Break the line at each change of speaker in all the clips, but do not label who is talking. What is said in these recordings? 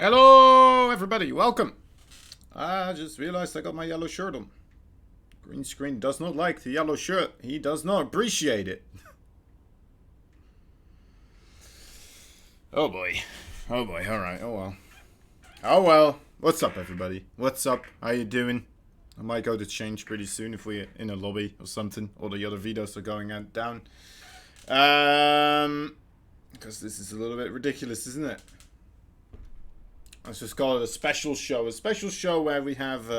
Hello, everybody. Welcome. I just realized I got my yellow shirt on. Green screen does not like the yellow shirt. He does not appreciate it. Oh boy. Oh boy. All right. Oh well. Oh well. What's up, everybody? What's up? How you doing? I might go to change pretty soon if we're in a lobby or something. All the other videos are going down. Because this is a little bit ridiculous, isn't it? Let's just call it a special show. A special show where we have,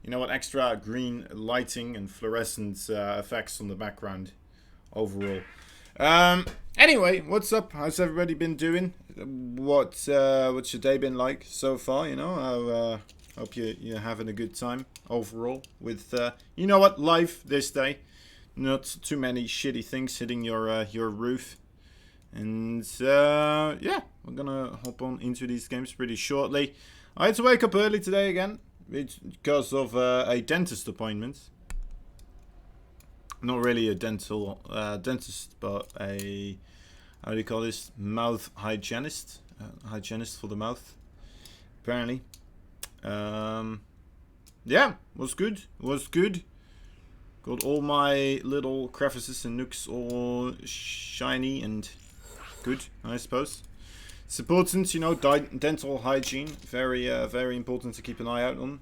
you know what, extra green lighting and fluorescent effects on the background overall. Anyway, what's up? How's everybody been doing? What's your day been like so far? You know, I hope you're having a good time overall with, you know what, life this day. Not too many shitty things hitting your roof. And yeah, we're gonna hop on into these games pretty shortly. I had to wake up early today again because of a dentist appointment. Not really a dental dentist, but a, how do you call this, mouth hygienist. Hygienist for the mouth, apparently. Yeah, was good. Was good. Got all my little crevices and nooks all shiny and good, I suppose. It's important, you know, dental hygiene. Very, very important to keep an eye out on.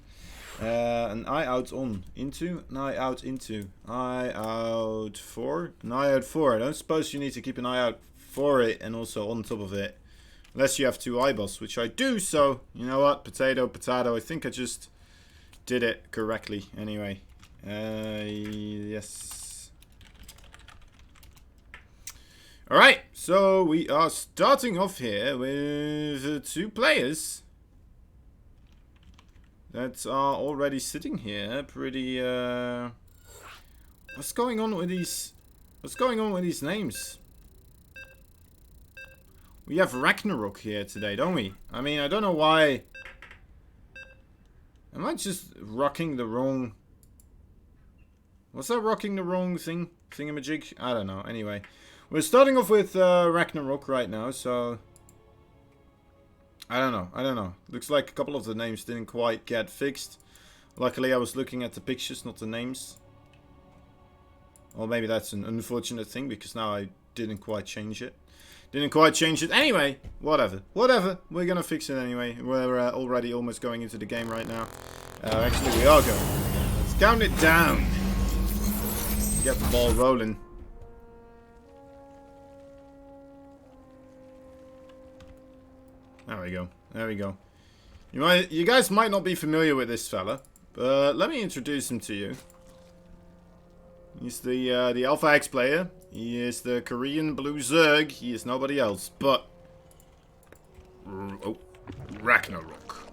An eye out on. Into? An eye out into. Eye out for? An eye out for. I don't suppose you need to keep an eye out for it and also on top of it. Unless you have two eyeballs, which I do, so, you know what? Potato, potato. I think I just did it correctly anyway. Yes. Alright, so we are starting off here with two players that are already sitting here. Pretty, what's going on with these, names? We have Ragnarok here today, don't we? I mean, I don't know why. Am I just rocking the wrong... Was that rocking the wrong thing? Thingamajig? I don't know. Anyway. We're starting off with Ragnarok right now, so... I don't know. Looks like a couple of the names didn't quite get fixed. Luckily, I was looking at the pictures, not the names. Or maybe that's an unfortunate thing, because now I didn't quite change it. Anyway, whatever. We're gonna fix it anyway. We're already almost going into the game right now. Actually, we are going. Let's count it down. Get the ball rolling. There we go. You guys might not be familiar with this fella, but let me introduce him to you. He's the ITaX player. He is the Korean Blue Zerg. He is nobody else, but Ragnarok.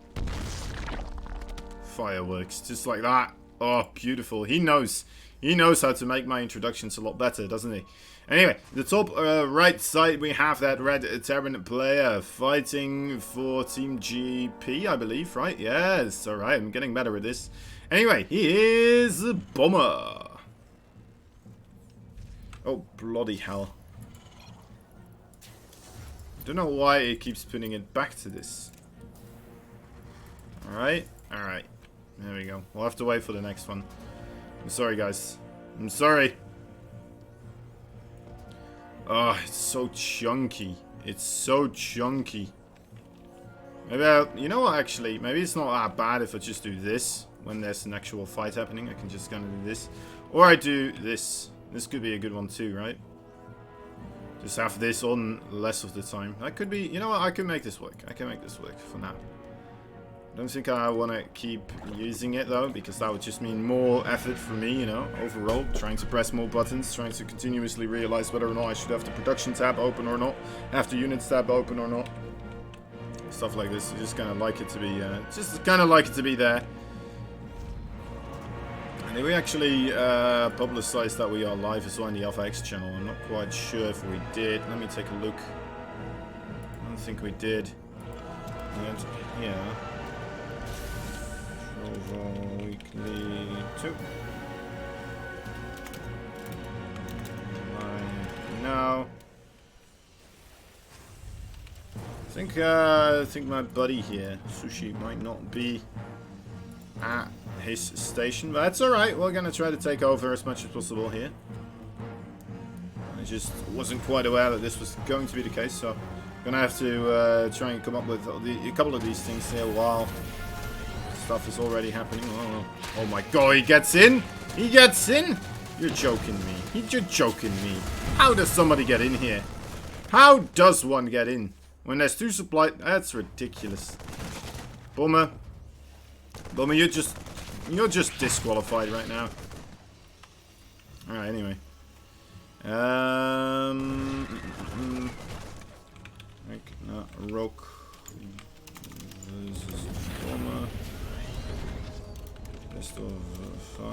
Fireworks, just like that. Oh, beautiful. He knows how to make my introductions a lot better, doesn't he? Anyway, the top right side we have that red Terran player fighting for Team GP, I believe, right? Yes, alright, I'm getting better at this. Anyway, he is a bomber. Oh, bloody hell. I don't know why it keeps putting it back to this. Alright. There we go. We'll have to wait for the next one. I'm sorry, guys. I'm sorry. Oh, it's so chunky. Maybe you know what, actually, maybe it's not that bad if I just do this when there's an actual fight happening. I can just kind of do this. Or I do this. This could be a good one too, right? Just have this on less of the time. That could be, you know what, I can make this work. For now. I don't think I want to keep using it though, because that would just mean more effort for me, you know, overall. Trying to press more buttons, trying to continuously realize whether or not I should have the production tab open or not, have the units tab open or not. Stuff like this. You just kind of like it to be, there. And did we actually publicize that we are live as well on the ITaX channel? I'm not quite sure if we did. Let me take a look. I don't think we did. And, yeah. Trovo weekly 2. Now. I I think my buddy here, Sushi, might not be at his station, but that's alright. We're gonna try to take over as much as possible here. I just wasn't quite aware that this was going to be the case, so I'm gonna have to try and come up with a couple of these things here while stuff is already happening. Oh my god, he gets in! He gets in! You're joking me. You're joking me. How does somebody get in here? How does one get in? When there's two supply... That's ridiculous. Bummer. Bummer, you're just disqualified right now. Alright, anyway. Rock versus Bummer. Best of 5.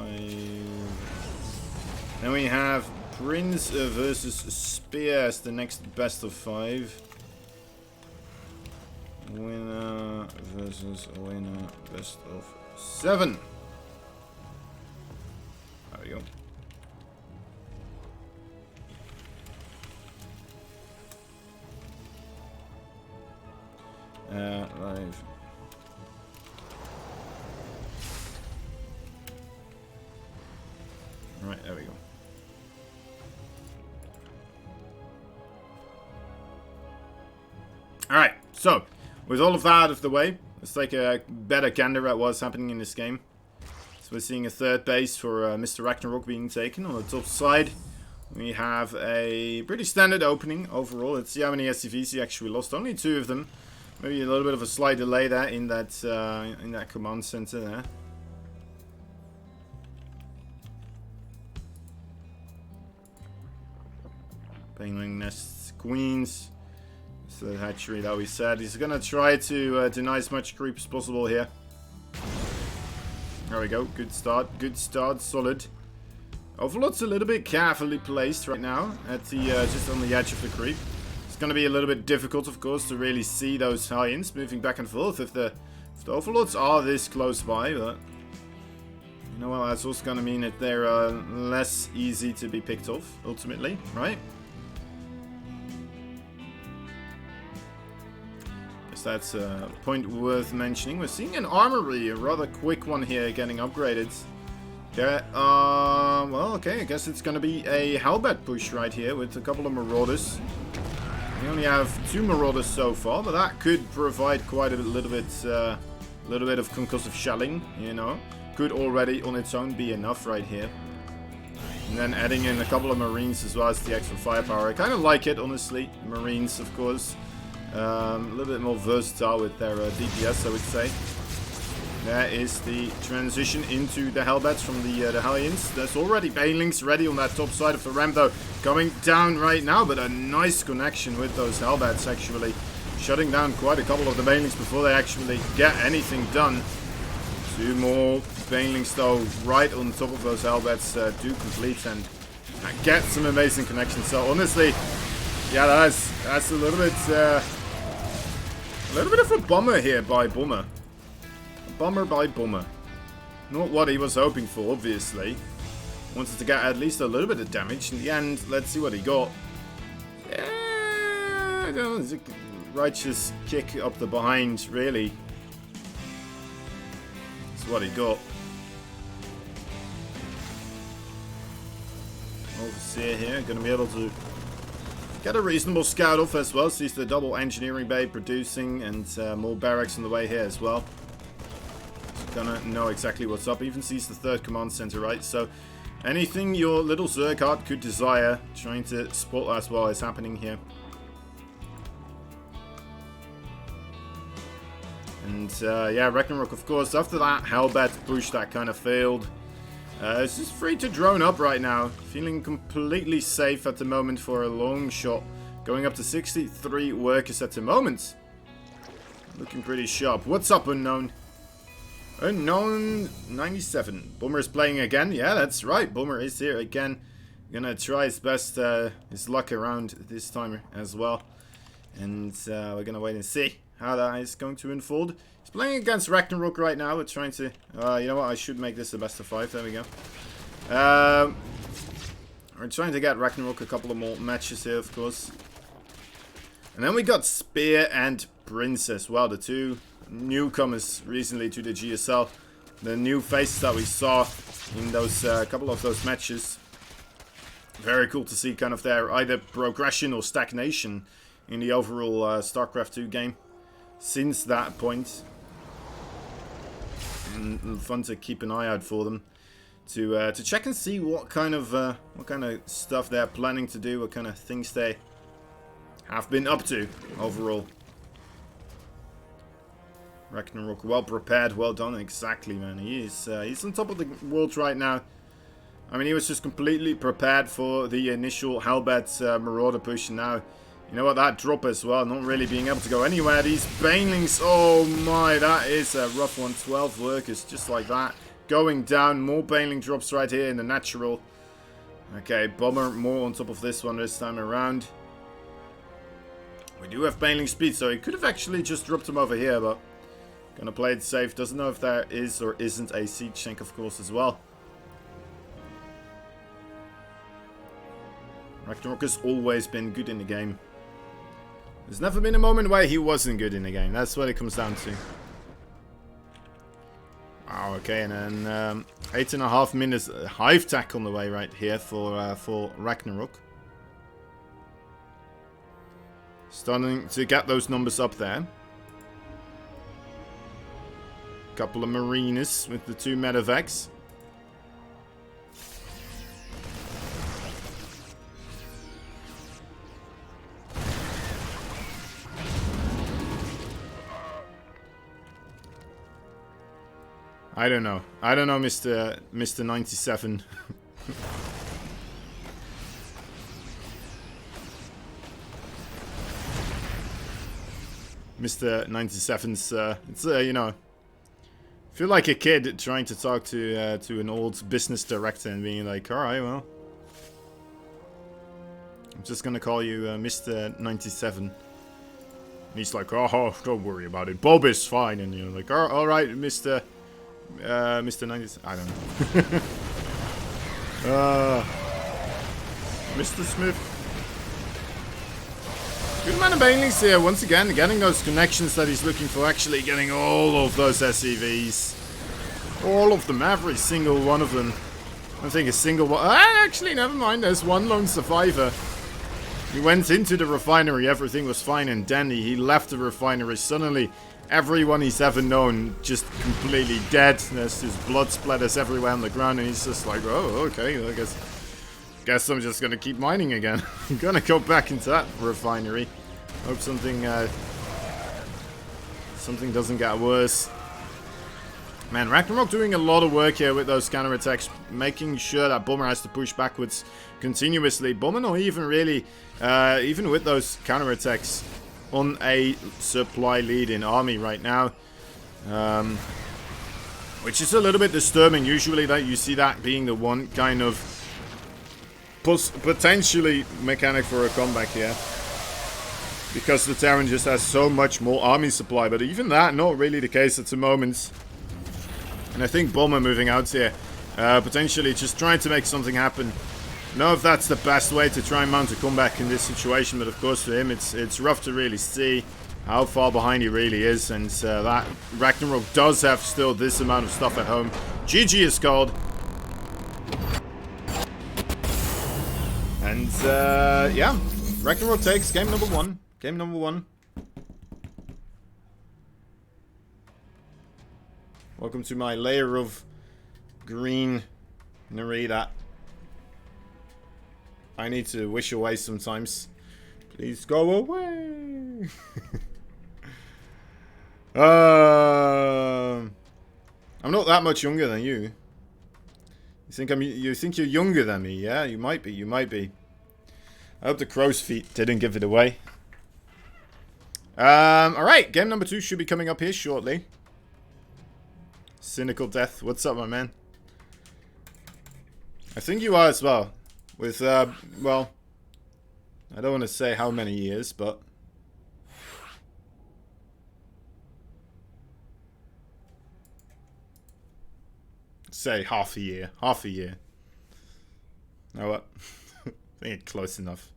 Then we have Prince versus Spear as the next best of 5. Winner versus winner, best of 7. There we go. Live. Right, there we go. Alright, so, with all of that out of the way, let's take a better gander at what's happening in this game. So we're seeing a third base for Mr. Ragnarok being taken. On the top side, we have a pretty standard opening overall. Let's see how many SCVs he actually lost. Only 2 of them. Maybe a little bit of a slight delay there in that command center there. Penguin nests, queens. So the hatchery that we said. He's gonna try to deny as much creep as possible here. There we go. Good start. Good start. Solid. Overlord's a little bit carefully placed right now at the just on the edge of the creep. It's gonna be a little bit difficult, of course, to really see those high-ins moving back and forth if the Overlords are this close by, but you know what? That's also gonna mean that they're less easy to be picked off ultimately, right? That's a point worth mentioning. We're seeing an armory, a rather quick one here, getting upgraded. Okay, well, okay, I guess it's gonna be a Hellbat push right here with a couple of Marauders. We only have 2 Marauders so far, but that could provide quite a little bit of concussive shelling, you know. Could already on its own be enough right here. And then adding in a couple of Marines as well as the extra firepower. I kind of like it, honestly. Marines, of course. A little bit more versatile with their DPS, I would say. There is the transition into the Hellbats from the Hellions. There's already Banelings ready on that top side of the ramp, though, coming down right now. But a nice connection with those Hellbats, actually. Shutting down quite a couple of the Banelings before they actually get anything done. 2 more Banelings, though, right on top of those Hellbats do complete and get some amazing connections. So, honestly, yeah, that's a little bit of a bummer here by Bummer. A bummer by Bummer. Not what he was hoping for, obviously. Wanted to get at least a little bit of damage. In the end, let's see what he got. Yeah, I don't know, it's a righteous kick up the behind, really. That's what he got. Overseer here, going to be able to get a reasonable scout off as well. Sees the double engineering bay producing and more barracks on the way here as well. So gonna know exactly what's up. Even sees the 3rd command center, right? So anything your little Zergard could desire, trying to spot as well is happening here. And yeah, Ragnarok, of course, after that Hellbat push that kind of failed. It's just free to drone up right now. Feeling completely safe at the moment for a long shot. Going up to 63 workers at the moment. Looking pretty sharp. What's up, Unknown? Unknown 97. Boomer is playing again. Yeah, that's right. Boomer is here again. Gonna try his best, his luck around this time as well. And we're gonna wait and see how that is going to unfold. He's playing against Ragnarok right now. We're trying to... you know what? I should make this a best of 5. There we go. We're trying to get Ragnarok a couple of more matches here, of course. And then we got Spear and Prince as well. The two newcomers recently to the GSL. The new faces that we saw in those couple of those matches. Very cool to see kind of their either progression or stagnation in the overall StarCraft 2 game since that point. And fun to keep an eye out for them to check and see what kind of stuff they're planning to do, what kind of things they have been up to overall. Ragnarok, well prepared, well done, exactly, man. He's on top of the world right now. I mean, he was just completely prepared for the initial Hellbat Marauder push. And now, you know what, that drop as well, not really being able to go anywhere. These Banelings, oh my, that is a rough one. 12 workers, just like that. Going down, more Baneling drops right here in the natural. Okay, Bomber more on top of this one this time around. We do have Baneling speed, so he could have actually just dropped him over here, but gonna play it safe. Doesn't know if there is or isn't a siege tank, of course, as well. Ragnarok has always been good in the game. There's never been a moment where he wasn't good in the game. That's what it comes down to. Wow, okay, and then 8.5 minutes hive tack on the way right here for Ragnarok. Starting to get those numbers up there. Couple of Mariners with the 2 Medevacs. I don't know. I don't know, Mr. 97. Mr. 97's, it's, you know, I feel like a kid trying to talk to an old business director and being like, alright, well, I'm just gonna call you Mr. 97. And he's like, oh, don't worry about it. Bob is fine. And you're like, alright, Mr. 97. I don't know. Mr. Smith. Good amount of Banelings here, once again, getting those connections that he's looking for, actually getting all of those SCVs. All of them, every single one of them. I think a single one. Actually, never mind, there's one lone survivor. He went into the refinery, everything was fine and dandy. He left the refinery, suddenly everyone he's ever known just completely dead. There's just blood splatters everywhere on the ground, and he's just like, oh, okay, I guess I'm just gonna keep mining again. I'm gonna go back into that refinery. Hope something doesn't get worse. Man, Ragnarok doing a lot of work here with those counterattacks, making sure that Bomber has to push backwards continuously. Bomber not even really, even with those counterattacks, on a supply lead in army right now. Which is a little bit disturbing. Usually that you see that being the one kind of potentially mechanic for a comeback here, because the Terran just has so much more army supply, but even that not really the case at the moment. And I think Bomber moving out here, potentially just trying to make something happen. Know if that's the best way to try and mount a comeback in this situation, but of course for him it's rough to really see how far behind he really is, and that Ragnarok does have still this amount of stuff at home. GG is called. And, yeah, Ragnarok takes game number 1. Game number 1. Welcome to my layer of green Narita. I need to wish away sometimes. Please go away. I'm not that much younger than you. You think you're younger than me? Yeah, you might be. You might be. I hope the crow's feet didn't give it away. Alright, game number 2 should be coming up here shortly. Cynical Death, what's up, my man? I think you are as well. With, well, I don't want to say how many years, but say half a year. Half a year. Oh, what? I think it's close enough.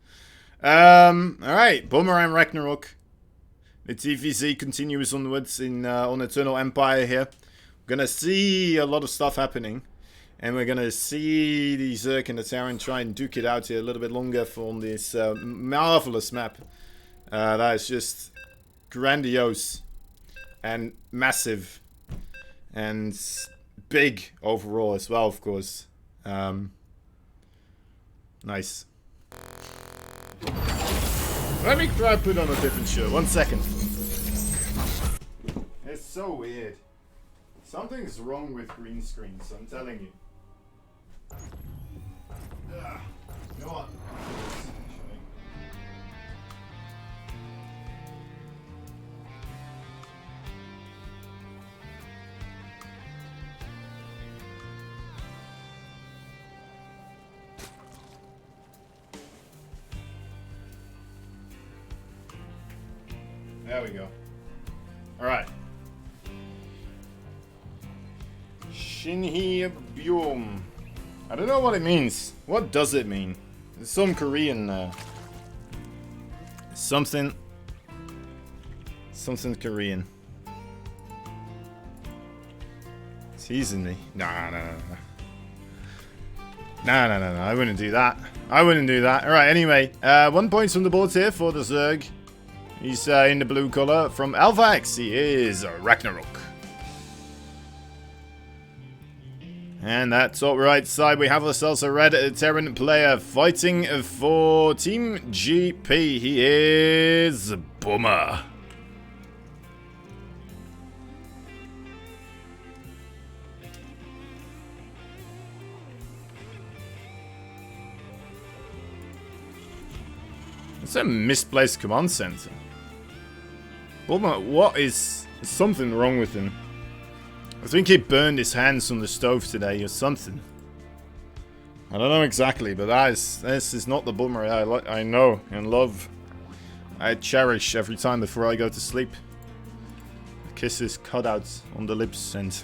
Alright, Boomerang Ragnarok. The TVZ continues onwards on Eternal Empire here. We're gonna see a lot of stuff happening. And we're gonna see the Zerg and the Terran try and duke it out here a little bit longer on this marvelous map. That is just grandiose and massive and big overall as well, of course. Nice. Let me try put on a different shirt. 1 second. It's so weird. Something's wrong with green screens, I'm telling you. You know what? There we go. Alright. Shinhi Byum. I don't know what it means. What does it mean? It's some Korean something Korean. Teasing me. No. I wouldn't do that. Alright, anyway. 1 point from the board here for the Zerg. He's in the blue color. From ITaX, he is Ragnarok. And that's top right side. We have ourselves a red Terran player fighting for Team GP. He is Boomer. It's a misplaced command center. Boomer, what is something wrong with him? I think he burned his hands on the stove today or something. I don't know exactly, but this is not the Boomer I know and love. I cherish every time before I go to sleep. Kiss his cutouts on the lips and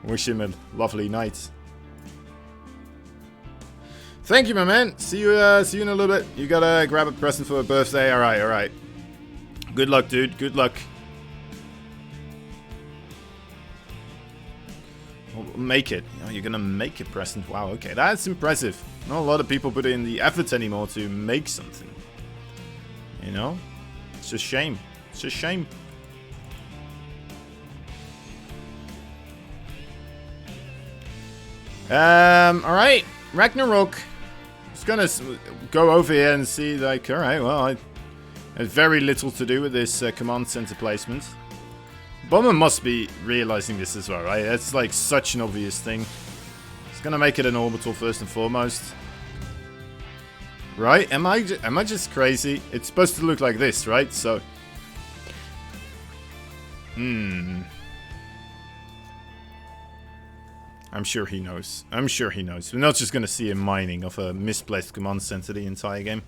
wish him a lovely night. Thank you, my man. See you in a little bit. You gotta grab a present for a birthday. Alright. Good luck, dude. Good luck. Make it. Oh, you're gonna make a present. Wow, okay. That's impressive. Not a lot of people put in the effort anymore to make something. You know? It's a shame. It's a shame. Alright. Ragnarok. Just gonna go over here and see, like, alright, well, I had very little to do with this command center placement. Bomber must be realizing this as well, right? That's like such an obvious thing. It's gonna make it an orbital first and foremost. Right? Am I just crazy? It's supposed to look like this, right? So... I'm sure he knows. I'm sure he knows. We're not just gonna see him mining off a misplaced command center the entire game.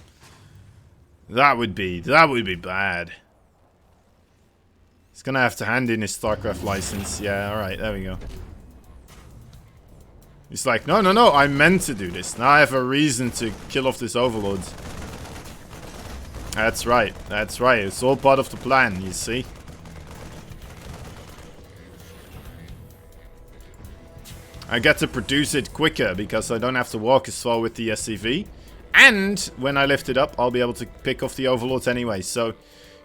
That would be bad. He's gonna have to hand in his StarCraft license. Yeah, alright, there we go. He's like, no, I meant to do this. Now I have a reason to kill off this Overlord. That's right, it's all part of the plan, you see. I get to produce it quicker because I don't have to walk as far with the SCV. And when I lift it up, I'll be able to pick off the Overlord anyway, so...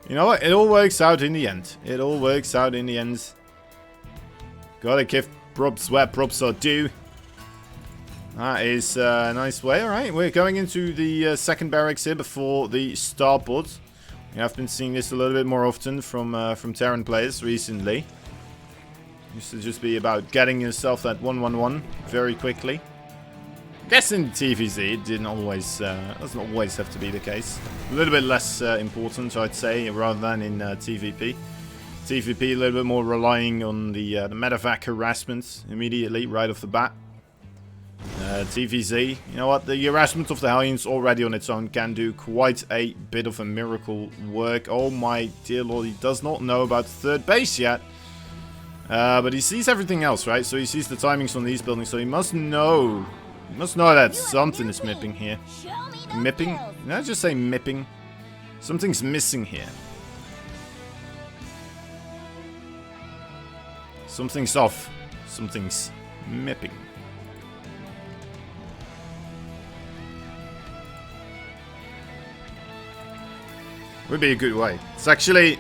You know what? It all works out in the end. It all works out in the end. Gotta give props where props are due. That is a nice way. Alright, we're going into the second barracks here before the starport. We have been seeing this a little bit more often from Terran players recently. Used to just be about getting yourself that 1-1-1 very quickly. I guess in TVZ it doesn't always have to be the case. A little bit less important, I'd say, rather than in TVP. TVP a little bit more relying on the medevac harassment immediately, right off the bat. TVZ, you know what, the harassment of the Hellions already on its own can do quite a bit of a miracle work. Oh my dear lord, he does not know about the third base yet. But he sees everything else, right? So he sees the timings on these buildings, so he must know... You must know that something is mipping here. Mipping? Did I just say mipping? Something's missing here. Something's off. Something's mipping. Would be a good way. It's actually,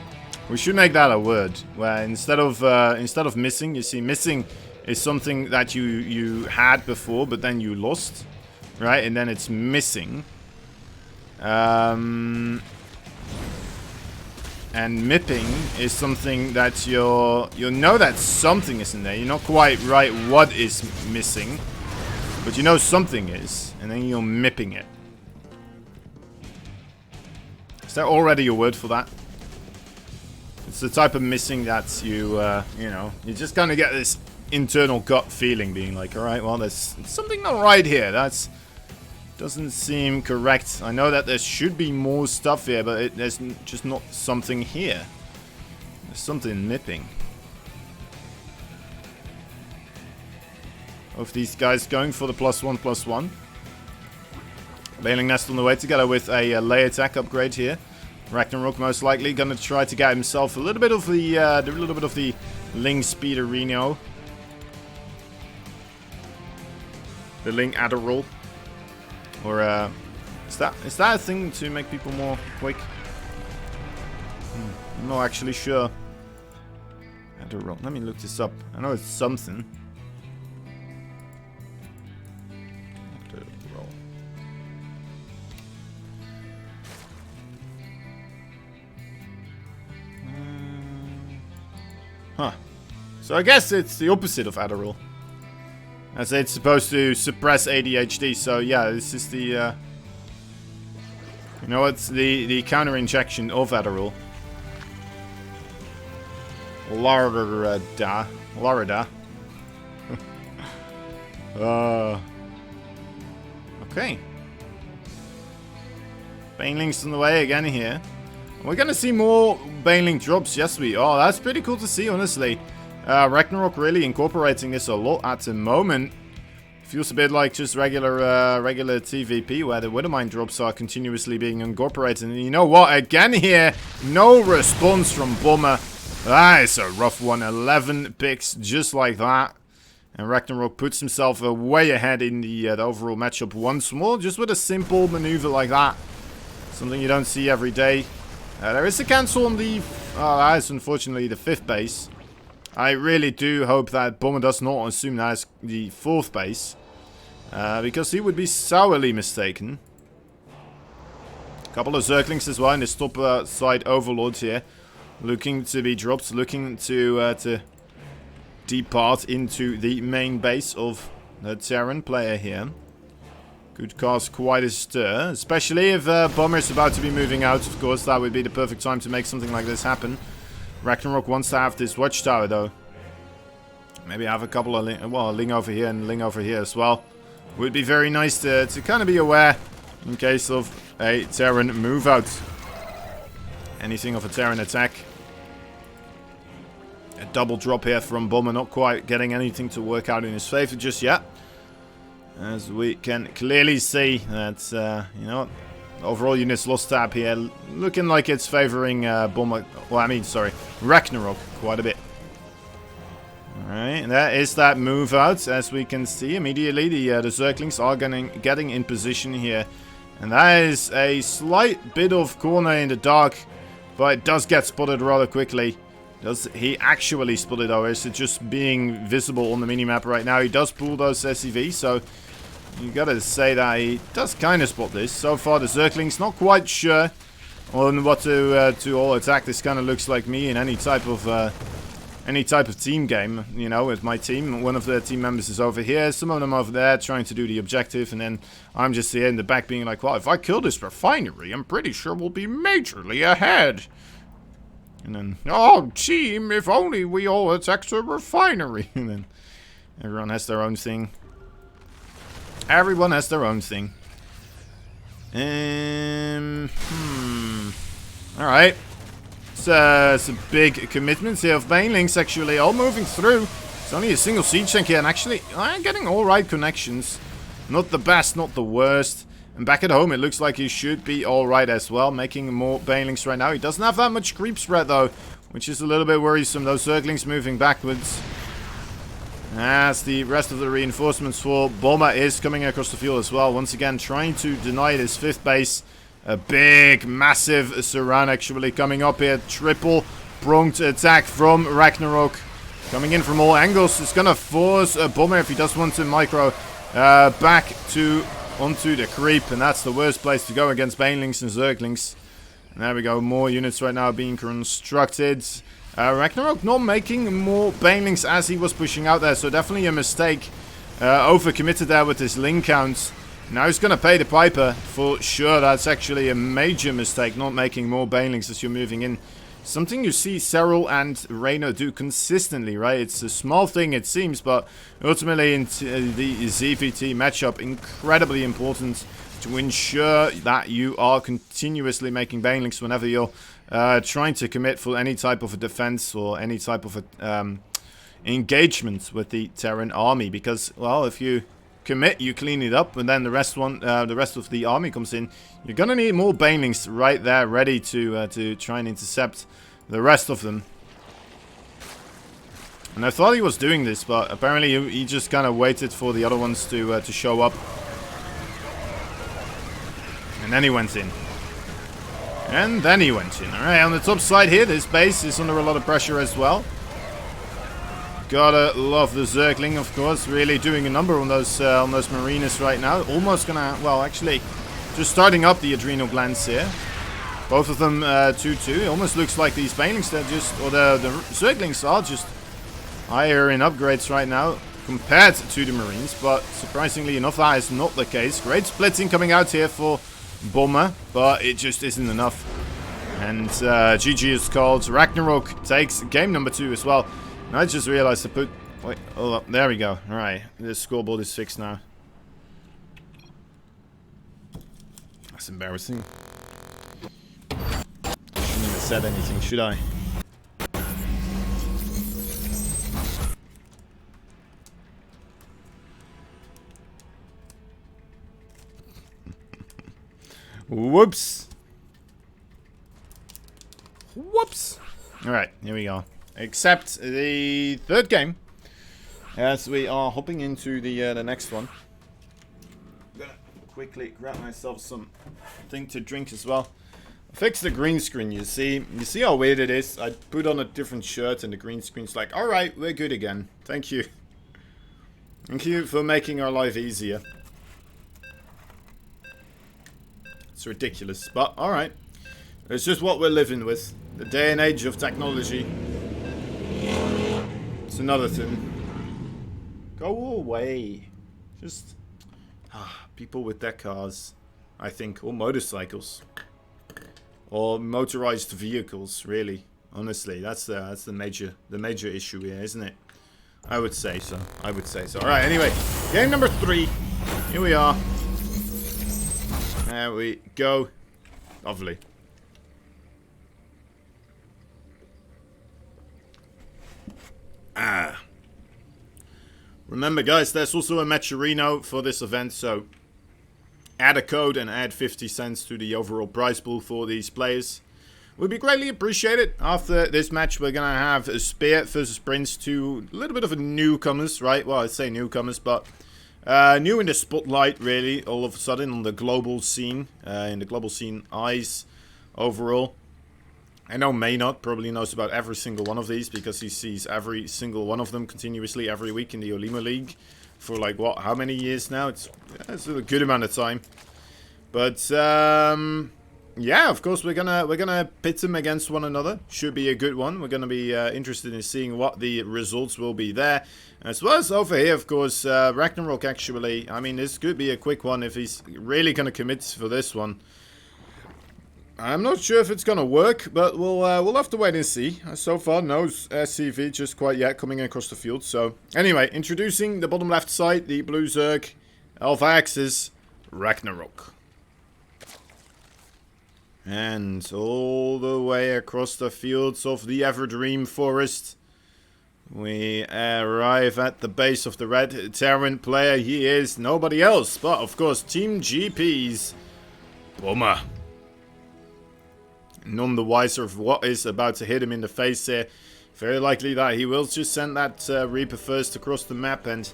we should make that a word where instead of missing, you see, missing is something that you had before, but then you lost, right? And then it's missing. And mipping is something that you know that something is in there. You're not quite right what is missing, but you know something is, and then you're mipping it. Is there already a word for that? It's the type of missing that you know, you just kind of get this internal gut feeling being like, alright, well, there's something not right here. That's doesn't seem correct. I know that there should be more stuff here, but there's just not something here. There's something nipping. Of these guys going for the +1/+1. Bailing Nest on the way together with a lay attack upgrade here. Ragnarok most likely gonna try to get himself a little bit of the Ling Speederino. The Ling Adderall. Or is that a thing to make people more quick? I'm not actually sure. Adderall. Let me look this up. I know it's something. Huh. So I guess it's the opposite of Adderall. As it's supposed to suppress ADHD, so yeah, this is the, you know, it's the counter-injection of Adderall. Larida. Okay. Baneling's on the way again here. We're gonna see more Baneling drops, yes we are. That's pretty cool to see, honestly. Ragnarok really incorporating this a lot at the moment. Feels a bit like just regular TVP, where the Withermine drops are continuously being incorporated. And you know what? Again here, no response from Bomber. That is a rough one. 11 picks just like that. And Ragnarok puts himself way ahead in the overall matchup once more, just with a simple maneuver like that. Something you don't see every day. There is a cancel on the... that is unfortunately the 5th base. I really do hope that Bomber does not assume that is the 4th base. Because he would be sourly mistaken. A couple of Zerglings as well in this top side Overlord here. Looking to be dropped, looking to depart into the main base of the Terran player here. Could cause quite a stir, especially if Bomber is about to be moving out. Of course, that would be the perfect time to make something like this happen. Ragnarok wants to have this watchtower, though. Maybe have a couple of Ling over here and Ling over here as well. Would be very nice to kind of be aware in case of a Terran move out. Anything of a Terran attack. A double drop here from Bomber, not quite getting anything to work out in his favor just yet. As we can clearly see that, you know, overall units lost tab here, looking like it's favoring Bomber, well, I mean, sorry, Ragnarok quite a bit. Alright, and that is that move out, as we can see immediately. The Zerglings are getting in position here. And that is a slight bit of corner in the dark, but it does get spotted rather quickly. Does he actually spot it, though? Is it just being visible on the minimap right now? He does pull those SCVs, so you gotta say that he does kind of spot this. So far, the Zergling's not quite sure on what to all attack. This kind of looks like me in any type of team game. You know, with my team, one of the team members is over here, some of them over there trying to do the objective, and then I'm just here in the back being like, well, if I kill this refinery, I'm pretty sure we'll be majorly ahead. And then, oh, team, if only we all attacked the refinery. And then everyone has their own thing. Everyone has their own thing. Alright. It's a big commitment here of Banelings, actually, all moving through. It's only a single siege tank here, and actually, I'm getting alright connections. Not the best, not the worst. And back at home, it looks like he should be alright as well, making more Banelings right now. He doesn't have that much creep spread, though, which is a little bit worrisome. Those Zerglings moving backwards. As the rest of the reinforcements for Bomber is coming across the field as well. Once again, trying to deny this 5th base. A big, massive surround actually coming up here. Triple pronged attack from Ragnarok. Coming in from all angles. It's going to force Bomber, if he does want to micro, back onto the creep. And that's the worst place to go against Banelings and Zerglings. And there we go. More units right now being constructed. Ragnarok not making more Banelings as he was pushing out there. So definitely a mistake. Overcommitted there with his link count. Now he's going to pay the piper for sure. That's actually a major mistake, not making more Banelings as you're moving in. Something you see Cyril and Reyna do consistently, right? It's a small thing, it seems, but ultimately in the ZVT matchup, incredibly important to ensure that you are continuously making Banelings whenever you're trying to commit for any type of a defense or any type of a, engagement with the Terran army. Because, well, if you commit, you clean it up, and then the rest of the army comes in, you're gonna need more Banelings right there, ready to try and intercept the rest of them. And I thought he was doing this, but apparently he just kind of waited for the other ones to show up, and then he went in. And then he went in. All right, on the top side here, this base is under a lot of pressure as well. Gotta love the Zergling, of course, really doing a number on those Marinas right now. Almost gonna, well, actually, just starting up the adrenal glands here. Both of them 2-2. It almost looks like these Banelings that just, or the Zerglings are just higher in upgrades right now compared to the Marines. But surprisingly enough, that is not the case. Great splitting coming out here for Bomber, but it just isn't enough. And GG is called. Ragnarok takes game number 2 as well. And I just realized to put... Wait, hold up. There we go. Alright, the scoreboard is fixed now. That's embarrassing. I shouldn't even have said anything, should I? Whoops. Whoops. Alright, here we go. Except the 3rd game, as we are hopping into the next one. I'm gonna quickly grab myself something to drink as well. Fix the green screen, you see how weird it is? I put on a different shirt and the green screen's like, alright, we're good again. Thank you. Thank you for making our life easier. It's ridiculous, but alright. It's just what we're living with. The day and age of technology. It's another thing. Go away. Just people with their cars, I think, or motorcycles, or motorized vehicles. Really, honestly, that's the major issue here, isn't it? I would say so. I would say so. All right. Anyway, game number 3. Here we are. There we go. Lovely. Remember, guys, there's also a Matcherino for this event, so add a code and add 50 cents to the overall prize pool for these players. Would be greatly appreciated. After this match, we're going to have a Spear versus Prince, two a little bit of a newcomers, right? Well, I'd say newcomers, but new in the spotlight, really, all of a sudden on the global scene, in the global scene eyes overall. I know Maynard probably knows about every single one of these because he sees every single one of them continuously every week in the Olima League for like what, how many years now? It's a good amount of time. But yeah, of course we're gonna pit them against one another. Should be a good one. We're gonna be interested in seeing what the results will be there. As well as over here, of course, Ragnarok actually. I mean, this could be a quick one if he's really gonna commit for this one. I'm not sure if it's gonna work, but we'll have to wait and see. So far, no SCV just quite yet coming across the field. So anyway, introducing the bottom left side, the blue Zerg, Alpha Axis, Ragnarok. And all the way across the fields of the Everdream Forest, we arrive at the base of the red Terran player. He is nobody else, but of course, Team GP's Bomber. None the wiser of what is about to hit him in the face here. Very likely that he will just send that Reaper first across the map and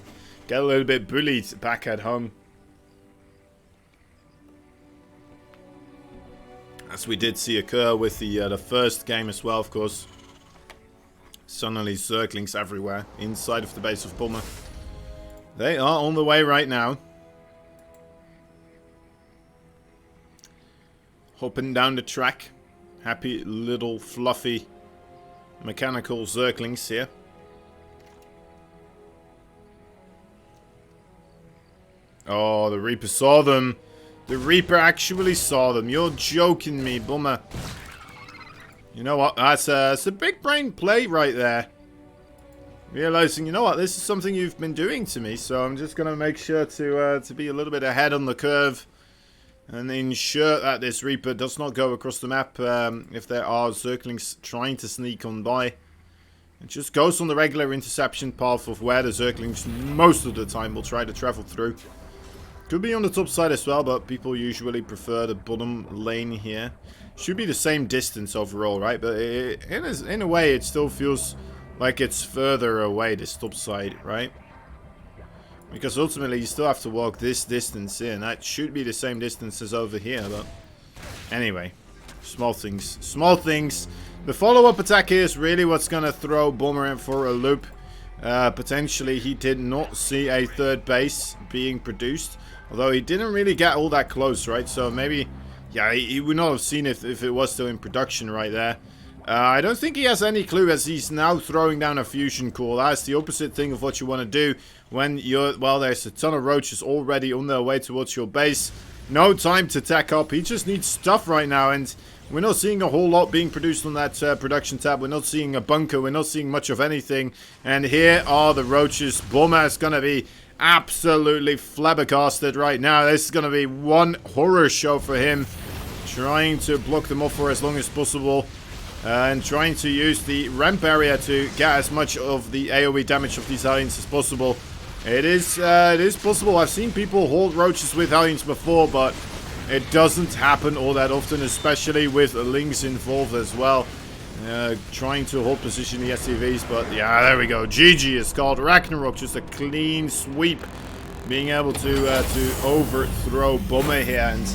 get a little bit bullied back at home. As we did see occur with the first game as well, of course. Suddenly Zerglings everywhere inside of the base of Bomber. They are on the way right now. Hopping down the track. Happy little fluffy mechanical Zerglings here. Oh, the Reaper saw them. The Reaper actually saw them. You're joking me, Bomber. You know what? That's a big brain play right there. Realizing, you know what? This is something you've been doing to me, so I'm just going to make sure to be a little bit ahead on the curve. And ensure that this Reaper does not go across the map if there are Zerglings trying to sneak on by. It just goes on the regular interception path of where the Zerglings most of the time will try to travel through. Could be on the top side as well, but people usually prefer the bottom lane here. Should be the same distance overall, right? But in a way, it still feels like it's further away, this top side, right? Because ultimately, you still have to walk this distance in. That should be the same distance as over here, but... Anyway, small things. Small things. The follow-up attack here is really what's going to throw Bomber in for a loop. Potentially, he did not see a third base being produced. Although he didn't really get all that close, right? So maybe... Yeah, he would not have seen if it was still in production right there. I don't think he has any clue as he's now throwing down a fusion core. That's the opposite thing of what you want to do when you're... Well, there's a ton of roaches already on their way towards your base. No time to tack up. He just needs stuff right now, and we're not seeing a whole lot being produced on that production tab. We're not seeing a bunker. We're not seeing much of anything. And here are the roaches. Bomber is going to be absolutely flabbergasted right now. This is going to be one horror show for him. Trying to block them off for as long as possible. And trying to use the ramp area to get as much of the AoE damage of these Hellions as possible. It is possible. I've seen people hold roaches with Hellions before, but it doesn't happen all that often, especially with links involved as well. Trying to hold position the SCVs, but yeah, there we go. GG is called. Ragnarok, just a clean sweep. Being able to overthrow Bomber here and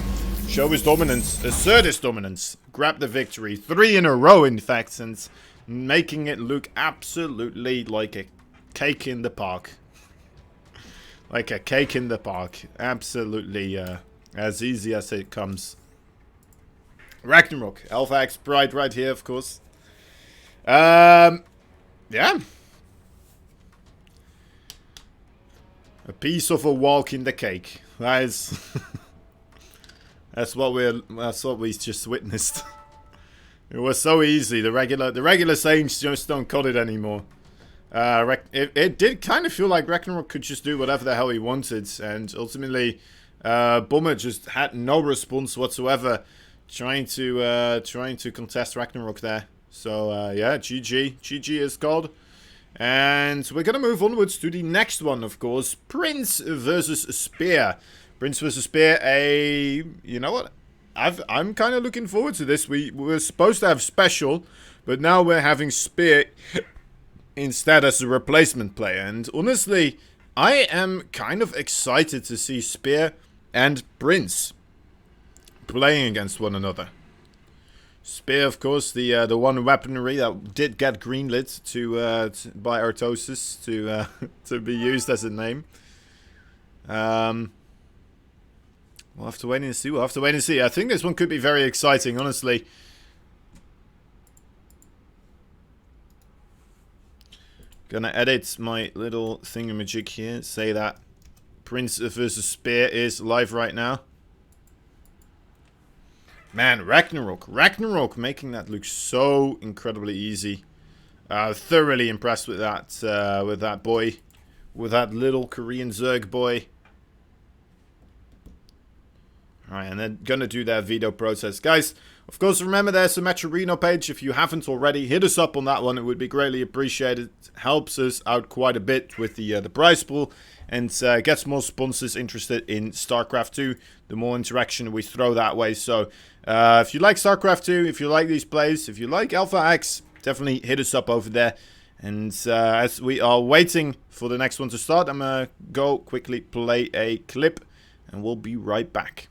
show his dominance, assert his dominance. Grab the victory. 3 in a row, in fact, and making it look absolutely like a cake in the park. Like a cake in the park. Absolutely as easy as it comes. Ragnarok. ITaX Pride right here, of course. Yeah. A piece of a walk in the cake. That is... That's what we just witnessed. It was so easy. The regular Saints just don't cut it anymore. It did kind of feel like Ragnarok could just do whatever the hell he wanted, and ultimately, Bomber just had no response whatsoever, trying to contest Ragnarok there. So yeah, GG is called, and we're gonna move onwards to the next one, of course, Prince versus Spear. Prince vs. Spear, you know what? I'm kind of looking forward to this. We were supposed to have Special, but now we're having Spear instead as a replacement player. And honestly, I am kind of excited to see Spear and Prince playing against one another. Spear, of course, the one weaponry that did get greenlit by Artosis to be used as a name. We'll have to wait and see. I think this one could be very exciting, honestly. Gonna edit my little thingamajig here. Say that Prince vs. Spear is live right now. Man, Ragnarok making that look so incredibly easy. Thoroughly impressed with that boy. With that little Korean Zerg boy. Alright, and they're gonna do their veto process. Guys, of course, remember there's a Metro Reno page. If you haven't already, hit us up on that one. It would be greatly appreciated. It helps us out quite a bit with the prize pool. And gets more sponsors interested in StarCraft 2. The more interaction we throw that way. So, if you like StarCraft 2, if you like these plays, if you like ITaX, definitely hit us up over there. And as we are waiting for the next one to start, I'm going to go quickly play a clip, and we'll be right back.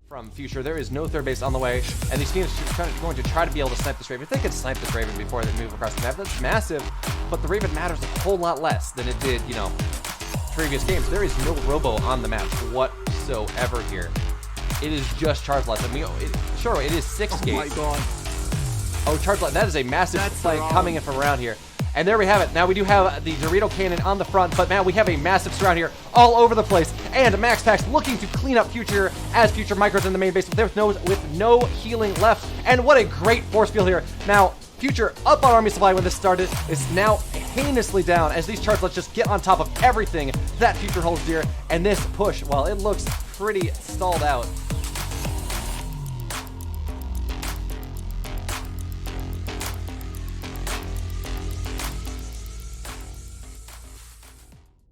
From Future, there is no third base on the way, and these teams are going to try to be able to snipe this Raven. If they can snipe this Raven before they move across the map, that's massive, but the Raven matters a whole lot less than it did, you know, previous games. There is no Robo on the map whatsoever here. It is just Charge Lights. I mean, sure, it is 6 gates.
Oh my god.
Oh, Charge Light, that is a massive play coming in from around here. And there we have it. Now we do have the Dorito Cannon on the front, but man, we have a massive surround here all over the place. And MaxPax looking to clean up Future as Future micros in the main base with no healing left. And what a great force field here. Now, Future up on Army Supply when this started is now heinously down as these Charge Lights just get on top of everything that Future holds dear. And this push, well, it looks pretty stalled out.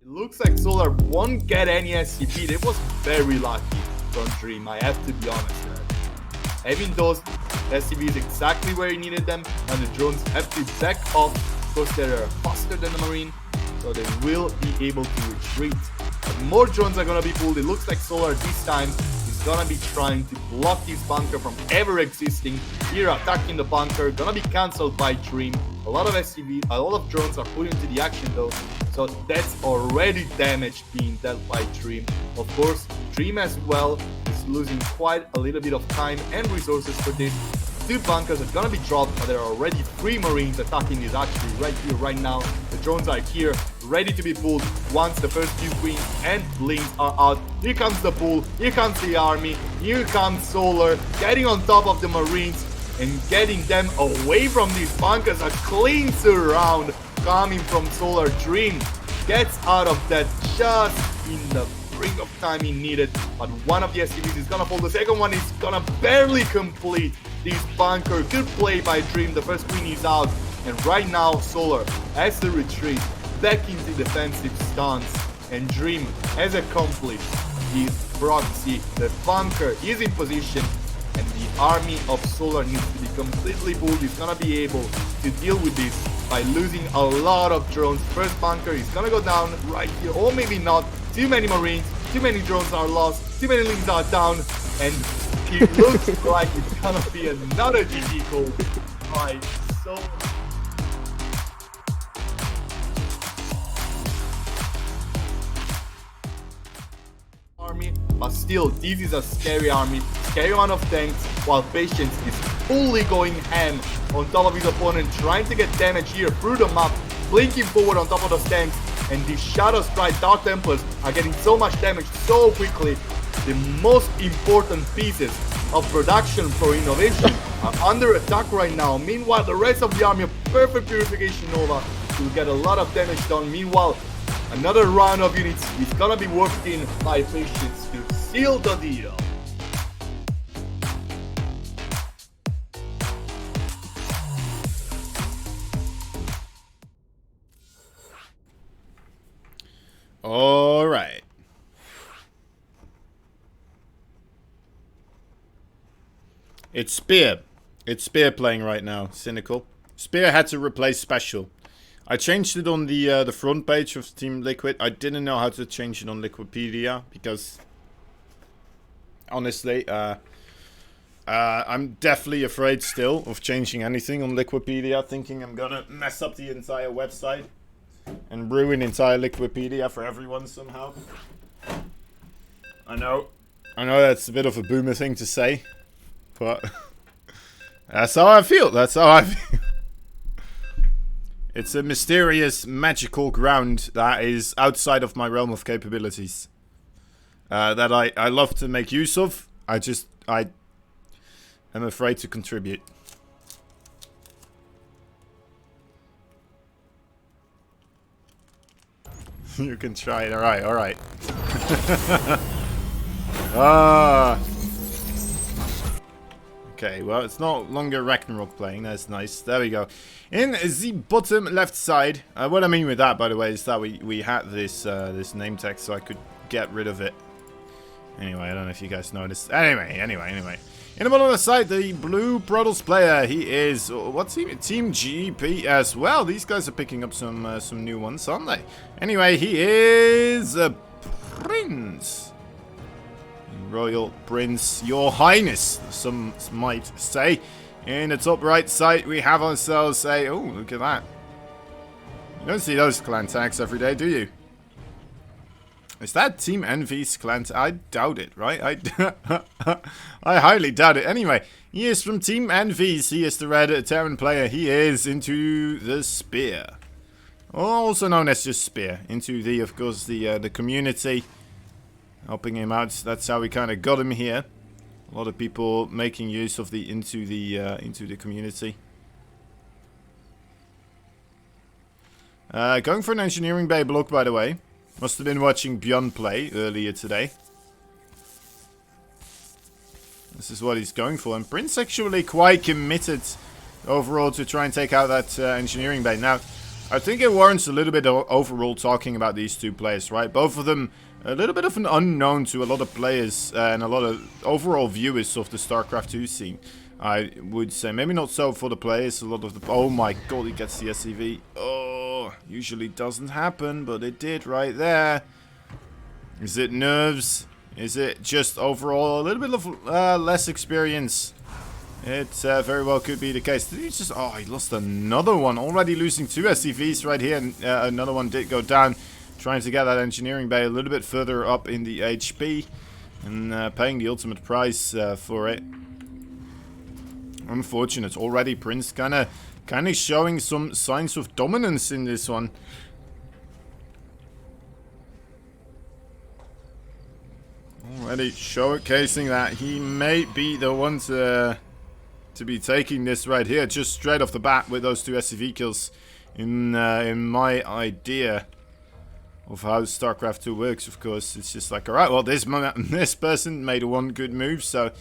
Looks like Solar won't get any SCP. They was very lucky from Dream, I have to be honest. Having those SCVs exactly where he needed them, and the drones have to back off because they're faster than the Marine, so they will be able to retreat. But more drones are gonna be pulled. It looks like Solar this time is gonna be trying to block this bunker from ever existing. Here attacking the bunker, gonna be cancelled by Dream. A lot of SCV, a lot of drones are put into the action though, so that's already damage being dealt by Dream. Of course, Dream as well is losing quite a little bit of time and resources for this. 2 bunkers are gonna be dropped, but there are already 3 Marines attacking this actually right here, right now. The drones are here, ready to be pulled once the first few Queens and Blinks are out. Here comes the pull, here comes the army, here comes Solar, getting on top of the Marines and getting them away from these bunkers. A clean surround coming from Solar. Dream gets out of that just in the brink of time he needed, but one of the SCVs is gonna fall. The second one is gonna barely complete this bunker. Good play by Dream. The first queen is out, and right now Solar has to retreat back into defensive stance, and Dream has accomplished his proxy. The bunker is in position, and the army of Solar needs to be completely pulled. He's gonna be able to deal with this by losing a lot of drones. First bunker is gonna go down right here, or maybe not. Too many Marines, too many drones are lost, too many links are down, and it looks like it's gonna be another GG call by Solar. Army, but still, this is a scary army, scary one of tanks, while Patience is fully going ham on top of his opponent, trying to get damage here through the map, blinking forward on top of those tanks, and these Shadow Strike Dark Templars are getting so much damage so quickly. The most important pieces of production for innovation are under attack right now. Meanwhile, the rest of the army of Perfect Purification Nova will get a lot of damage done. Meanwhile, another round of units is gonna be worked in by Patience to seal the deal.
All right. It's Spear. It's Spear playing right now. Cynical. Spear had to replace Special. I changed it on the front page of Team Liquid. I didn't know how to change it on Liquipedia because, honestly, I'm definitely afraid still of changing anything on Liquipedia, thinking I'm gonna mess up the entire website and ruin entire Liquipedia for everyone somehow. I know that's a bit of a boomer thing to say, but that's how I feel. That's how I feel. It's a mysterious, magical ground that is outside of my realm of capabilities. That I love to make use of. I am afraid to contribute. You can try it. Alright, alright. Okay, well, it's no longer Ragnarok playing. That's nice. There we go. In the bottom left side, what I mean with that, by the way, is that we had this this name tag, so I could get rid of it Anyway, I don't know if you guys noticed. Anyway. In the middle of the site, the blue Protoss player. He is... What's he? Team GPS. Well, these guys are picking up some new ones, aren't they? Anyway, he is a prince. Royal Prince, Your Highness, some might say. In the top right side, we have ourselves a... Oh, look at that. You don't see those clan tags every day, do you? Is that Team Envy's clan? I doubt it, right? I highly doubt it. Anyway, he is from Team Envy's. He is the red Terran player. He is into the spear, also known as just spear. Into the, of course, the community, helping him out. That's how we kind of got him here. A lot of people making use of the into the community. Going for an engineering bay block, by the way. Must have been watching Bjorn play earlier today. This is what he's going for. And Prince actually quite committed overall to try and take out that engineering bay. Now, I think it warrants a little bit of overall talking about these two players, right? Both of them a little bit of an unknown to a lot of players and a lot of overall viewers of the StarCraft 2 scene. I would say maybe not so for the players. A lot of the... Oh my god, he gets the SCV. Oh, usually doesn't happen, but it did right there. Is it nerves? Is it just overall a little bit of less experience? It very well could be the case. Did he just... Oh, he lost another one. Already losing 2 SCVs right here. And another one did go down. Trying to get that engineering bay a little bit further up in the HP. And paying the ultimate price for it. Unfortunate. Already Prince kind of showing some signs of dominance in this one. Already showcasing that he may be the one to be taking this right here, just straight off the bat with those 2 SCV kills. In my idea of how StarCraft 2 works, of course, it's just like, all right, well, this person made one good move, so.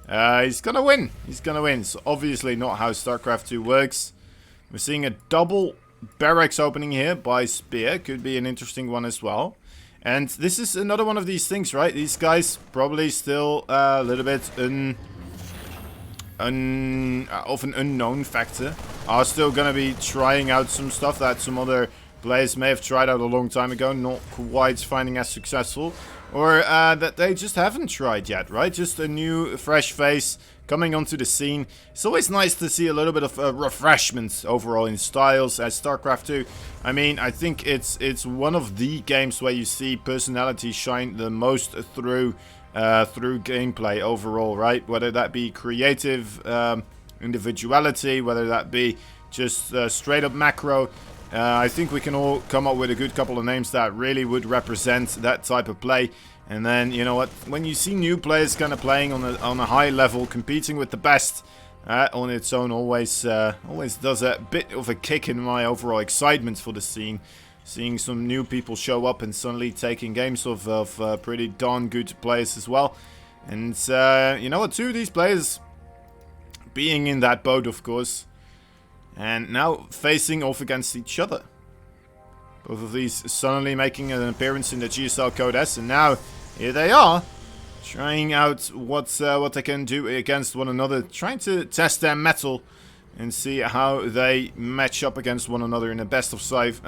He's gonna win. He's gonna win. So obviously not how StarCraft 2 works. We're seeing a double barracks opening here by Spear. Could be an interesting one as well. And this is another one of these things, right? These guys probably still a little bit of an unknown factor. Are still gonna be trying out some stuff that some other players may have tried out a long time ago. Not quite finding as successful. Or that they just haven't tried yet, right? Just a new, fresh face coming onto the scene. It's always nice to see a little bit of refreshment overall in styles as StarCraft 2. I mean, I think it's one of the games where you see personality shine the most through gameplay overall, right? Whether that be creative individuality, whether that be just straight up macro. I think we can all come up with a good couple of names that really would represent that type of play. And then, you know what, when you see new players kind of playing on a high level, competing with the best, on its own always does a bit of a kick in my overall excitement for the scene. Seeing some new people show up and suddenly taking games of pretty darn good players as well. And, you know what, 2 of these players being in that boat, of course. And now facing off against each other. Both of these suddenly making an appearance in the GSL Code S. And now, here they are. Trying out what they can do against one another. Trying to test their mettle. And see how they match up against one another in a best of 5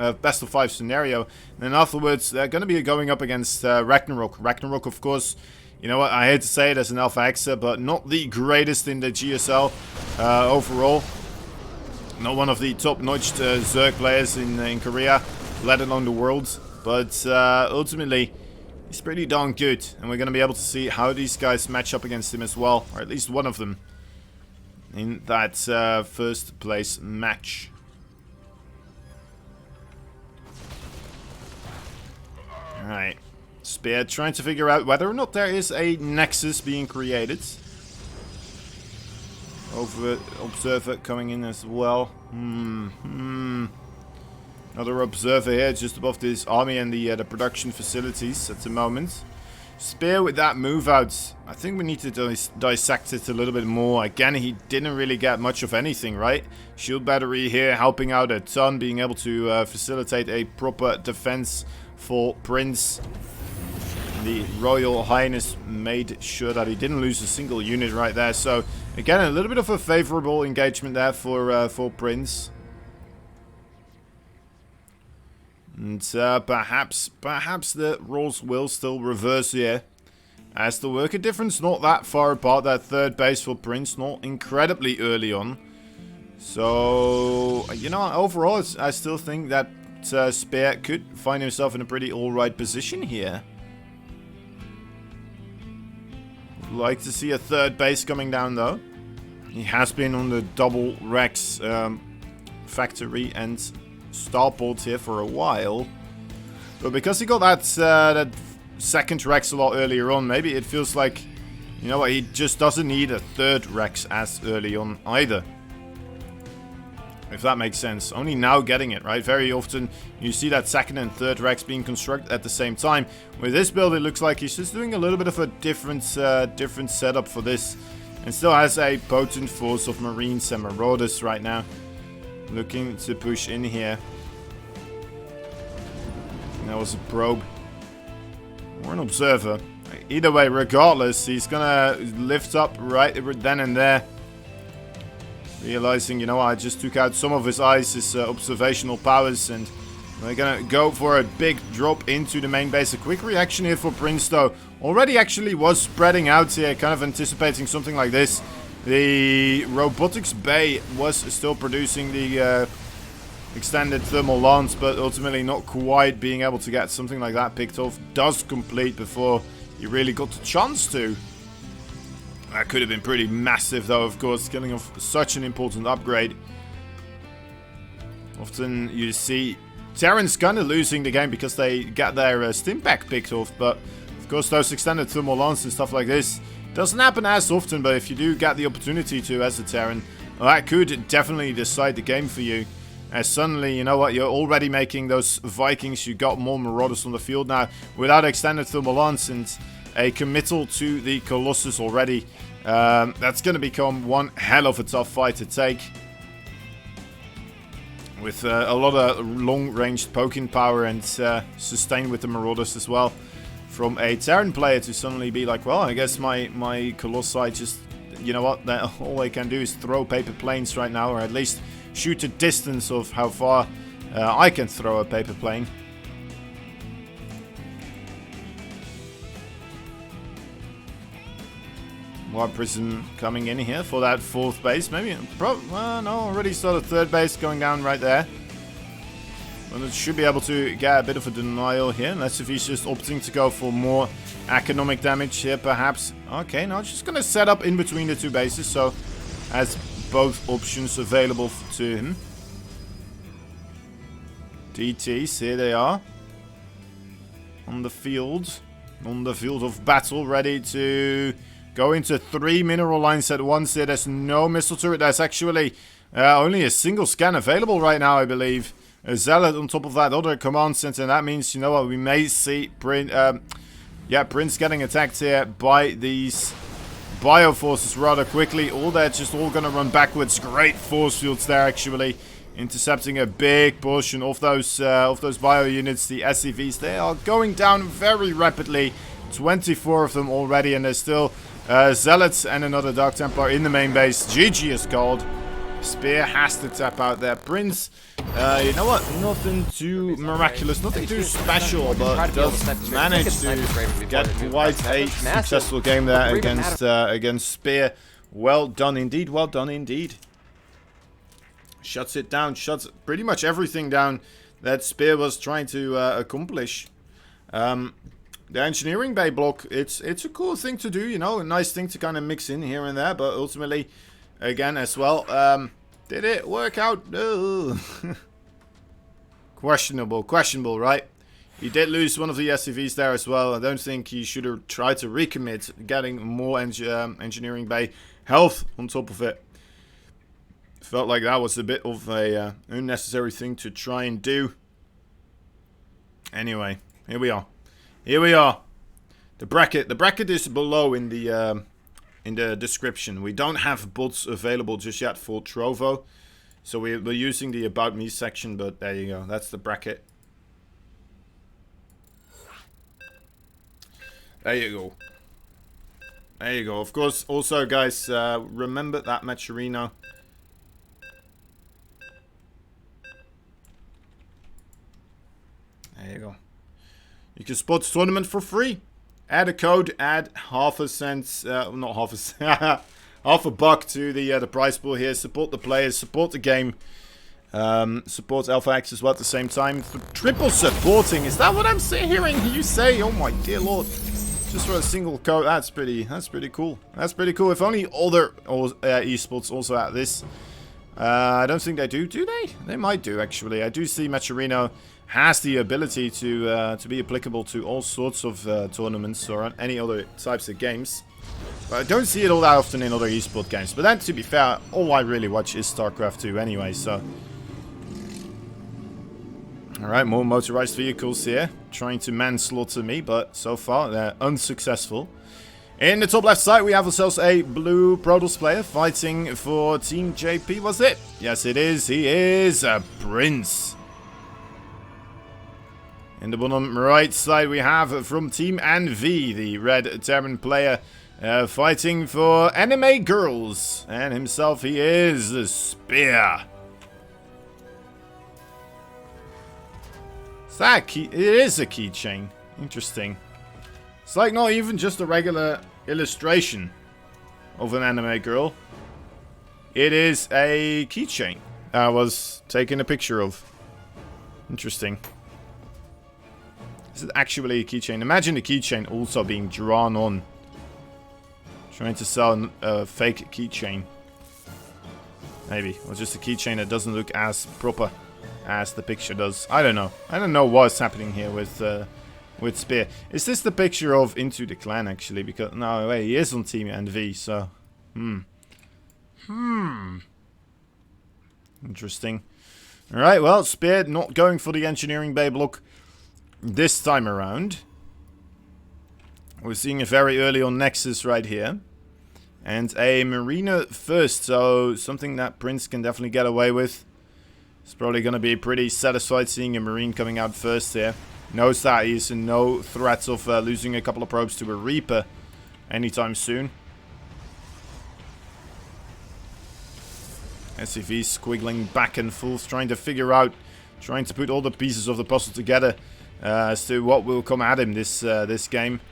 scenario. And then afterwards, they're going to be going up against Ragnarok. Ragnarok, of course, you know what, I hate to say it as an Alpha Xer, but not the greatest in the GSL overall. Not one of the top-notched Zerg players in Korea, let alone the world. But ultimately, he's pretty darn good. And we're going to be able to see how these guys match up against him as well. Or at least one of them. In that first place match. Alright. Spear trying to figure out whether or not there is a nexus being created. Observer coming in as well. Another observer here just above this army and the production facilities at the moment. Spear with that move out. I think we need to dissect it a little bit more. Again, he didn't really get much of anything, right? Shield battery here helping out a ton, being able to facilitate a proper defense for Prince. The Royal Highness made sure that he didn't lose a single unit right there. So again, a little bit of a favorable engagement there for Prince. And perhaps the roles will still reverse here. As the worker difference not that far apart, that third base for Prince, not incredibly early on. So, you know, overall, I still think that Spear could find himself in a pretty alright position here. Would like to see a third base coming down, though. He has been on the double Rex factory and starport here for a while. But because he got that second Rex a lot earlier on, maybe it feels like, you know what, he just doesn't need a third Rex as early on either. If that makes sense. Only now getting it, right? Very often you see that second and third Rex being constructed at the same time. With this build, it looks like he's just doing a little bit of a different setup for this. And still has a potent force of Marines and Marauders right now. Looking to push in here. And that was a probe. Or an observer. Either way, regardless, he's gonna lift up right then and there. Realizing, you know, I just took out some of his eyes, his observational powers, and we're gonna go for a big drop into the main base. A quick reaction here for Prince, though. Already actually was spreading out here, kind of anticipating something like this. The robotics bay was still producing the extended thermal lance, but ultimately not quite being able to get something like that picked off. Does complete before he really got the chance to. That could have been pretty massive, though, of course, killing off such an important upgrade. Often you see Terrans kind of losing the game because they get their stim pack picked off, but of course those extended thermal lance and stuff like this doesn't happen as often, but if you do get the opportunity to as a Terran, well, that could definitely decide the game for you. As suddenly, you know what, you're already making those Vikings, you got more Marauders on the field now without extended thermal lance and a committal to the Colossus already. That's going to become one hell of a tough fight to take. With a lot of long-range poking power and sustain with the Marauders as well. From a Terran player to suddenly be like, well, I guess my Colossi just, you know what, all they can do is throw paper planes right now, or at least shoot a distance of how far I can throw a paper plane. War Prism coming in here for that fourth base. Maybe, no, already started third base going down right there. But it should be able to get a bit of a denial here. Unless if he's just opting to go for more economic damage here, perhaps. Okay, now just going to set up in between the two bases. So, has both options available to him. DTs, here they are. On the field of battle, ready to go into 3 mineral lines at once here. There's no missile turret. There's actually only a single scan available right now, I believe. A Zealot on top of that other command center. And that means, you know what, we may see Prince getting attacked here by these Bioforces rather quickly. They're just all going to run backwards. Great force fields there, actually. Intercepting a big portion of those bio units. The SCVs, they are going down very rapidly. 24 of them already, and there's still Zealots and another Dark Templar in the main base. GG is called. Spear has to tap out there. Prince, you know what? Nothing too miraculous, nothing too special, but does manage to get quite a successful game there against Spear. Well done indeed. Well done indeed. Shuts it down. Shuts pretty much everything down that Spear was trying to accomplish. The engineering bay block, it's a cool thing to do, you know, a nice thing to kind of mix in here and there, but ultimately, again, as well, did it work out? No. Questionable, right? He did lose one of the SCVs there as well. I don't think he should have tried to recommit, getting more engineering bay health on top of it. Felt like that was a bit of a unnecessary thing to try and do. Anyway, here we are. Here we are. The bracket is below in the description. We don't have bots available just yet for Trovo, so we're using the About Me section, but there you go. That's the bracket. There you go. There you go. Of course, also, guys, remember that Matcherino. There you go. You can spot the tournament for free. Add a code, add half a cent, not half a cent, half a buck to the prize pool here. Support the players, support the game. Support ITaX as well at the same time. For triple supporting, is that what I'm hearing you say? Oh my dear lord. Just for a single code, that's pretty cool. That's pretty cool. If only other esports also at this. I don't think they do they? They might do, actually. I do see Matcherino has the ability to be applicable to all sorts of tournaments or any other types of games. But I don't see it all that often in other esport games. But then, to be fair, all I really watch is StarCraft 2 anyway, so... Alright, more motorized vehicles here. Trying to manslaughter me, but so far they're unsuccessful. In the top left side, we have ourselves a blue Protoss player fighting for Team JP, was it? Yes, it is. He is a Prince. In the bottom right side, we have from Team NV, the red Terran player fighting for Anime Girls. And himself, he is the Spear. Is that a key? It is a keychain. Interesting. It's like not even just a regular illustration of an anime girl. It is a keychain I was taking a picture of. Interesting. Is it actually a keychain? Imagine the keychain also being drawn on. Trying to sell a fake keychain. Maybe. Or just a keychain that doesn't look as proper as the picture does. I don't know. I don't know what's happening here with Spear. Is this the picture of Into the Clan, actually? Because, no, wait, he is on Team NV, so... Interesting. Alright, well, Spear not going for the Engineering Bay block this time around. We're seeing it very early on Nexus right here. And a Marina first, so something that Prince can definitely get away with. It's probably going to be pretty satisfied seeing a Marine coming out first here. Knows that he's in no threat of losing a couple of probes to a Reaper anytime soon. SCV squiggling back and forth, trying to figure out, trying to put all the pieces of the puzzle together as to what will come at him this game.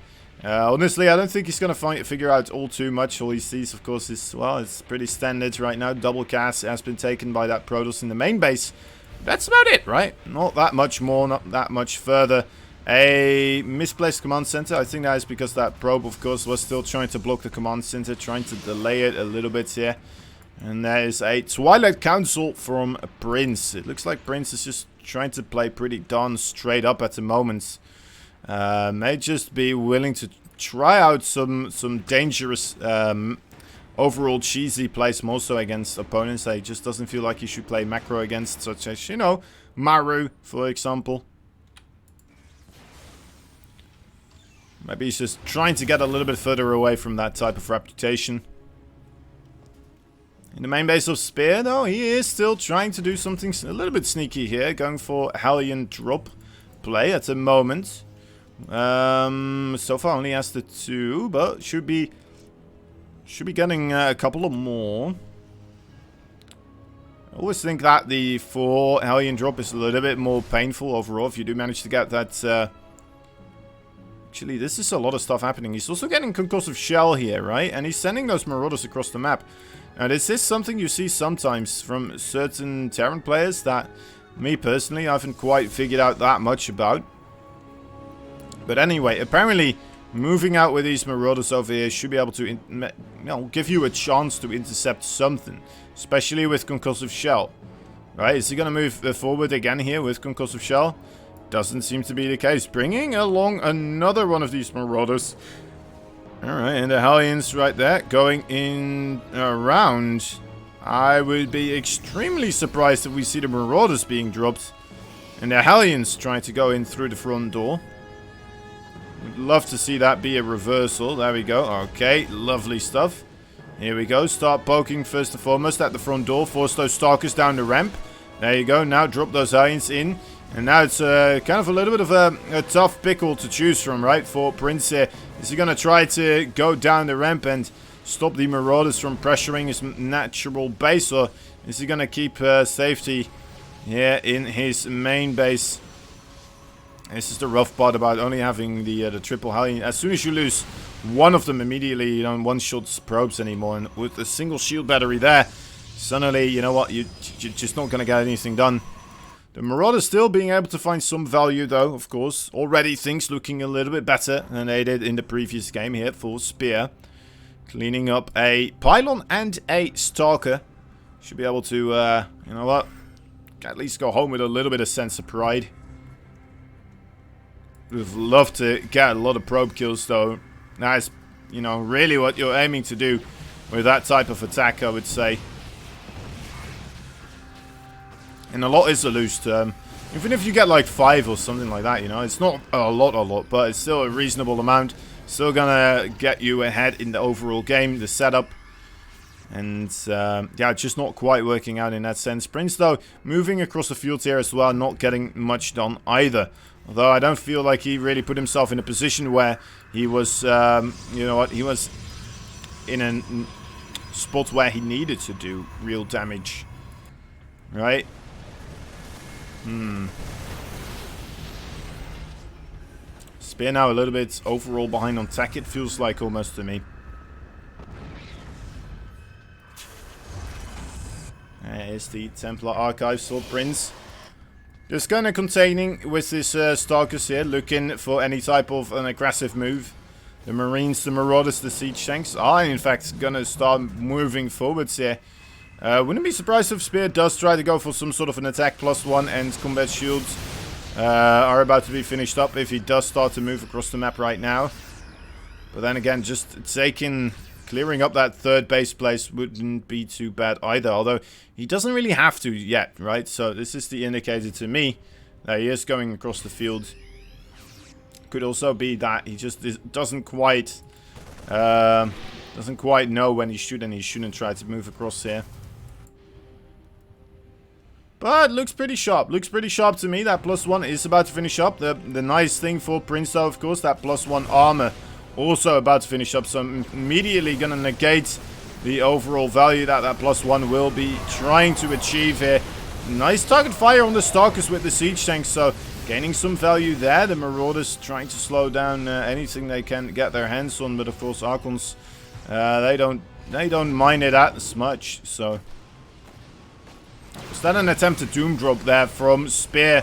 Honestly, I don't think he's going to figure out all too much. All he sees, of course, is, well, it's pretty standard right now. Double cast has been taken by that Protoss in the main base. That's about it, right? Not that much more, not that much further. A misplaced command center. I think that is because that probe, of course, was still trying to block the command center, trying to delay it a little bit here. And there is a Twilight Council from Prince. It looks like Prince is just trying to play pretty darn straight up at the moment. May just be willing to try out some dangerous overall cheesy plays more so against opponents that he just doesn't feel like he should play macro against, such as, you know, Maru, for example. Maybe he's just trying to get a little bit further away from that type of reputation. In the main base of Spear, though, he is still trying to do something a little bit sneaky here, going for Hellion drop play at the moment. So far only has the 2, but should be getting a couple of more. I always think that the 4 Hellion drop is a little bit more painful overall if you do manage to get that. Actually, this is a lot of stuff happening. He's also getting Concussive Shell here, right? And he's sending those Marauders across the map. Now, this is something you see sometimes from certain Terran players that, me personally, I haven't quite figured out that much about. But anyway, apparently, moving out with these Marauders over here should be able to, give you a chance to intercept something. Especially with Concussive Shell. Right, is he going to move forward again here with Concussive Shell? Doesn't seem to be the case. Bringing along another one of these Marauders. Alright, and the Hellions right there, going in around. I would be extremely surprised if we see the Marauders being dropped. And the Hellions trying to go in through the front door. Would love to see that be a reversal. There we go. Okay, lovely stuff. Here we go. Start poking first and foremost at the front door. Force those Stalkers down the ramp. There you go. Now drop those Hellions in. And now it's kind of a little bit of a tough pickle to choose from, right, for Prince here. Is he going to try to go down the ramp and stop the Marauders from pressuring his natural base, or is he going to keep safety here in his main base? This is the rough part about only having the triple Hellion. As soon as you lose one of them, immediately you don't one-shot probes anymore. And with a single shield battery there, suddenly, you know what, you're just not going to get anything done. The Marauders still being able to find some value, though, of course. Already things looking a little bit better than they did in the previous game here for Spear. Cleaning up a Pylon and a Stalker. Should be able to, you know what, at least go home with a little bit of sense of pride. Would have loved to get a lot of probe kills, though. That's, you know, really what you're aiming to do with that type of attack, I would say. And a lot is a loose term. Even if you get like 5 or something like that, you know, it's not a lot, but it's still a reasonable amount. Still gonna get you ahead in the overall game, the setup. And, yeah, just not quite working out in that sense. Prince, though, moving across the field here as well, not getting much done either. Although I don't feel like he really put himself in a position where he was, you know what, he was in a spot where he needed to do real damage. Right? Spear now a little bit overall behind on tech, it feels like almost to me. There is the Templar Archives for Prince. Just kind of containing with this Stalkers here, looking for any type of an aggressive move. The Marines, the Marauders, the Siege Tanks are in fact gonna start moving forwards here. Wouldn't be surprised if Spear does try to go for some sort of an attack +1, and combat shields are about to be finished up if he does start to move across the map right now. But then again, just clearing up that third base place wouldn't be too bad either. Although he doesn't really have to yet, right? So this is the indicator to me that he is going across the field. Could also be that he just doesn't quite know when he should and he shouldn't try to move across here. But looks pretty sharp. Looks pretty sharp to me. That +1 is about to finish up. The nice thing for Prince, though, of course, that +1 armor also about to finish up. So I'm immediately going to negate the overall value that +1 will be trying to achieve here. Nice target fire on the Stalkers with the Siege Tanks. So gaining some value there. The Marauders trying to slow down anything they can get their hands on. But of course, Archons, they don't mind it as much. So was that an attempted doom drop there from Spear,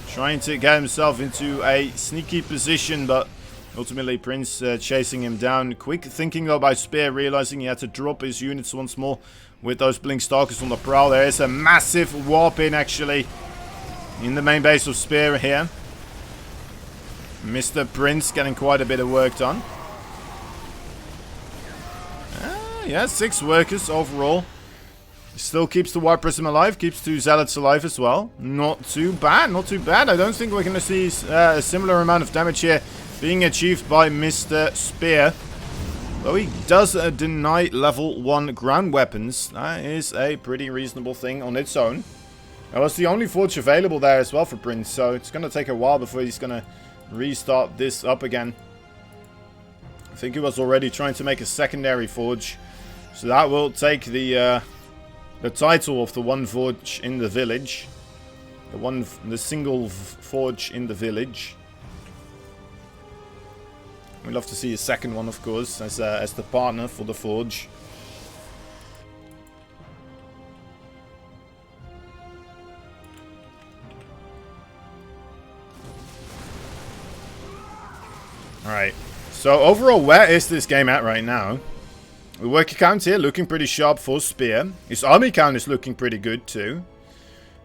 trying to get himself into a sneaky position, but ultimately Prince chasing him down. Quick thinking though by Spear, realizing he had to drop his units once more with those Blink Stalkers on the prowl. There is a massive warp in actually in the main base of Spear here. Mr. Prince getting quite a bit of work done. Yeah, 6 workers overall. Still keeps the Warp Prism alive, keeps 2 Zealots alive as well. Not too bad, not too bad. I don't think we're going to see a similar amount of damage here being achieved by Mr. Spear. Though he does deny level 1 ground weapons. That is a pretty reasonable thing on its own. That was the only forge available there as well for Prince, so it's going to take a while before he's going to restart this up again. I think he was already trying to make a secondary forge. So that will take the title of the one forge in the village. The single forge in the village. We'd love to see a second one, of course, as the partner for the forge. Alright, so overall, where is this game at right now? The worker count here looking pretty sharp for Spear. His army count is looking pretty good too.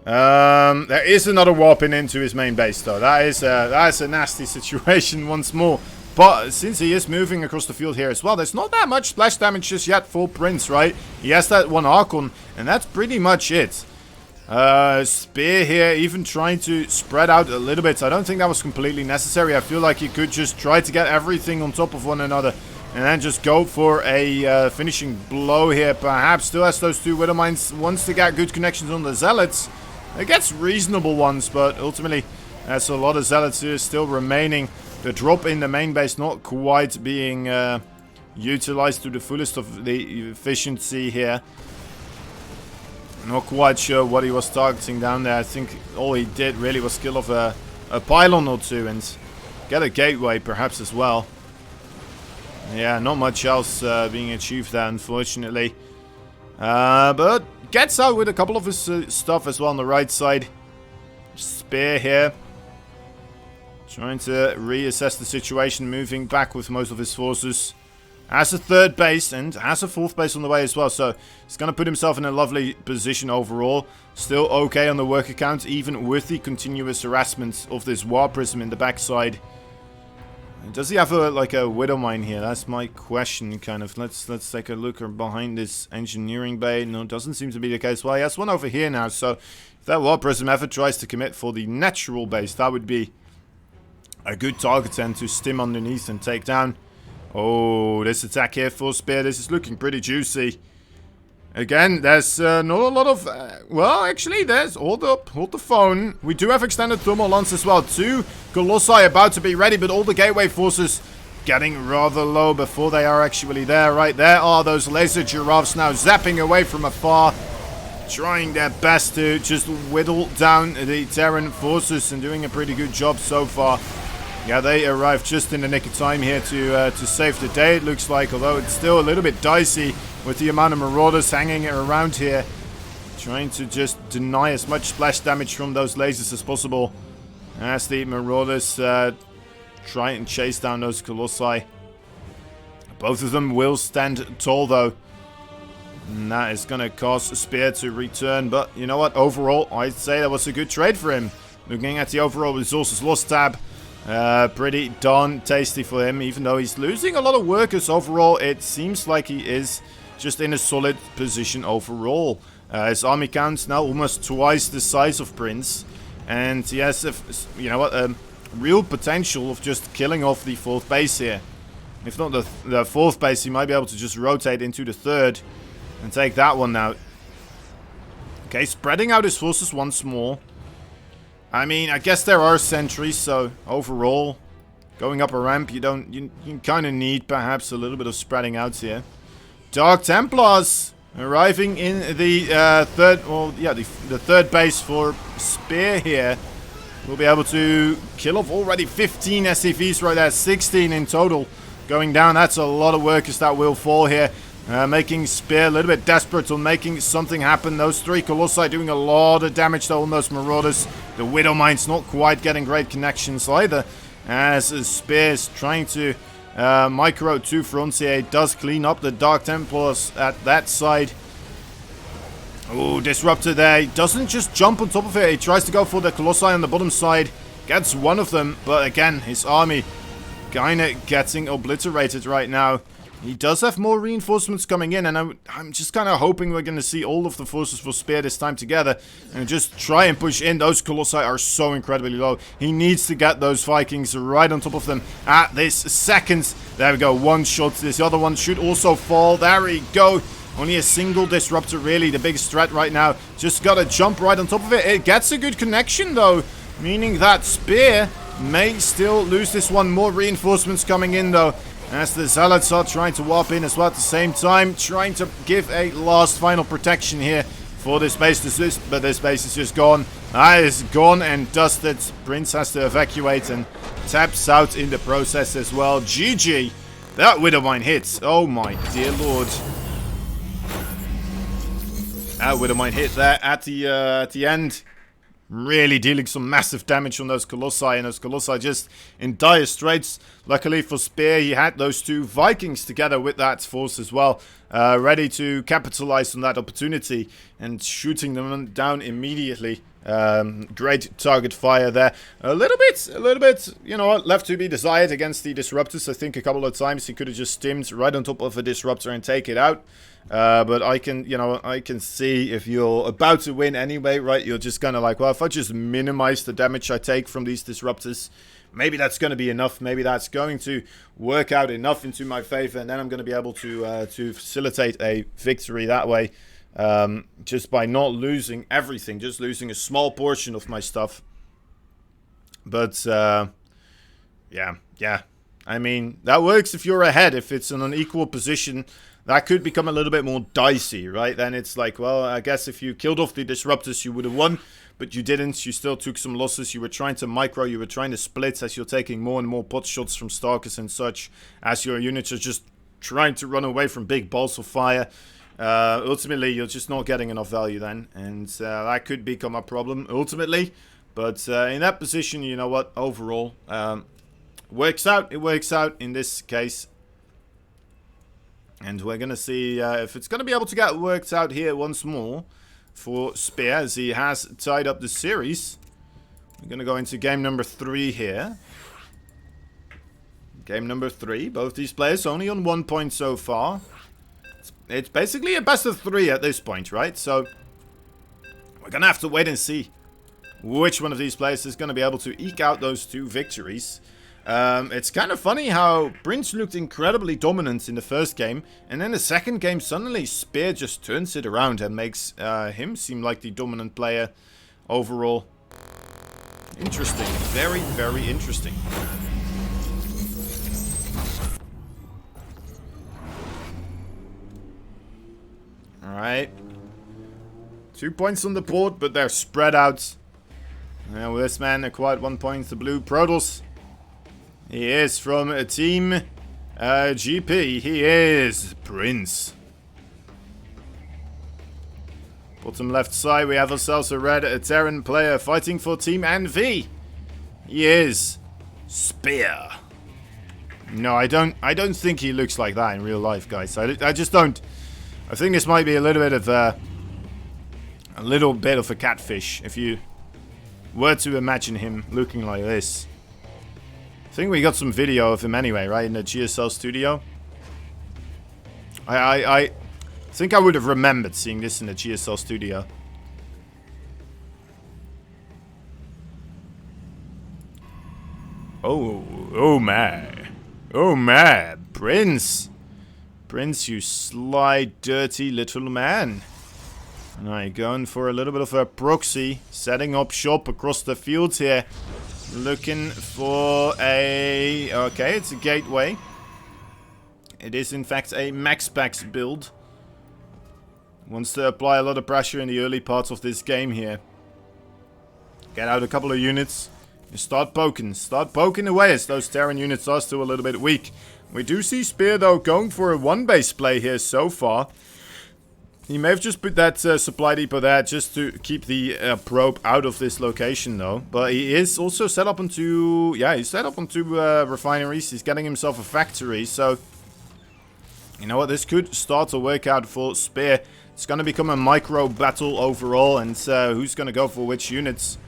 There is another warping into his main base though. That is a nasty situation once more. But since he is moving across the field here as well, there's not that much splash damage just yet for Prince, right? He has that one Archon, and that's pretty much it. Spear here even trying to spread out a little bit. I don't think that was completely necessary. I feel like he could just try to get everything on top of one another and then just go for a finishing blow here. Perhaps still has those 2 Widowmines. Wants to get good connections on the Zealots. gets reasonable ones, but ultimately there's a lot of zealots here still remaining. The drop in the main base not quite being utilized to the fullest of the efficiency here. Not quite sure what he was targeting down there. I think all he did really was kill off a pylon or two and get a gateway perhaps as well. Yeah, not much else being achieved there, unfortunately. But gets out with a couple of his stuff as well on the right side. Spear here. Trying to reassess the situation, moving back with most of his forces. Has a third base and has a fourth base on the way as well. So he's going to put himself in a lovely position overall. Still okay on the worker count, even with the continuous harassment of this war prism in the backside. Does he have like a widow mine here? That's my question, kind of. Let's take a look behind this engineering bay. No, doesn't seem to be the case. Well, he has one over here now. So if that war prism ever tries to commit for the natural base, that would be a good target then to stim underneath and take down. Oh, this attack here for Spear. This is looking pretty juicy. Again, there's not a lot of... well, actually, there's... Hold the phone. We do have extended thermal lance as well. 2 Colossi about to be ready, but all the gateway forces getting rather low before they are actually there. Right, there are those laser giraffes now zapping away from afar. Trying their best to just whittle down the Terran forces and doing a pretty good job so far. Yeah, they arrived just in the nick of time here to save the day, it looks like. Although it's still a little bit dicey with the amount of marauders hanging around here. Trying to just deny as much splash damage from those lasers as possible. As the marauders try and chase down those Colossi. Both of them will stand tall though. And that is going to cause Spear to return. But you know what? Overall, I'd say that was a good trade for him. Looking at the overall resources lost tab. Pretty darn tasty for him, even though he's losing a lot of workers overall. It seems like he is just in a solid position overall. His army count's now almost twice the size of Prince, and he has, you know what, real potential of just killing off the fourth base here. If not the fourth base, he might be able to just rotate into the third and take that one out. Okay, spreading out his forces once more. I mean, I guess there are sentries, so overall, going up a ramp, you kind of need perhaps a little bit of spreading out here. Dark Templars arriving in the the third base for Spear here. We'll be able to kill off already 15 SCVs right there, 16 in total going down. That's a lot of workers that will fall here. Making Spear a little bit desperate on making something happen. Those 3 Colossi doing a lot of damage to all those marauders. The Widow Mine's not quite getting great connections either. As Spear's trying to micro 2 fronts here. It does clean up the Dark Templars at that side. Oh, Disruptor there. He doesn't just jump on top of it. He tries to go for the Colossi on the bottom side. Gets one of them. But again, his army kind of getting obliterated right now. He does have more reinforcements coming in, and I'm just kind of hoping we're going to see all of the forces for Spear this time together and just try and push in. Those Colossi are so incredibly low. He needs to get those Vikings right on top of them at this second. There we go, one shot. This other one should also fall. There we go. Only a single Disruptor, really, the biggest threat right now. Just got to jump right on top of it. It gets a good connection, though, meaning that Spear may still lose this one. More reinforcements coming in, though. As the Zealots are trying to warp in as well at the same time. Trying to give a last final protection here for this base. But this base is just gone. It's gone and dusted. Prince has to evacuate and taps out in the process as well. GG. That Widowmine hits. Oh my dear lord. That Widowmine hit there at the end. Really dealing some massive damage on those Colossi, and those Colossi just in dire straits. Luckily for Spear, he had those 2 Vikings together with that force as well, ready to capitalize on that opportunity and shooting them down immediately. Great target fire there. A little bit, you know, left to be desired against the Disruptors. I think a couple of times he could have just stimmed right on top of a Disruptor and take it out. But I can see if you're about to win anyway, right? You're just kind of like, well, if I just minimize the damage I take from these Disruptors, maybe that's going to be enough. Maybe that's going to work out enough into my favor, and then I'm going to be able to facilitate a victory that way. just by not losing everything, just losing a small portion of my stuff. But yeah. I mean, that works if you're ahead. If it's in an equal position, that could become a little bit more dicey, right? Then it's like, well, I guess if you killed off the disruptors, you would have won. But you didn't. You still took some losses. You were trying to micro. You were trying to split as you're taking more and more pot shots from Stalkers and such. As your units are just trying to run away from big balls of fire. Ultimately, you're just not getting enough value then. And that could become a problem ultimately. But in that position, you know what? Overall, works out. It works out in this case. And we're going to see if it's going to be able to get worked out here once more for Spear, as he has tied up the series. We're going to go into game number 3 here. Game number 3. Both these players only on 1 point so far. It's basically a best of 3 at this point, right? So we're going to have to wait and see which one of these players is going to be able to eke out those 2 victories. It's kind of funny how Prince looked incredibly dominant in the first game, and then the second game suddenly Spear just turns it around and makes him seem like the dominant player overall. Interesting. Very, very interesting. Alright. 2 points on the board, but they're spread out. Now this man acquired 1 point, the blue Protoss. He is from a team GP. He is Prince. Bottom left side, we have ourselves a red Terran player fighting for Team NV. He is Spear. No, I don't think he looks like that in real life, guys. I just don't. I think this might be a little bit of a catfish if you were to imagine him looking like this. I think we got some video of him anyway, right, in the GSL studio. I think I would have remembered seeing this in the GSL studio. Oh man, Prince, you sly, dirty little man. Alright, going for a little bit of a proxy, setting up shop across the fields here. Looking for a... Okay, it's a gateway. It is in fact a max packs build. Wants to apply a lot of pressure in the early parts of this game here. Get out a couple of units. And start poking. Start poking away as those Terran units are still a little bit weak. We do see Spear though going for a 1-base play here so far. He may have just put that supply depot there just to keep the probe out of this location though. But he is also set up onto... Yeah, he's set up onto refineries. He's getting himself a factory. So, you know what? This could start to work out for Spear. It's going to become a micro battle overall. And who's going to go for which units?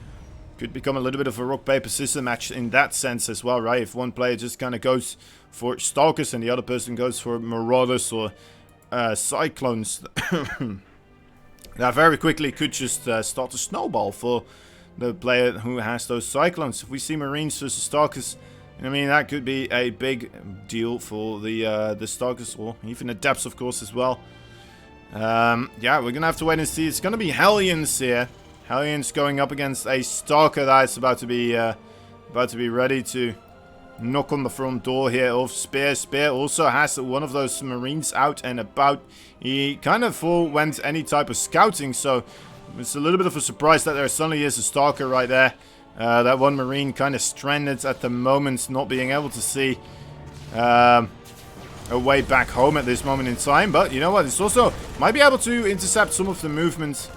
Could become a little bit of a rock, paper, scissors match in that sense as well, right? If one player just kind of goes for Stalkers and the other person goes for Marauders or... Cyclones. That very quickly could just start a snowball for the player who has those Cyclones. If we see Marines versus Stalkers, I mean, that could be a big deal for the Stalkers, or even the Depths, of course, as well. Yeah, we're gonna have to wait and see. It's gonna be Hellions here. Hellions going up against a Stalker that's about to be ready to knock on the front door here of Spear. Spear also has one of those Marines out and about. He kind of forewent any type of scouting, so it's a little bit of a surprise that there suddenly is a Stalker right there. That one Marine kind of stranded at the moment, not being able to see a way back home at this moment in time. But you know what? It's also might be able to intercept some of the movement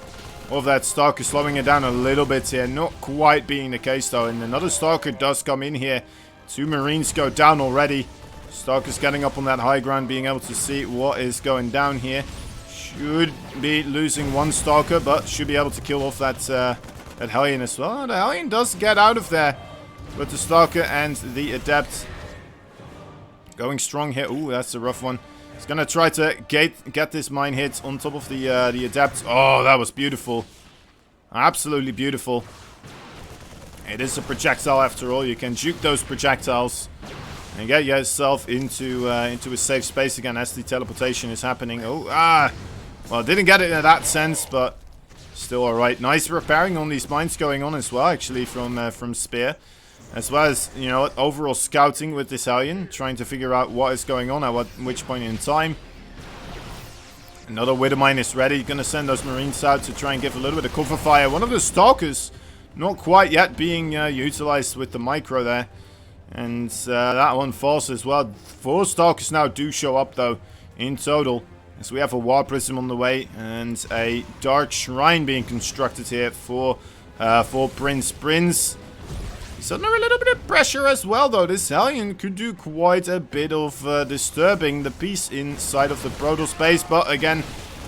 of that Stalker, slowing it down a little bit here. Not quite being the case though, and another Stalker does come in here. 2 Marines go down already. Stalker's getting up on that high ground, being able to see what is going down here. Should be losing 1 Stalker, but should be able to kill off that Hellion as well. The Hellion does get out of there, but the Stalker and the Adept going strong here. Ooh, that's a rough one. He's gonna try to get this mine hit on top of the Adept. Oh, that was beautiful. Absolutely beautiful. It is a projectile after all. You can juke those projectiles and get yourself into a safe space again as the teleportation is happening. Oh, Well, didn't get it in that sense, but still alright. Nice repairing on these mines going on as well, actually, from Spear. As well as, you know, overall scouting with this Hellion, trying to figure out what is going on at which point in time. Another Widow Mine is ready. Gonna send those Marines out to try and give a little bit of cover fire. One of the Stalkers not quite yet being utilized with the micro there. And that one falls as well. 4 Stalkers now do show up, though, in total. As we have a War Prism on the way and a Dark Shrine being constructed here for Prince. He's under a little bit of pressure as well, though. This Hellion could do quite a bit of disturbing the peace inside of the Proto space. But again,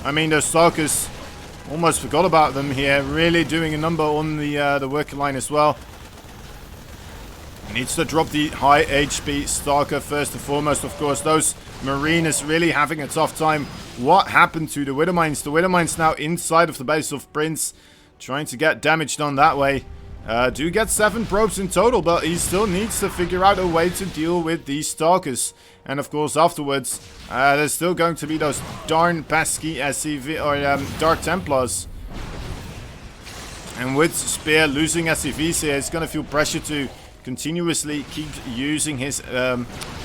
I mean, those Stalkers, almost forgot about them here. Really doing a number on the worker line as well. Needs to drop the high HP Stalker first and foremost, of course. Those Marine is really having a tough time. What happened to the Widow Mines? The Widow Mines now inside of the base of Prince, trying to get damage done that way. Do get 7 probes in total, but he still needs to figure out a way to deal with these Stalkers. And of course, afterwards, there's still going to be those darn pesky SCV or Dark Templars. And with Spear losing SCVs here, it's going to feel pressure to continuously keep using his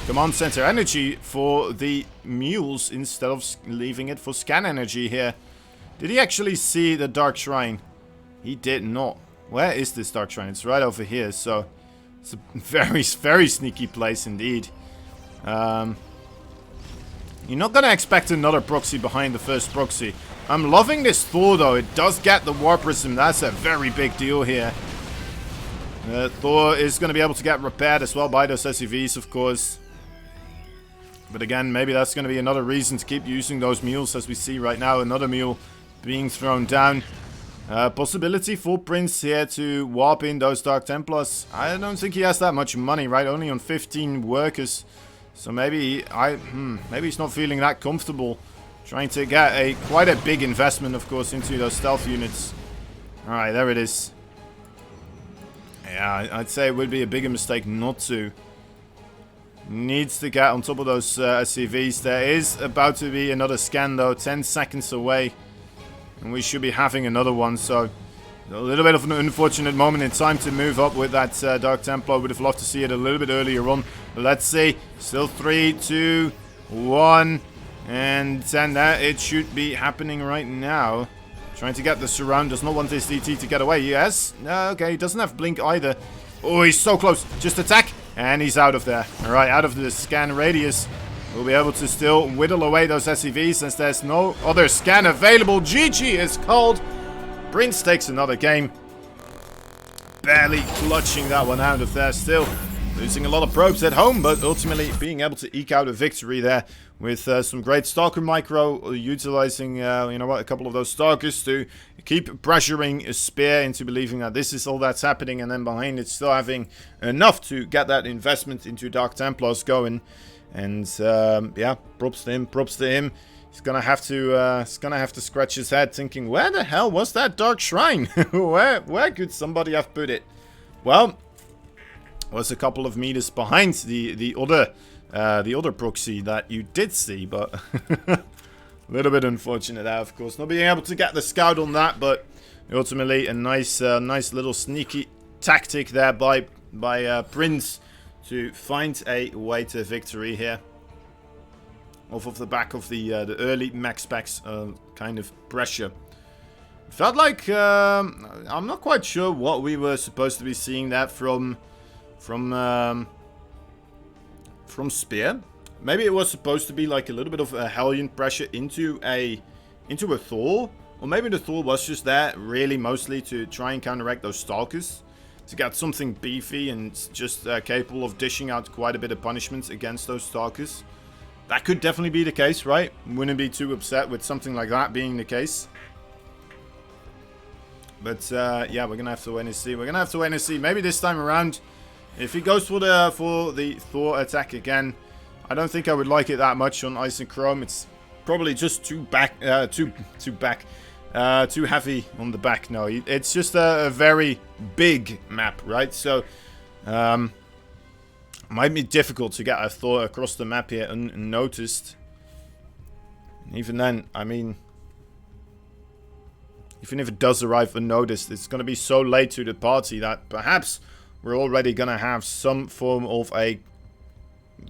command center energy for the mules instead of leaving it for scan energy here. Did he actually see the Dark Shrine? He did not. Where is this Dark Shrine? It's right over here, so it's a very, very sneaky place indeed. You're not going to expect another proxy behind the first proxy. I'm loving this Thor, though. It does get the War Prism. That's a very big deal here. Thor is going to be able to get repaired as well by those SCVs, of course. But again, maybe that's going to be another reason to keep using those mules, as we see right now. Another mule being thrown down. Possibility for Prince here to warp in those Dark Templars. I don't think he has that much money, right? Only on 15 workers. So maybe maybe he's not feeling that comfortable trying to get quite a big investment, of course, into those stealth units. Alright, there it is. Yeah, I'd say it would be a bigger mistake not to. Needs to get on top of those SCVs. There is about to be another scan, though. 10 seconds away. And we should be having another one, so a little bit of an unfortunate moment in time to move up with that Dark Templar. Would have loved to see it a little bit earlier on. But let's see. Still 3, 2, 1. And then it should be happening right now. Trying to get the surround. Does not want this DT to get away. Yes. Okay, he doesn't have blink either. Oh, he's so close. Just attack. And he's out of there. Alright, out of the scan radius. We'll be able to still whittle away those SCVs since there's no other scan available. GG is called. Prince takes another game. Barely clutching that one out of there still. Losing a lot of probes at home, but ultimately being able to eke out a victory there with some great Stalker micro, utilizing, you know what, a couple of those Stalkers to keep pressuring a Spear into believing that this is all that's happening, and then behind it still having enough to get that investment into Dark Templars going. And yeah, props to him. He's gonna have to scratch his head, thinking, where the hell was that Dark Shrine? where could somebody have put it? Well, was a couple of meters behind the other proxy that you did see, but a little bit unfortunate there, of course, not being able to get the scout on that, but ultimately a nice little sneaky tactic there by Prince to find a way to victory here, off of the back of the early max packs kind of pressure. Felt like I'm not quite sure what we were supposed to be seeing that from Spear. Maybe it was supposed to be like a little bit of a Hellion pressure into a Thor, or maybe the Thor was just there really mostly to try and counteract those Stalkers, to get something beefy and just capable of dishing out quite a bit of punishment against those Stalkers. That could definitely be the case, right? Wouldn't be too upset with something like that being the case. But yeah, we're gonna have to wait and see. Maybe this time around, if he goes for the Thor attack again, I don't think I would like it that much on Ice and Chrome. It's probably just too heavy on the back. No, it's just a very big map, right? So might be difficult to get a Thor across the map here unnoticed. And even then, I mean, Even if it does arrive unnoticed, it's going to be so late to the party that perhaps we're already going to have some form of a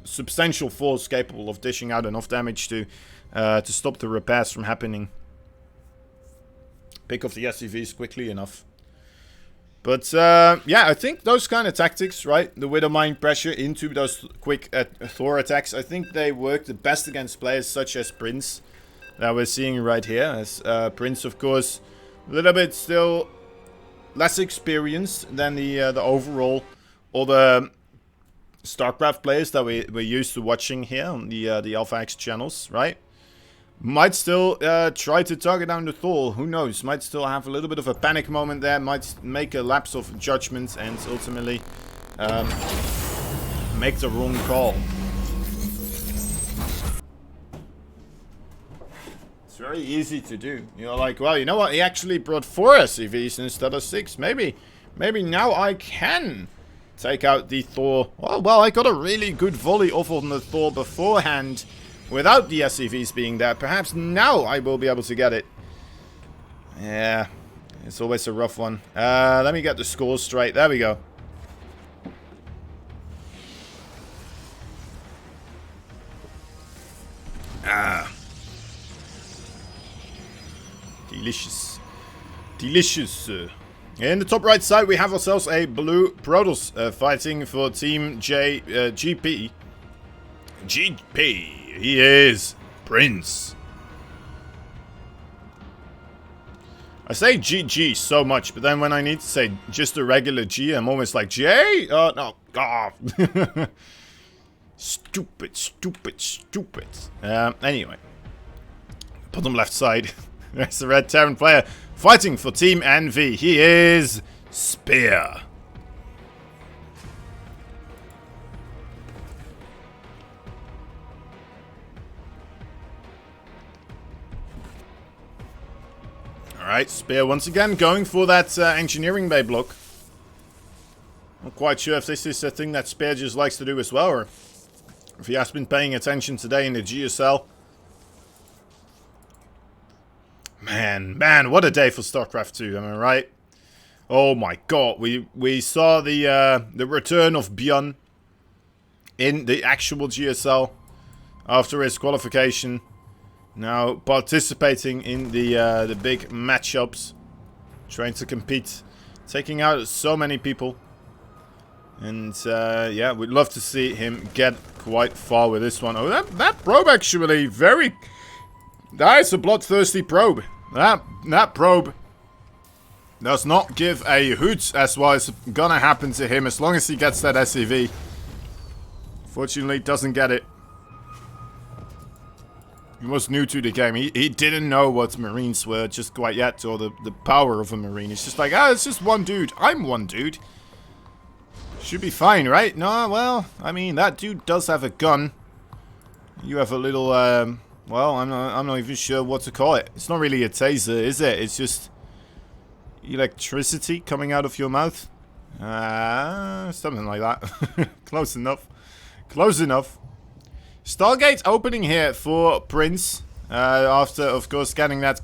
substantial force capable of dishing out enough damage to stop the repairs from happening. Pick off the SCVs quickly enough. But yeah, I think those kind of tactics, right? The Widowmine pressure into those quick Thor attacks, I think they work the best against players such as Prince that we're seeing right here. As Prince, of course, a little bit still less experienced than the overall or the StarCraft players that we're used to watching here on the ITaX channels, right? Might still try to target down the Thor. Who knows? Might still have a little bit of a panic moment there. Might make a lapse of judgment and ultimately make the wrong call. It's very easy to do. You're like, well, you know what? He actually brought 4 SCVs instead of 6. Maybe now I can take out the Thor. Well, I got a really good volley off on the Thor beforehand. Without the SCVs being there, perhaps now I will be able to get it. Yeah, it's always a rough one. Let me get the scores straight. There we go. Delicious. Delicious. In the top right side, we have ourselves a blue Protoss fighting for Team GP. GP. He is Prince. I say GG so much, but then when I need to say just a regular G, I'm almost like J? No. God. Stupid. Anyway. Bottom left side. There's the red Terran player fighting for Team NV. He is Spear. Alright, Spear once again going for that engineering bay block. Not quite sure if this is a thing that Spear just likes to do as well, or if he has been paying attention today in the GSL. Man, what a day for StarCraft 2, am I right? Oh my god, we saw the return of Bjorn in the actual GSL after his qualification. Now participating in the big matchups, trying to compete, taking out so many people, and yeah, we'd love to see him get quite far with this one. Oh, that probe actually that is a bloodthirsty probe. That probe does not give a hoot as what's gonna happen to him as long as he gets that SCV. Fortunately, doesn't get it. He was new to the game. He didn't know what Marines were just quite yet, or the power of a Marine. It's just like, it's just one dude. I'm one dude. Should be fine, right? No, well, I mean, that dude does have a gun. You have a little, well, I'm not even sure what to call it. It's not really a taser, is it? It's just electricity coming out of your mouth. Something like that. Close enough. Close enough. Stargate opening here for Prince, after, of course, getting that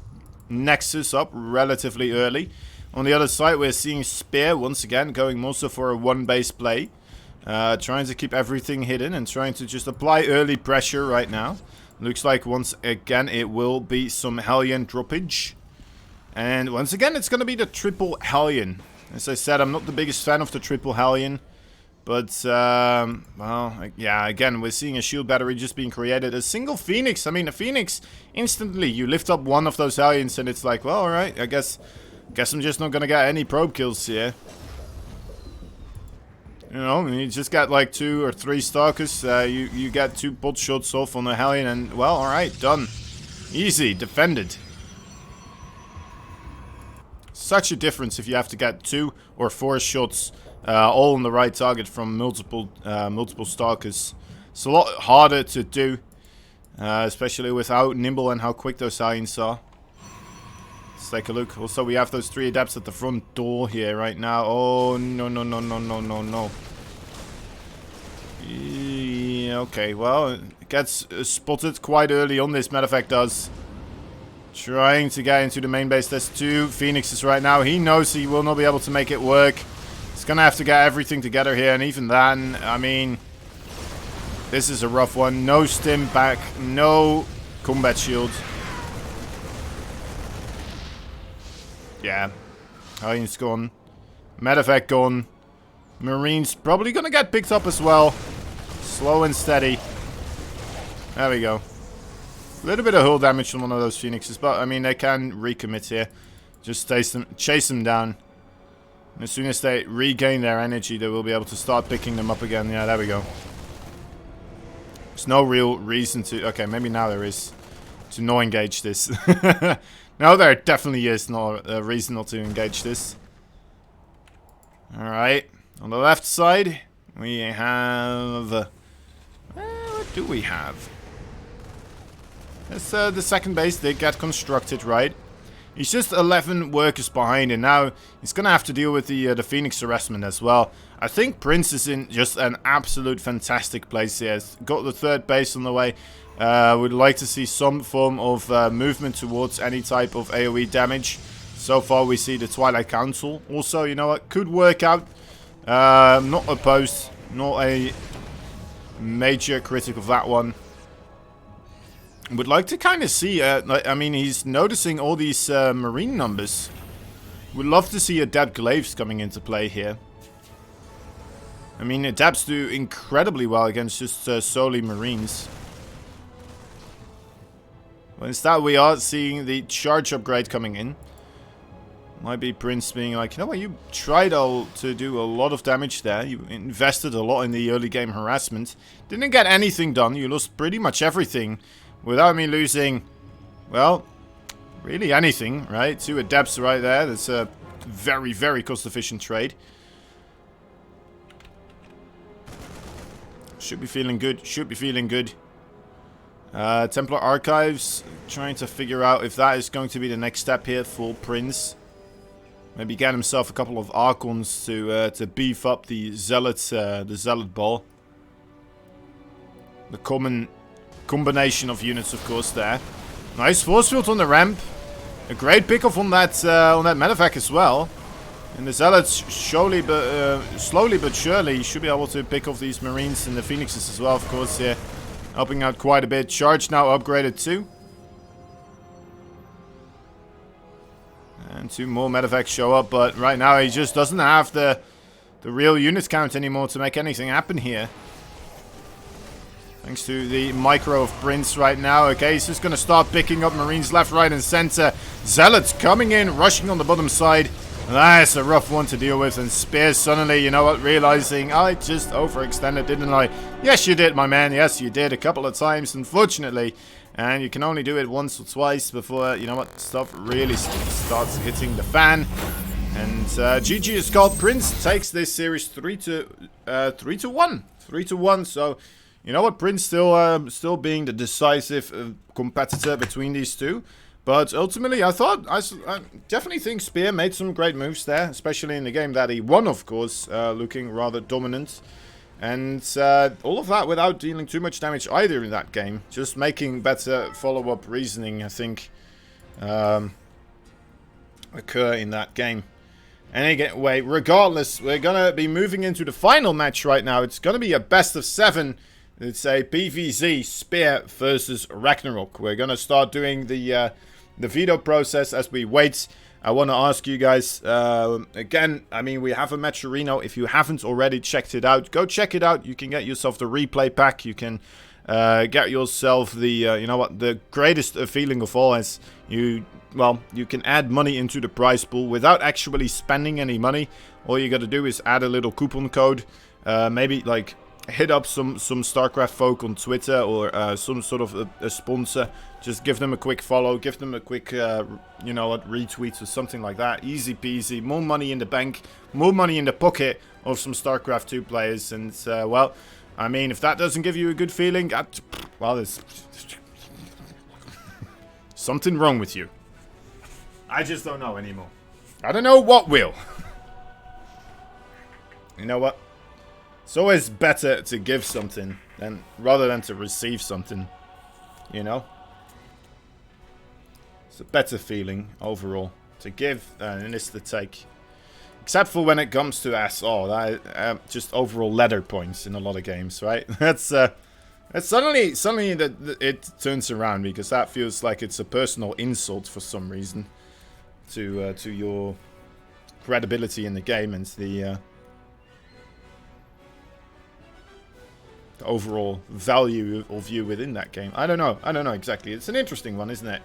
Nexus up relatively early. On the other side, we're seeing Spear once again going more so for a one-base play. Trying to keep everything hidden and trying to just apply early pressure right now. Looks like once again it will be some Hellion droppage. And once again, it's going to be the triple Hellion. As I said, I'm not the biggest fan of the triple Hellion. But, well, yeah, again, we're seeing a shield battery just being created. A single Phoenix. I mean, a Phoenix, instantly, you lift up one of those Hellions and it's like, well, alright, I guess I'm just not gonna get any probe kills here. You know, you just got like 2 or 3 Stalkers. You get 2 pot shots off on a Hellion and, well, alright, done. Easy, defended. Such a difference if you have to get 2 or 4 shots all on the right target from multiple Stalkers. It's a lot harder to do, especially with how nimble and how quick those Hellions are. Let's take a look. Also, we have those 3 Adepts at the front door here right now. Oh, no. Yeah, okay, well, it gets spotted quite early on. This matter of fact does. Trying to get into the main base. There's 2 Phoenixes right now. He knows he will not be able to make it work. He's going to have to get everything together here. And even then, I mean, this is a rough one. No stim back. No combat shield. Yeah. Heinz gone. Medevac gone. Marines probably going to get picked up as well. Slow and steady. There we go. A little bit of hull damage from one of those Phoenixes, but I mean they can recommit here. Just chase them down. And as soon as they regain their energy, they will be able to start picking them up again. Yeah, there we go. There's no real reason to... Okay, maybe now there is. To not engage this. No, there definitely is no reason not to engage this. Alright. On the left side, we have... what do we have? The second base did get constructed, right? He's just 11 workers behind, and now he's going to have to deal with the Phoenix harassment as well. I think Prince is in just an absolute fantastic place here. He's got the third base on the way. Would like to see some form of movement towards any type of AoE damage. So far we see the Twilight Council. Also, you know what, could work out. Not opposed. Not a major critic of that one. Would like to kind of see, I mean, he's noticing all these marine numbers. Would love to see Adept Glaives coming into play here. I mean, Adepts do incredibly well against just solely marines. But instead we are seeing the charge upgrade coming in. Might be Prince being like, you know what, you tried to do a lot of damage there. You invested a lot in the early game harassment. Didn't get anything done. You lost pretty much everything. Without me losing, well, really anything, right? 2 Adepts right there. That's a very, very cost-efficient trade. Should be feeling good. Should be feeling good. Templar Archives. Trying to figure out if that is going to be the next step here for Prince. Maybe get himself a couple of Archons to beef up the Zealot ball. The combination of units, of course, there. Nice force field on the ramp. A great pickoff on that medevac as well. And the Zealots slowly but surely should be able to pick off these Marines and the Phoenixes as well, of course, here. Helping out quite a bit. Charge now upgraded too. And 2 more medevacs show up, but right now he just doesn't have the real unit count anymore to make anything happen here. Thanks to the micro of Prince right now. Okay, he's just going to start picking up Marines left, right, and center. Zealots coming in, rushing on the bottom side. That's a rough one to deal with. And Spears suddenly, you know what, realizing, I just overextended, didn't I? Yes, you did, my man. Yes, you did a couple of times, unfortunately. And you can only do it once or twice before, you know what, stuff really starts hitting the fan. And GG is called. Prince takes this series 3-1. 3-1, so... You know what, Prince still being the decisive competitor between these two. But ultimately, I definitely think Spear made some great moves there. Especially in the game that he won, of course. Looking rather dominant. And all of that without dealing too much damage either in that game. Just making better follow-up reasoning, I think, occur in that game. Anyway, regardless, we're going to be moving into the final match right now. It's going to be a best of 7. It's a PvZ Spear versus Ragnarok. We're going to start doing the veto process as we wait. I want to ask you guys, again, I mean, we have a Matcherino. If you haven't already checked it out, go check it out. You can get yourself the replay pack. You can get yourself the, you know what, the greatest feeling of all is you can add money into the prize pool without actually spending any money. All you got to do is add a little coupon code, maybe like... hit up some StarCraft folk on Twitter or some sort of a sponsor. Just give them a quick follow, give them a quick, you know what, retweets or something like that. Easy peasy, more money in the bank, more money in the pocket of some StarCraft 2 players. And, well, I mean, if that doesn't give you a good feeling, well, there's something wrong with you. I just don't know anymore. I don't know what will. You know what? It's always better to give something rather than to receive something, you know? It's a better feeling overall to give than it is to take. Except for when it comes to just overall ladder points in a lot of games, right? That's suddenly that it turns around, because that feels like it's a personal insult for some reason to your credibility in the game and the overall value of you within that game. I don't know exactly. It's an interesting one, isn't it?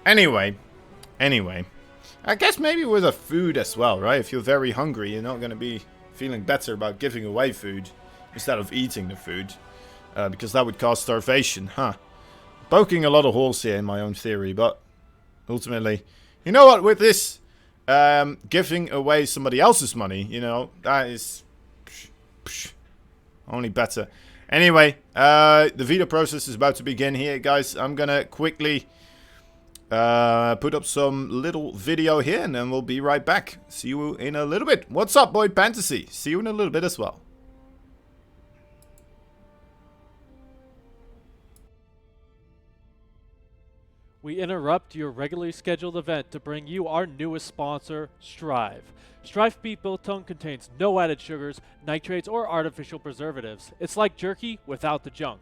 Anyway. I guess maybe with a food as well, right? If you're very hungry, you're not going to be feeling better about giving away food instead of eating the food. Because that would cause starvation, huh? Poking a lot of holes here in my own theory, but ultimately, you know what? With this, giving away somebody else's money, you know, that is only better. Anyway, the veto process is about to begin here, guys. I'm going to quickly put up some little video here, and then we'll be right back. See you in a little bit. What's up, Boy Fantasy? See you in a little bit as well.
We interrupt your regularly scheduled event to bring you our newest sponsor, Strive. Strive beef biltong contains no added sugars, nitrates, or artificial preservatives. It's like jerky without the junk.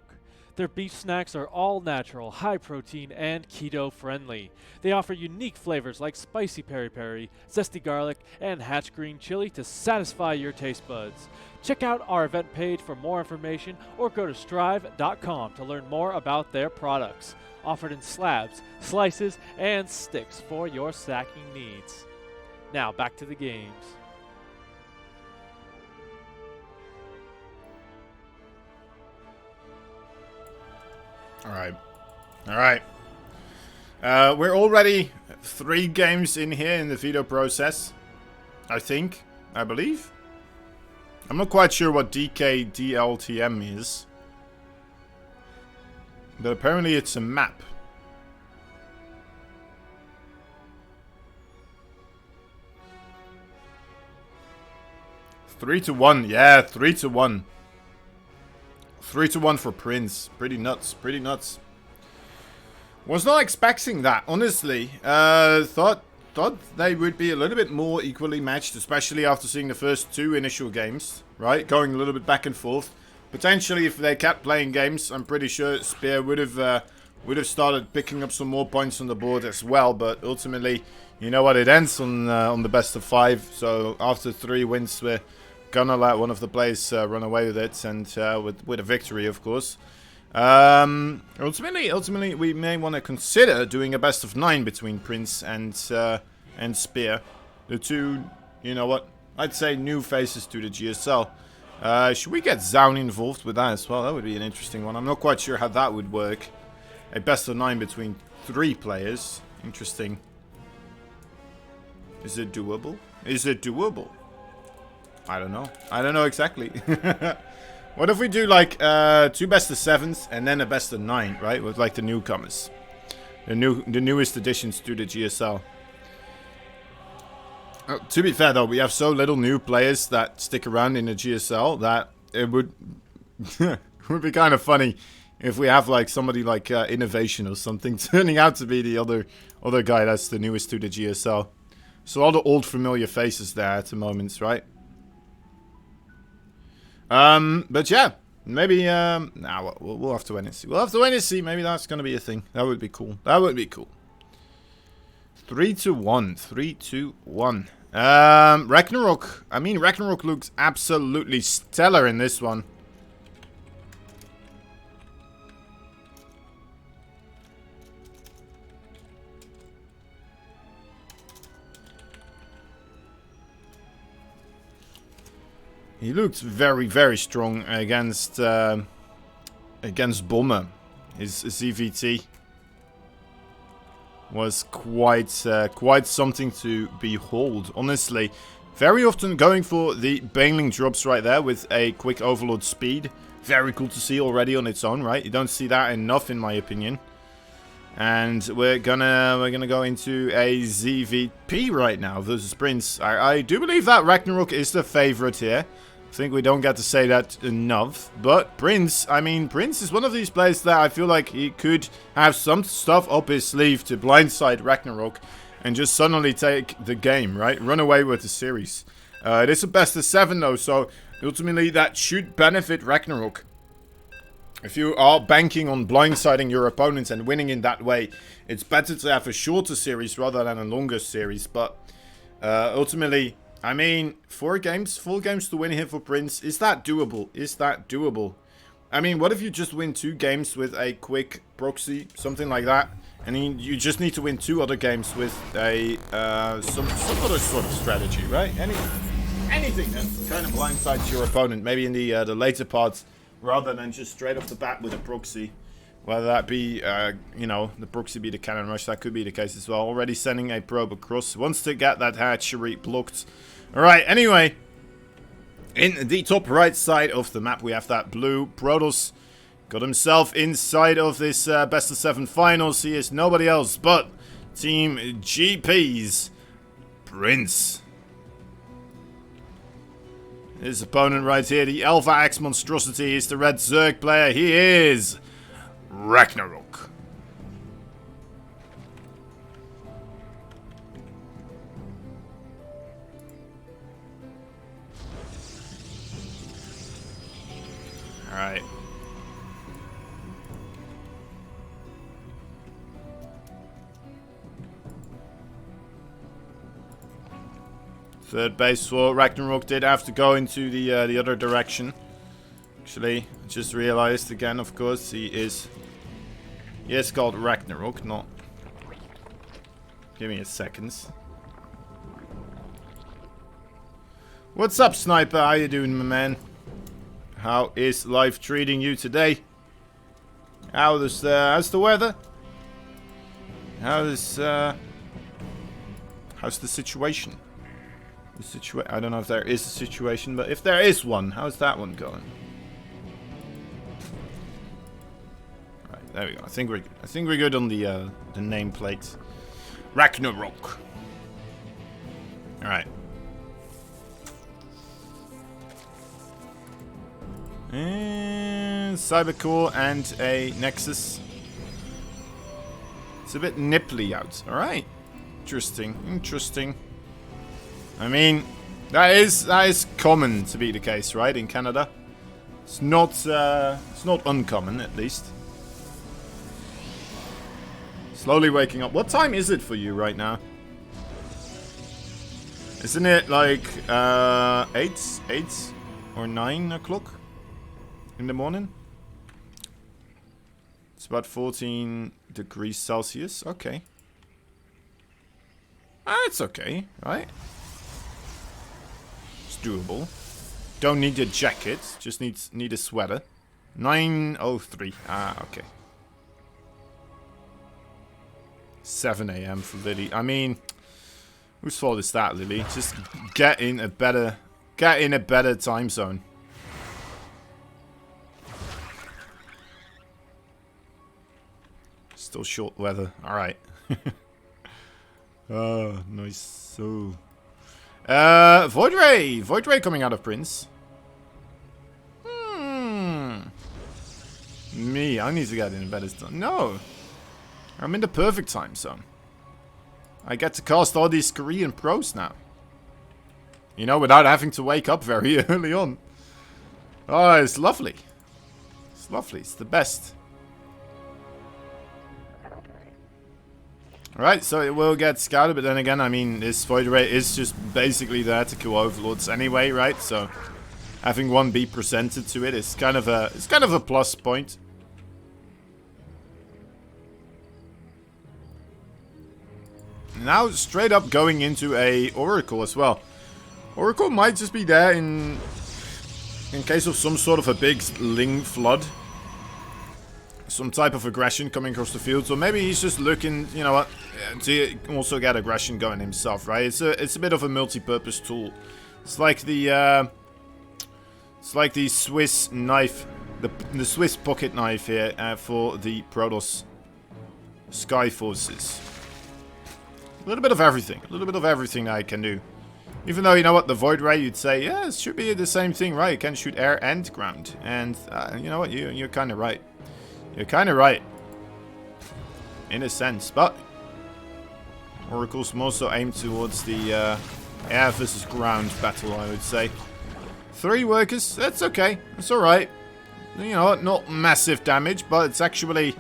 Their beef snacks are all natural, high protein, and keto friendly. They offer unique flavors like spicy peri-peri, zesty garlic, and hatch green chili to satisfy your taste buds. Check out our event page for more information, or go to strive.com to learn more about their products. Offered in slabs, slices, and sticks for your snacking needs. Now back to the games.
Alright. We're already 3 games in here in the veto process. I believe. I'm not quite sure what DKDLTM is. But apparently it's a map. Three to 1. Yeah, 3-1. 3-1 for Prince. Pretty nuts. Was not expecting that, honestly. Thought they would be a little bit more equally matched, especially after seeing the first 2 initial games, right? Going a little bit back and forth. Potentially, if they kept playing games, I'm pretty sure Spear would have started picking up some more points on the board as well. But ultimately, you know what? It ends on the best of 5. So after 3 wins, we're gonna let one of the players run away with it, and with a victory, of course. Ultimately, we may want to consider doing a best of 9 between Prince and Spear, the 2. You know what? I'd say new faces to the GSL. Should we get Zaun involved with that as well? That would be an interesting one. I'm not quite sure how that would work. A best of 9 between 3 players. Interesting. Is it doable? I don't know. I don't know exactly. What if we do like 2 best of 7s and then a best of 9, right? With like the newcomers. The newest additions to the GSL. To be fair though, we have so little new players that stick around in the GSL that it would it would be kind of funny if we have like somebody like Innovation or something turning out to be the other guy that's the newest to the GSL. So all the old familiar faces there at the moment, right? But yeah, maybe we'll have to wait and see. We'll have to wait and see. Maybe that's gonna be a thing. That would be cool. 3-1. Ragnarok. I mean, Ragnarok looks absolutely stellar in this one. He looks very, very strong against Bomber. His EVT was quite something to behold, honestly. Very often going for the Baneling drops right there with a quick overload speed. Very cool to see already on its own, right? You don't see that enough, in my opinion. And we're gonna go into a ZVP right now versus Prince. I do believe that Ragnarok is the favorite here. I think we don't get to say that enough. But Prince, I mean, Prince is one of these players that I feel like he could have some stuff up his sleeve to blindside Ragnarok and just suddenly take the game, right? Run away with the series. It is a best of 7 though, so ultimately that should benefit Ragnarok. If you are banking on blindsiding your opponents and winning in that way, it's better to have a shorter series rather than a longer series. But ultimately, I mean, 4 games to win here for Prince. Is that doable? Is that doable? I mean, what if you just win 2 games with a quick proxy, something like that? And you just need to win 2 other games with a some other sort of strategy, right? Anything that kind of blindsides your opponent, maybe in the later parts, rather than just straight off the bat with a proxy. Whether that be, you know, the proxy be the cannon rush, that could be the case as well. Already sending a probe across. Wants to get that hatchery blocked. Alright, anyway. In the top right side of the map, we have that blue Protoss. Got himself inside of this best of 7 finals. He is nobody else but Team GP's Prince. His opponent right here, the Alpha X monstrosity, is the red Zerg player. He is Ragnarok. Alright. Third base for Ragnarok did have to go into the other direction. Actually, I just realized again, of course, he is called Ragnarok, not... Give me a second. What's up, Sniper? How you doing, my man? How is life treating you today? How's the weather? How's the situation? I don't know if there is a situation, but if there is one, how's that one going? Right, there we go. I think we're good. I think we're good on the nameplate. Ragnarok. All right. And Cybercore and a Nexus. It's a bit nipply out. All right. Interesting. Interesting. I mean, that is common to be the case, right? In Canada, it's not uncommon, at least. Slowly waking up. What time is it for you right now? Isn't it like 8 or 9 o'clock in the morning? It's about 14 degrees Celsius. Okay. It's okay, right? Doable. Don't need a jacket, just need a sweater. 9:03. Okay. 7 a.m. for Lily. I mean, whose fault is that, Lily? Just get in a better time zone. Still short weather. All right. Oh, nice. So. Void Ray coming out of Prince. Me, I need to get in a better zone. No, I'm in the perfect time zone. I get to cast all these Korean pros now. You know, without having to wake up very early on. Oh, it's lovely. It's lovely. It's the best. Alright, so it will get scouted, but then again, I mean, this Void Ray is just basically there to kill Overlords anyway, right? So, having one be presented to it is kind of a plus point. Now, straight up going into a Oracle as well. Oracle might just be there in case of some sort of a big Ling flood. Some type of aggression coming across the field, so maybe he's just looking, you know what, to also get aggression going himself, right? It's a bit of a multi-purpose tool. It's like the Swiss knife, the Swiss pocket knife here for the Protoss Sky Forces. A little bit of everything that I can do Even though, you know what, the Void Ray, you'd say, yeah, it should be the same thing, right? You can shoot air and ground. And you know what, you're kind of right. You're kind of right. In a sense, but Oracle's more so aimed towards the air versus ground battle, I would say. 3 workers, that's okay. That's alright. You know, not massive damage, but it's actually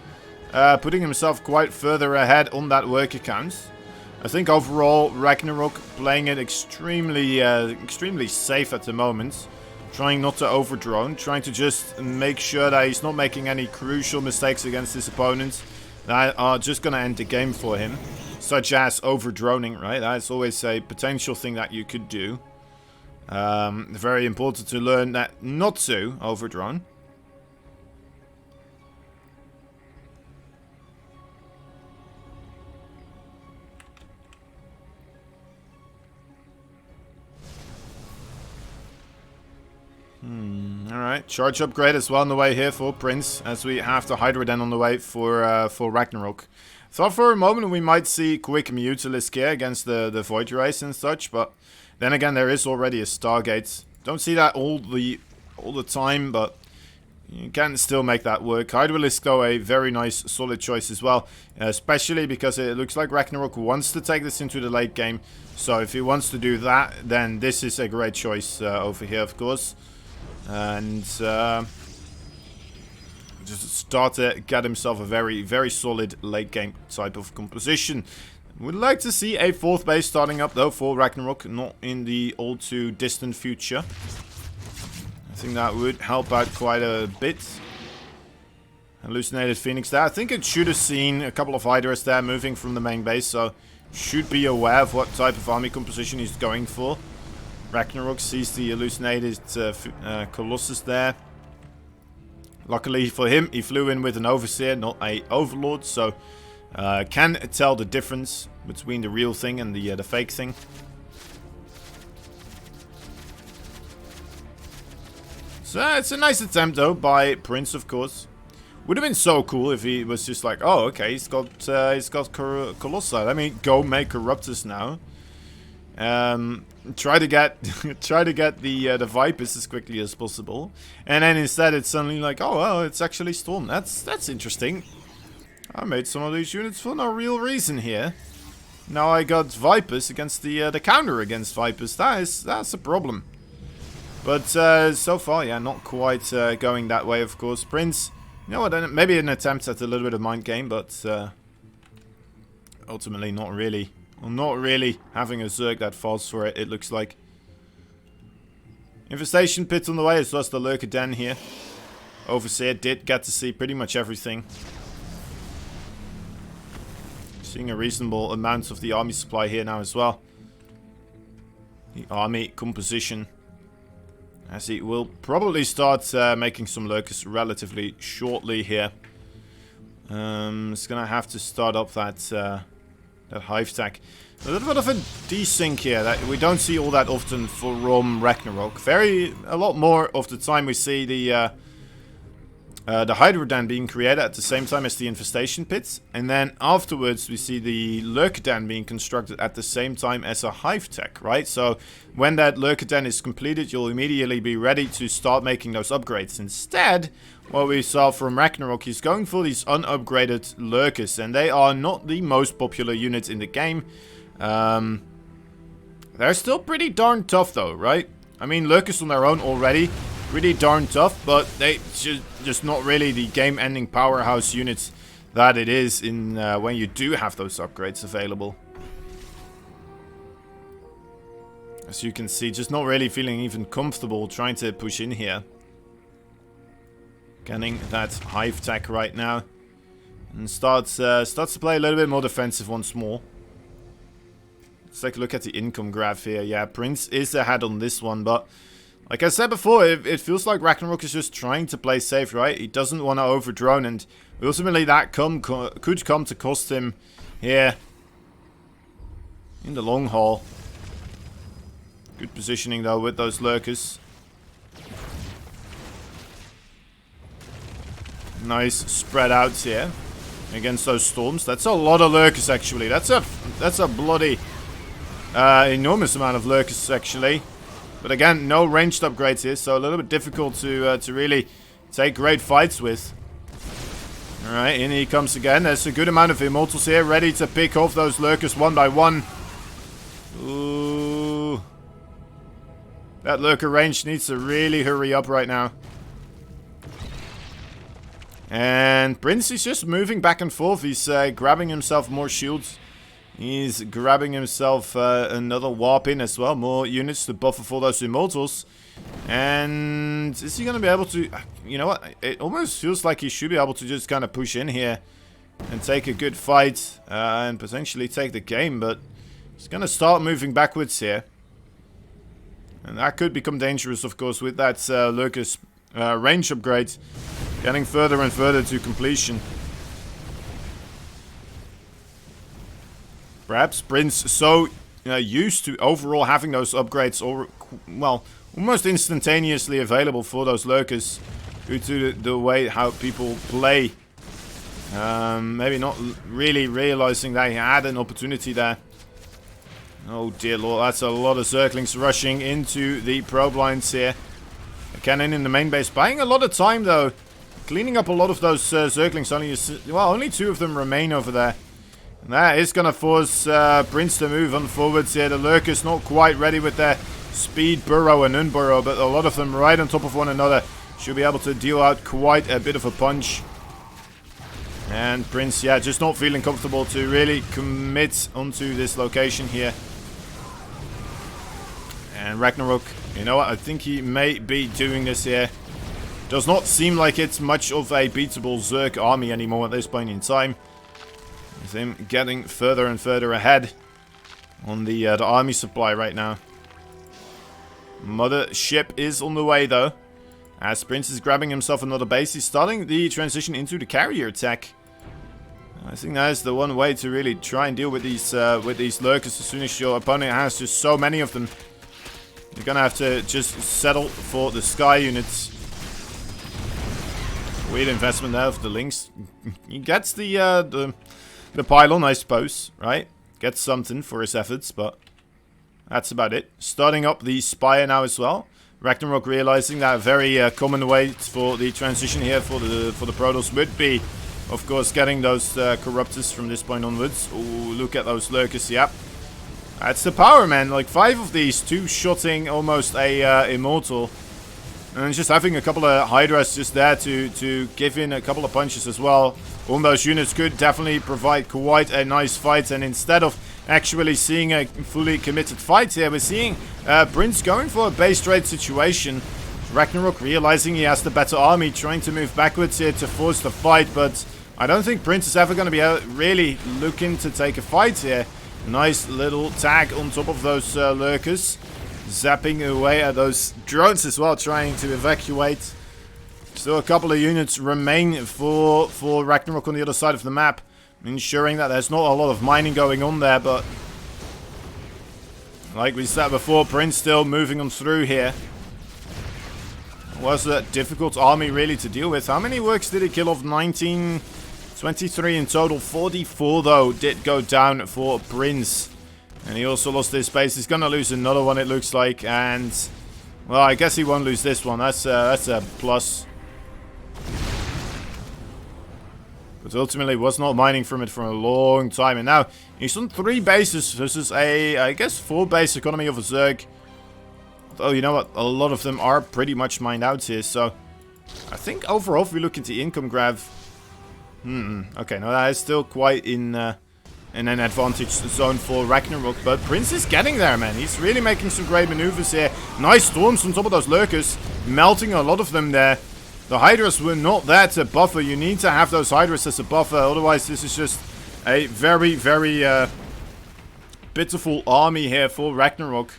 putting himself quite further ahead on that worker count. I think overall, Ragnarok playing it extremely safe at the moment. Trying not to overdrone, trying to just make sure that he's not making any crucial mistakes against his opponents that are just going to end the game for him. Such as overdroning, right? That's always a potential thing that you could do. Very important to learn that not to overdrone. Alright, charge upgrade as well on the way here for Prince, as we have the Hydra Den on the way for Ragnarok. Thought for a moment we might see quick Mutalisk here against the Void Race and such, but then again there is already a Stargate. Don't see that all the time, but you can still make that work. Hydralisk though a very nice solid choice as well, especially because it looks like Ragnarok wants to take this into the late game. So if he wants to do that, then this is a great choice over here, of course. And just start to get himself a very, very solid late game type of composition. Would like to see a 4th base starting up though for Ragnarok, not in the all too distant future. I think that would help out quite a bit. Hallucinated Phoenix there. I think it should have seen a couple of Hydras there moving from the main base, so should be aware of what type of army composition he's going for. Ragnarok sees the hallucinated Colossus there. Luckily for him, he flew in with an Overseer, not a Overlord, so can tell the difference between the real thing and the fake thing. So it's a nice attempt though by Prince, of course. Would have been so cool if he was just like, oh, okay, he's got Colossi. Let me go make Corruptus now. Try to get the Vipers as quickly as possible, and then instead it's suddenly like, oh well, it's actually Storm. That's interesting. I made some of these units for no real reason here. Now I got Vipers against the counter against Vipers. That's a problem. But so far, yeah, not quite going that way. Of course, Prince. You know what? Maybe an attempt at a little bit of mind game, but ultimately not really. Well, not really having a Zerg that falls for it, it looks like. Infestation Pit on the way, as well as the Lurker Den here. Overseer did get to see pretty much everything. Seeing a reasonable amount of the army supply here now as well. The army composition. As he will probably start making some Lurkers relatively shortly here. It's gonna have to start up that Hive Tech. A little bit of a desync here that we don't see all that often for Ragnarok. A lot more of the time we see the Hydra Den being created at the same time as the Infestation Pits, and then afterwards we see the Lurker Den being constructed at the same time as a Hive Tech, right? So when that Lurker Den is completed, you'll immediately be ready to start making those upgrades. Instead, what we saw from Ragnarok is going for these unupgraded Lurkers, and they are not the most popular units in the game. They're still pretty darn tough though, right? I mean, Lurkers on their own already pretty darn tough, but they just not really the game-ending powerhouse units that it is in when you do have those upgrades available. As you can see, just not really feeling even comfortable trying to push in here. Getting that Hive Tech right now. And starts to play a little bit more defensive once more. Let's take a look at the income graph here. Yeah, Prince is ahead on this one, but like I said before, it feels like Ragnarok is just trying to play safe, right? He doesn't want to overdrone, and ultimately that could come to cost him here in the long haul. Good positioning though with those Lurkers. Nice spread outs here against those Storms. That's a lot of Lurkers actually. That's a bloody enormous amount of lurkers, actually. But again, no ranged upgrades here, so a little bit difficult to really take great fights with. Alright, in he comes again. There's a good amount of immortals here, ready to pick off those lurkers one by one. Ooh. That lurker range needs to really hurry up right now. And Prince is just moving back and forth. He's grabbing himself more shields. He's grabbing himself another warp in as well. More units to buffer for those immortals. And is he going to be able to... You know what? It almost feels like he should be able to just kind of push in here and take a good fight and potentially take the game. But he's going to start moving backwards here. And that could become dangerous, of course, with that Lurker's range upgrade. Getting further and further to completion. Perhaps Prince so used to overall having those upgrades, well, almost instantaneously available for those lurkers due to the way how people play. Maybe not really realizing that he had an opportunity there. Oh dear lord, that's a lot of Zerglings rushing into the probe lines here. A cannon in the main base, buying a lot of time though. Cleaning up a lot of those Zerglings. Only 2 of them remain over there. And that is going to force Prince to move on forwards here. The Lurkers not quite ready with their speed burrow and unburrow, but a lot of them right on top of one another. Should be able to deal out quite a bit of a punch. And Prince, yeah, just not feeling comfortable to really commit onto this location here. And Ragnarok, you know what, I think he may be doing this here. Does not seem like it's much of a beatable Zerg army anymore at this point in time. With him getting further and further ahead on the army supply right now. Mothership is on the way though. As Prince is grabbing himself another base, he's starting the transition into the carrier attack. I think that is the one way to really try and deal with these lurkers. As soon as your opponent has just so many of them, you're gonna have to just settle for the sky units. Weird investment there of the links. He gets the pylon, I suppose, right? Gets something for his efforts, but that's about it. Starting up the Spire now as well. Ragnarok realizing that a very common way for the transition here for the Protoss would be, of course, getting those Corruptors from this point onwards. Ooh, look at those Lurkers, yep. That's the power, man. Like 5 of these, 2-shotting almost a Immortal. And just having a couple of Hydras just there to give in a couple of punches as well. All those units could definitely provide quite a nice fight. And instead of actually seeing a fully committed fight here, we're seeing Prince going for a base trade situation. Ragnarok realizing he has the better army, trying to move backwards here to force the fight. But I don't think Prince is ever going to be really looking to take a fight here. Nice little tag on top of those lurkers. Zapping away at those drones as well, trying to evacuate. Still a couple of units remain for Ragnarok on the other side of the map. Ensuring that there's not a lot of mining going on there, but like we said before, Prince still moving on through here. Was a difficult army really to deal with. How many works did he kill off? 19, 23 in total. 44 though did go down for Prince. And he also lost his base. He's going to lose another one, it looks like. And, well, I guess he won't lose this one. That's a plus. But ultimately was not mining from it for a long time. And now he's on 3 bases versus I guess 4 base economy of a Zerg. Although, you know what? A lot of them are pretty much mined out here. So, I think overall, if we look into income grab... okay, no, that is still quite in an advantage zone for Ragnarok. But Prince is getting there, man. He's really making some great maneuvers here. Nice storms on top of those lurkers. Melting a lot of them there. The Hydras were not there to buffer. You need to have those Hydras as a buffer. Otherwise, this is just a very, very pitiful army here for Ragnarok.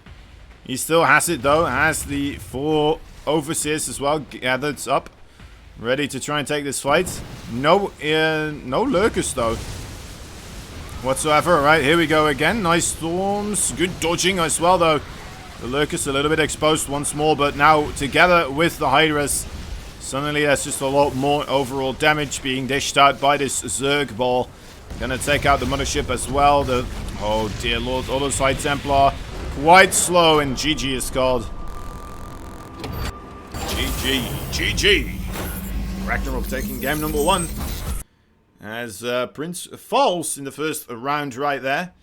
He still has it, though. Has the 4 Overseers as well gathered up. Ready to try and take this fight. No lurkers, though. Whatsoever. Alright, here we go again. Nice storms. Good dodging as well, though. The lurkers a little bit exposed once more, but now together with the Hydras, suddenly there's just a lot more overall damage being dished out by this Zerg ball. Gonna take out the mothership as well. The Oh dear lord, other side Templar. Quite slow, and GG is called. GG. Ragnarok taking game number 1. As Prince falls in the first round right there.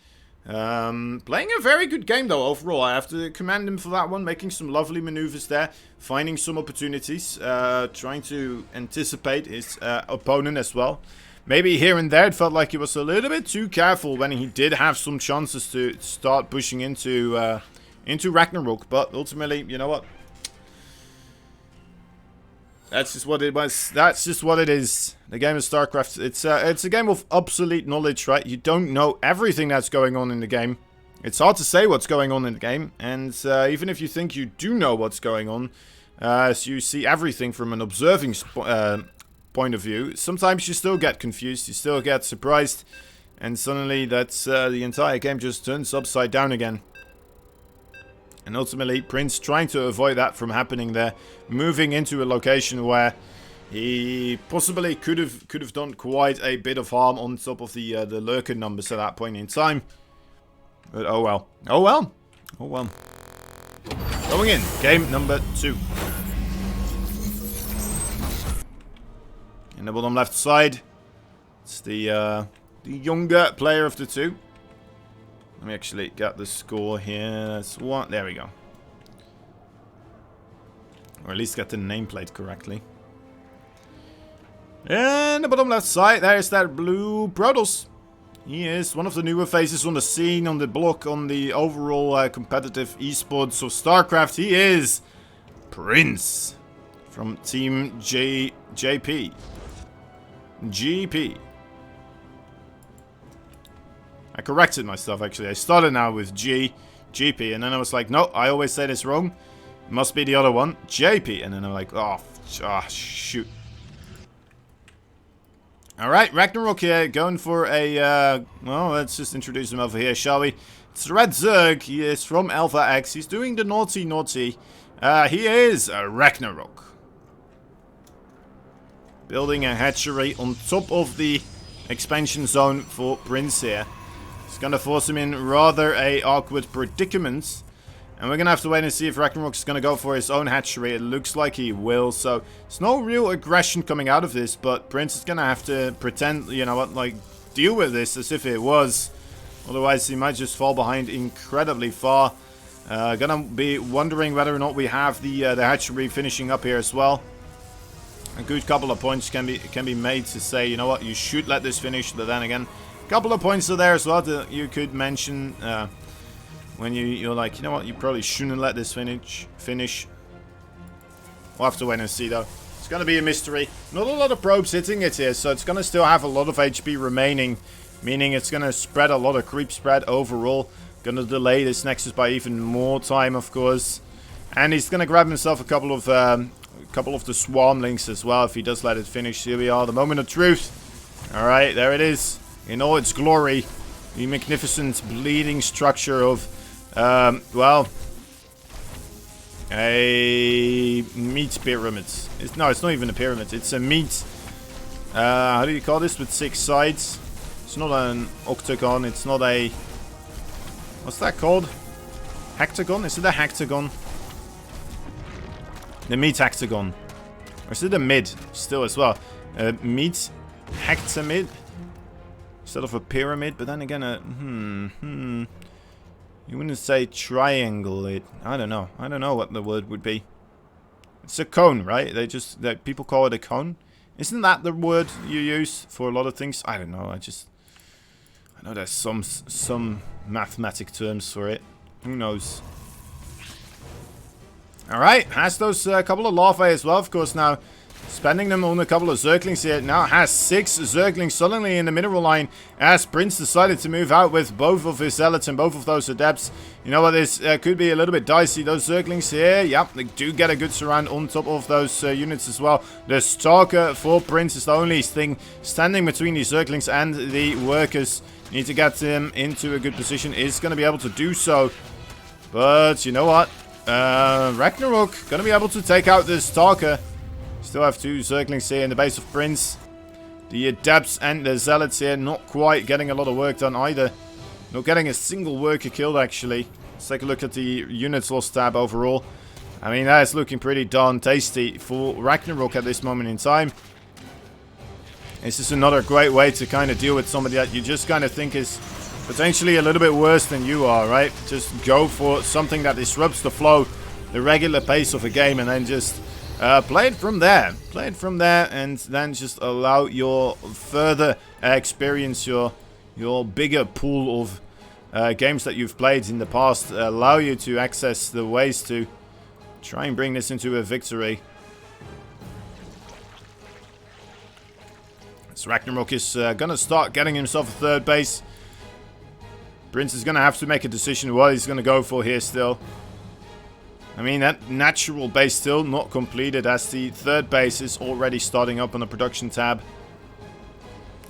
Playing a very good game though overall. I have to commend him for that one. Making some lovely maneuvers there. Finding some opportunities. Trying to anticipate his opponent as well. Maybe here and there it felt like he was a little bit too careful when he did have some chances to start pushing into Ragnarok. But ultimately, you know what? That's just what it was. That's just what it is. The game of StarCraft. It's a game of obsolete knowledge, right? You don't know everything that's going on in the game. It's hard to say what's going on in the game, and even if you think you do know what's going on, as you see everything from an observing point of view, sometimes you still get confused. You still get surprised, and suddenly that's the entire game just turns upside down again. And ultimately, Prince trying to avoid that from happening there, moving into a location where he possibly could have done quite a bit of harm on top of the lurker numbers at that point in time. But oh well, oh well, oh well. Going in, game number 2. In the bottom left side, it's the younger player of the two. Let me actually get the score here. That's one. There we go. Or at least get the nameplate correctly. And the bottom left side, there's that blue Protoss. He is one of the newer faces on the scene, on the block, on the overall competitive esports of StarCraft. He is Prince from Team GP. I corrected myself, actually. I started now with GP, and then I was like, no, I always say this wrong. It must be the other one, JP. And then I'm like, oh shoot. Alright, Ragnarok here, going for a, well, let's just introduce him over here, shall we? It's Red Zerg. He is from Alpha X. He's doing the naughty. He is Ragnarok. Building a hatchery on top of the expansion zone for Prince here. It's gonna force him in rather a awkward predicament. And we're gonna have to wait and see if Ragnarok's gonna go for his own hatchery. It looks like he will, so there's no real aggression coming out of this, but Prince is gonna have to pretend, you know what, like, deal with this as if it was. Otherwise, he might just fall behind incredibly far. Gonna be wondering whether or not we have the hatchery finishing up here as well. A good couple of points can be made to say, you know what, you should let this finish, but then again, a couple of points are there as well that you could mention when you're like, you know what, you probably shouldn't let this finish. We'll have to wait and see though. It's going to be a mystery. Not a lot of probes hitting it here, so it's going to still have a lot of HP remaining, meaning it's going to spread a lot of creep spread overall. Going to delay this Nexus by even more time, of course. And he's going to grab himself a couple of the Swarmlings as well if he does let it finish. Here we are, the moment of truth. Alright, there it is. In all its glory. The magnificent bleeding structure of, well, a meat pyramid. No, it's not even a pyramid. It's a meat, how do you call this, with 6 sides? It's not an octagon. It's not a, what's that called? Hectagon? Is it a hectagon? The meat hectagon. Or is it a mid still as well? Meat hectamid? Instead of a pyramid, but then again, you wouldn't say triangle. I don't know. I don't know what the word would be. It's a cone, right? People call it a cone. Isn't that the word you use for a lot of things? I don't know. I know there's some mathematic terms for it. Who knows? All right, has those couple of larvae as well, of course. Now, spending them on a couple of Zerglings here. Now has 6 Zerglings suddenly in the mineral line as Prince decided to move out with both of his Zealots and both of those Adepts. You know what, this could be a little bit dicey. Those Zerglings here, yep, they do get a good surround on top of those units as well. The Stalker for Prince is the only thing standing between the Zerglings and the workers. Need to get him into a good position. Is going to be able to do so. But you know what? Ragnarok going to be able to take out the Stalker. Still have 2 Zerglings here in the base of Prince. The Adepts and the Zealots here not quite getting a lot of work done either. Not getting a single worker killed, actually. Let's take a look at the units lost tab overall. I mean, that is looking pretty darn tasty for Ragnarok at this moment in time. This is another great way to kind of deal with somebody that you just kind of think is potentially a little bit worse than you are, right? Just go for something that disrupts the flow, the regular pace of a game, and then just play it from there. Play it from there, and then just allow your further experience, your bigger pool of games that you've played in the past, allow you to access the ways to try and bring this into a victory. So Ragnarok is going to start getting himself a third base. Prince is going to have to make a decision what he's going to go for here still. I mean, that natural base still not completed, as the third base is already starting up on the production tab.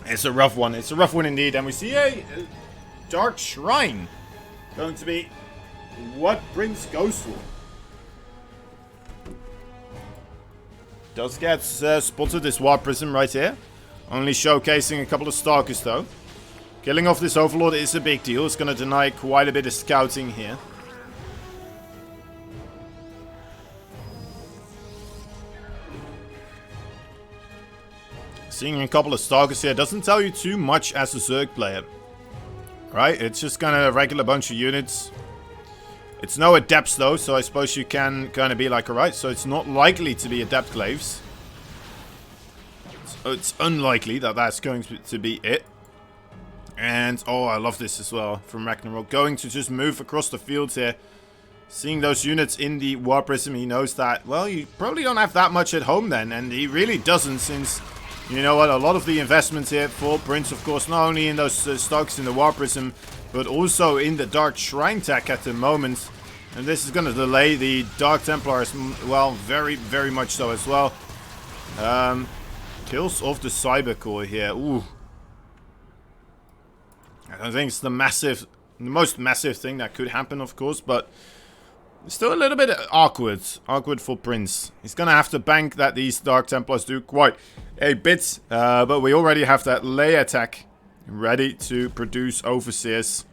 It's a rough one. It's a rough one indeed. And we see a Dark Shrine going to be what Prince goes for. Does get spotted, this Warp Prism right here. Only showcasing a couple of Stalkers though. Killing off this Overlord is a big deal. It's going to deny quite a bit of scouting here. Seeing a couple of Stalkers here doesn't tell you too much as a Zerg player. Right? It's just kind of a regular bunch of units. It's no Adepts though, so I suppose you can kind of be like, alright, so it's not likely to be Adept Glaives. So it's unlikely that that's going to be it. And, oh, I love this as well from Ragnarok. Going to just move across the field here. Seeing those units in the War Prism, he knows that, well, you probably don't have that much at home then. And he really doesn't, since, you know what, a lot of the investments here for Prince, of course, not only in those stocks in the War Prism, but also in the Dark Shrine tech at the moment. And this is going to delay the Dark Templars, well, very, very much so as well. Kills off the Cyber Core here. Ooh. I think it's the most massive thing that could happen, of course, but it's still a little bit awkward for Prince. He's gonna have to bank that these Dark Templars do quite a bit, but we already have that layer attack ready to produce Overseers.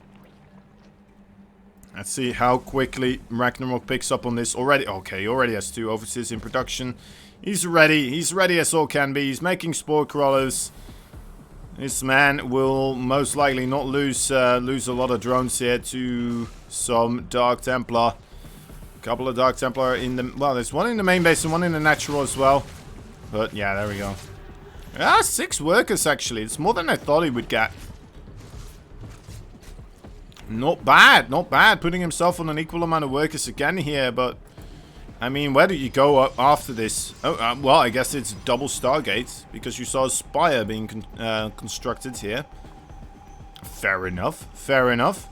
Let's see how quickly Ragnarok picks up on this already. Okay, he already has 2 Overseers in production. He's ready as all can be. He's making Spore Crawlers. This man will most likely not lose a lot of drones here to some Dark Templar. A couple of Dark Templar in the... Well, there's one in the main base and one in the natural as well. But, yeah, there we go. Ah, 6 workers, actually. It's more than I thought he would get. Not bad, not bad. Putting himself on an equal amount of workers again here, but... I mean, where do you go up after this? Oh, well, I guess it's double Stargate, because you saw a Spire being constructed here. Fair enough, fair enough.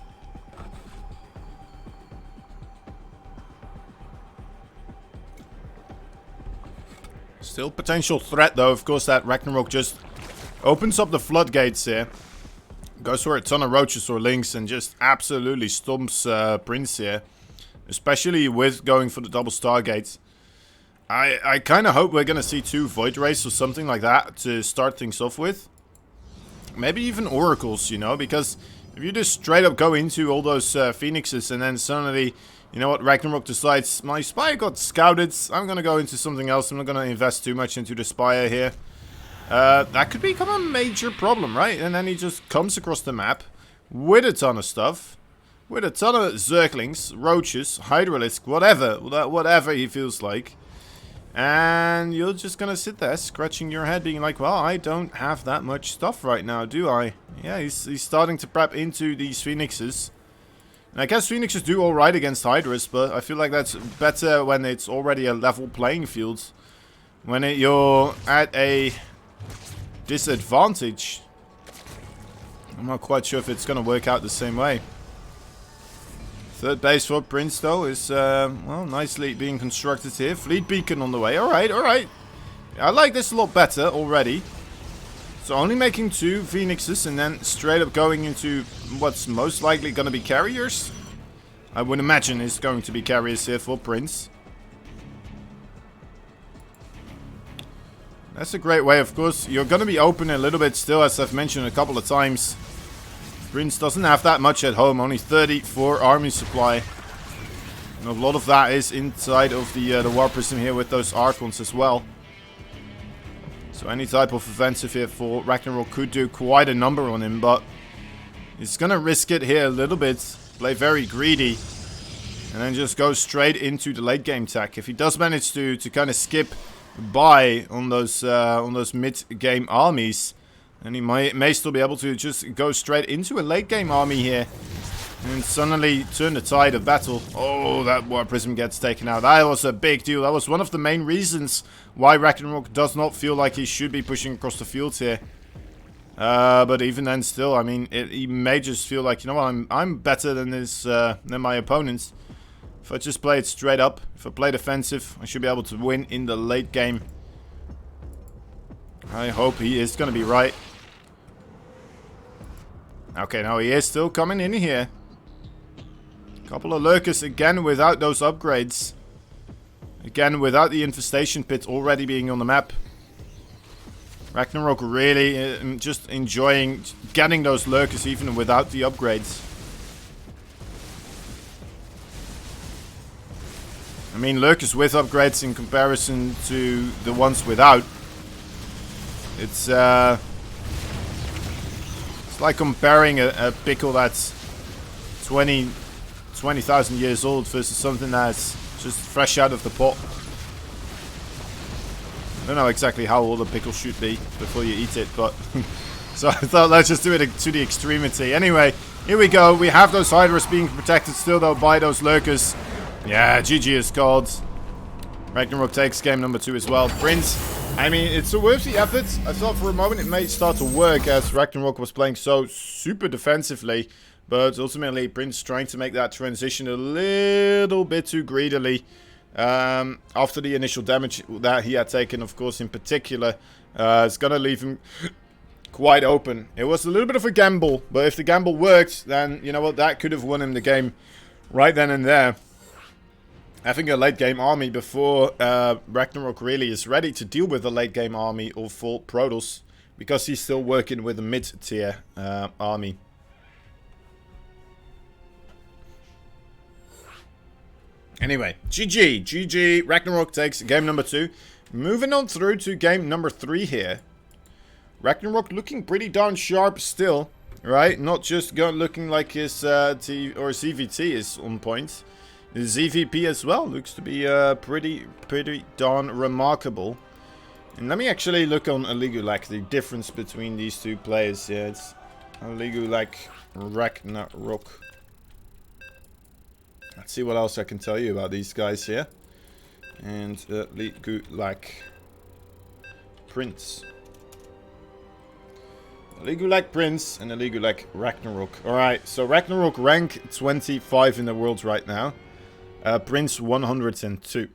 Still potential threat, though. Of course, that Ragnarok just opens up the floodgates here. Goes for a ton of Roaches or Lynx and just absolutely stomps Prince here. Especially with going for the double Stargates. I kind of hope we're going to see 2 Void Rays or something like that to start things off with. Maybe even Oracles, you know, because if you just straight up go into all those Phoenixes and then suddenly, you know what, Ragnarok decides, my Spire got scouted, I'm going to go into something else, I'm not going to invest too much into the Spire here. That could become a major problem, right? And then he just comes across the map with a ton of stuff. With a ton of Zerglings, Roaches, Hydralisk, whatever he feels like. And you're just gonna sit there scratching your head being like, well, I don't have that much stuff right now, do I? Yeah, he's starting to prep into these Phoenixes. And I guess Phoenixes do alright against Hydras, but I feel like that's better when it's already a level playing field. When you're at a disadvantage, I'm not quite sure if it's gonna work out the same way. Third base for Prince, though, is, well, nicely being constructed here. Fleet Beacon on the way. Alright, alright. I like this a lot better already. So only making 2 Phoenixes and then straight up going into what's most likely going to be carriers. I would imagine is going to be carriers here for Prince. That's a great way, of course. You're going to be open a little bit still, as I've mentioned a couple of times. Prince doesn't have that much at home, only 34 army supply. And a lot of that is inside of the War Prism here with those Archons as well. So any type of offensive here for Ragnarok could do quite a number on him, but he's gonna risk it here a little bit, play very greedy, and then just go straight into the late game tech. If he does manage to kind of skip by on those mid game armies, then he may still be able to just go straight into a late game army here and suddenly turn the tide of battle. Oh, that War Prism gets taken out. That was a big deal. That was one of the main reasons why Ragnarok does not feel like he should be pushing across the field here. But even then, still, I mean, he may just feel like, you know what, I'm better than my opponents. If I just play it straight up, if I play defensive, I should be able to win in the late game. I hope he is going to be right. Okay, now he is still coming in here. Couple of lurkers again without those upgrades. Again without the infestation pit already being on the map. Ragnarok really just enjoying getting those lurkers even without the upgrades. I mean, lurkers with upgrades in comparison to the ones without. It's like comparing a pickle that's 20,000 years old versus something that's just fresh out of the pot. I don't know exactly how old a pickle should be before you eat it, but so I thought let's just do it to the extremity. Anyway, here we go. We have those Hydras being protected still though by those lurkers. Yeah, GG is called. Ragnarok takes game number 2 as well. Prince, I mean, it's a worthy effort. I thought for a moment it may start to work as Ragnarok was playing so super defensively. But ultimately, Prince trying to make that transition a little bit too greedily. After the initial damage that he had taken, of course, in particular, it's going to leave him quite open. It was a little bit of a gamble, but if the gamble worked, then, you know what, that could have won him the game right then and there. Having a late game army before Ragnarok really is ready to deal with a late game army of full Protoss, because he's still working with a mid-tier army. Anyway, GG. Ragnarok takes game number 2. Moving on through to game number 3 here. Ragnarok looking pretty darn sharp still, right? Not just looking like his CVT is on point. His EVP as well looks to be pretty darn remarkable. And let me actually look on Aligulak, the difference between these two players. Yeah, it's Aligulak, Ragnarok. Let's see what else I can tell you about these guys here. And Aligulak Prince. Aligulak Prince and Aligulak Ragnarok. Alright, so Ragnarok rank 25 in the world right now. Prince 102.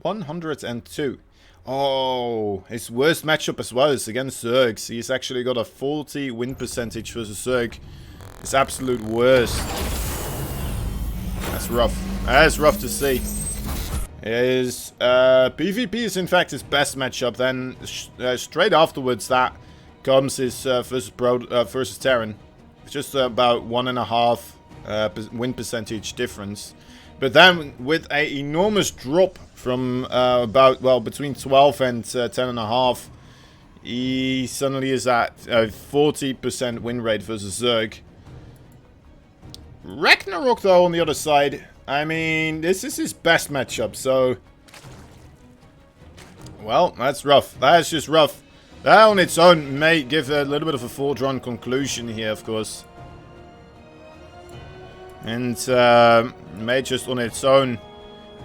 102. Oh, his worst matchup as well is against Zergs. He's actually got a 40 win percentage versus Zerg. His absolute worst. That's rough. That's rough to see. His PvP is in fact his best matchup. Then straight afterwards that comes his versus Terran. It's just about 1.5 win percentage difference. But then with an enormous drop from between 12 and 10.5, he suddenly is at a 40% win rate versus Zerg. Ragnarok, though, on the other side, I mean, this is his best matchup, so... Well, that's rough. That's just rough. That on its own may give a little bit of a foregone conclusion here, of course. And may just on its own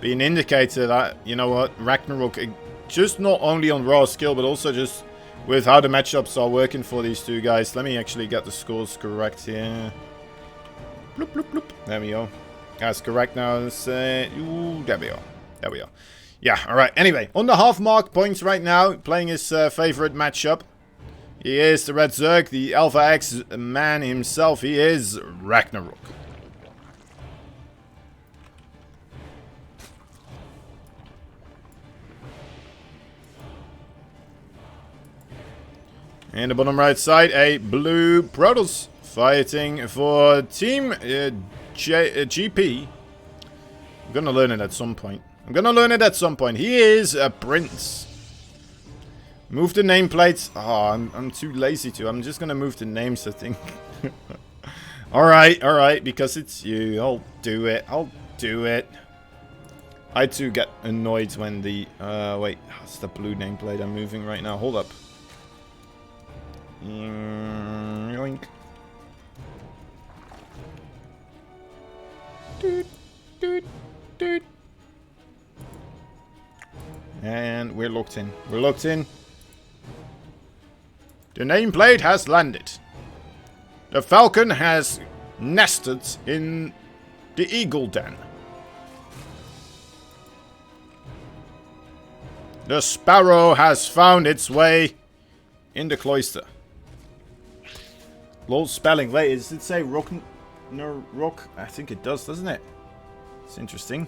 be an indicator that, you know what, Ragnarok, just not only on raw skill, but also just with how the matchups are working for these two guys. Let me actually get the scores correct here. Bloop, bloop, bloop. There we go. That's correct now. There we go. There we go. Yeah, alright. Anyway, on the half mark points right now, playing his favorite matchup. He is the Red Zerg, the Alpha X man himself. He is Ragnarok. And the bottom right side, a blue Protoss Fighting for Team GP. I'm gonna learn it at some point. He is a prince. Move the nameplates. Oh, I'm too lazy to. I'm just gonna move the names, I think. Alright, because it's you. I'll do it. I too get annoyed when the... wait, it's the blue nameplate I'm moving right now. Hold up. Yoink. Doot. And we're locked in. The nameplate has landed. The falcon has nested in the eagle den. The sparrow has found its way in the cloister. Lol spelling. Wait, does it say rock? No, rock? I think it does, doesn't it? It's interesting.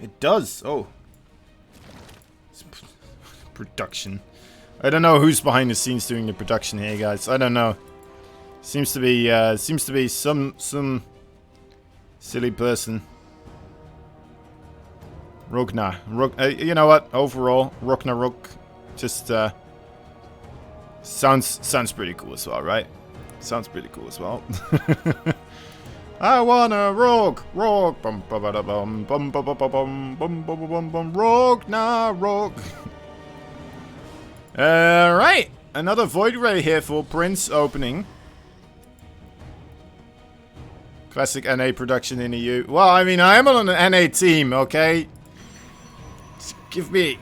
It does. Oh. It's production. I don't know who's behind the scenes doing the production here, guys. I don't know. Seems to be some silly person. Rogna. You know what? Overall, Rognarok just sounds pretty cool as well, right? Sounds pretty cool as well. I wanna rock, bum bum bum bum bum bum bum bum bum bum Rognarok. Right, another Void Ray here for Prince opening. Classic NA production in EU. Well, I mean, I am on an NA team, okay? Just give me...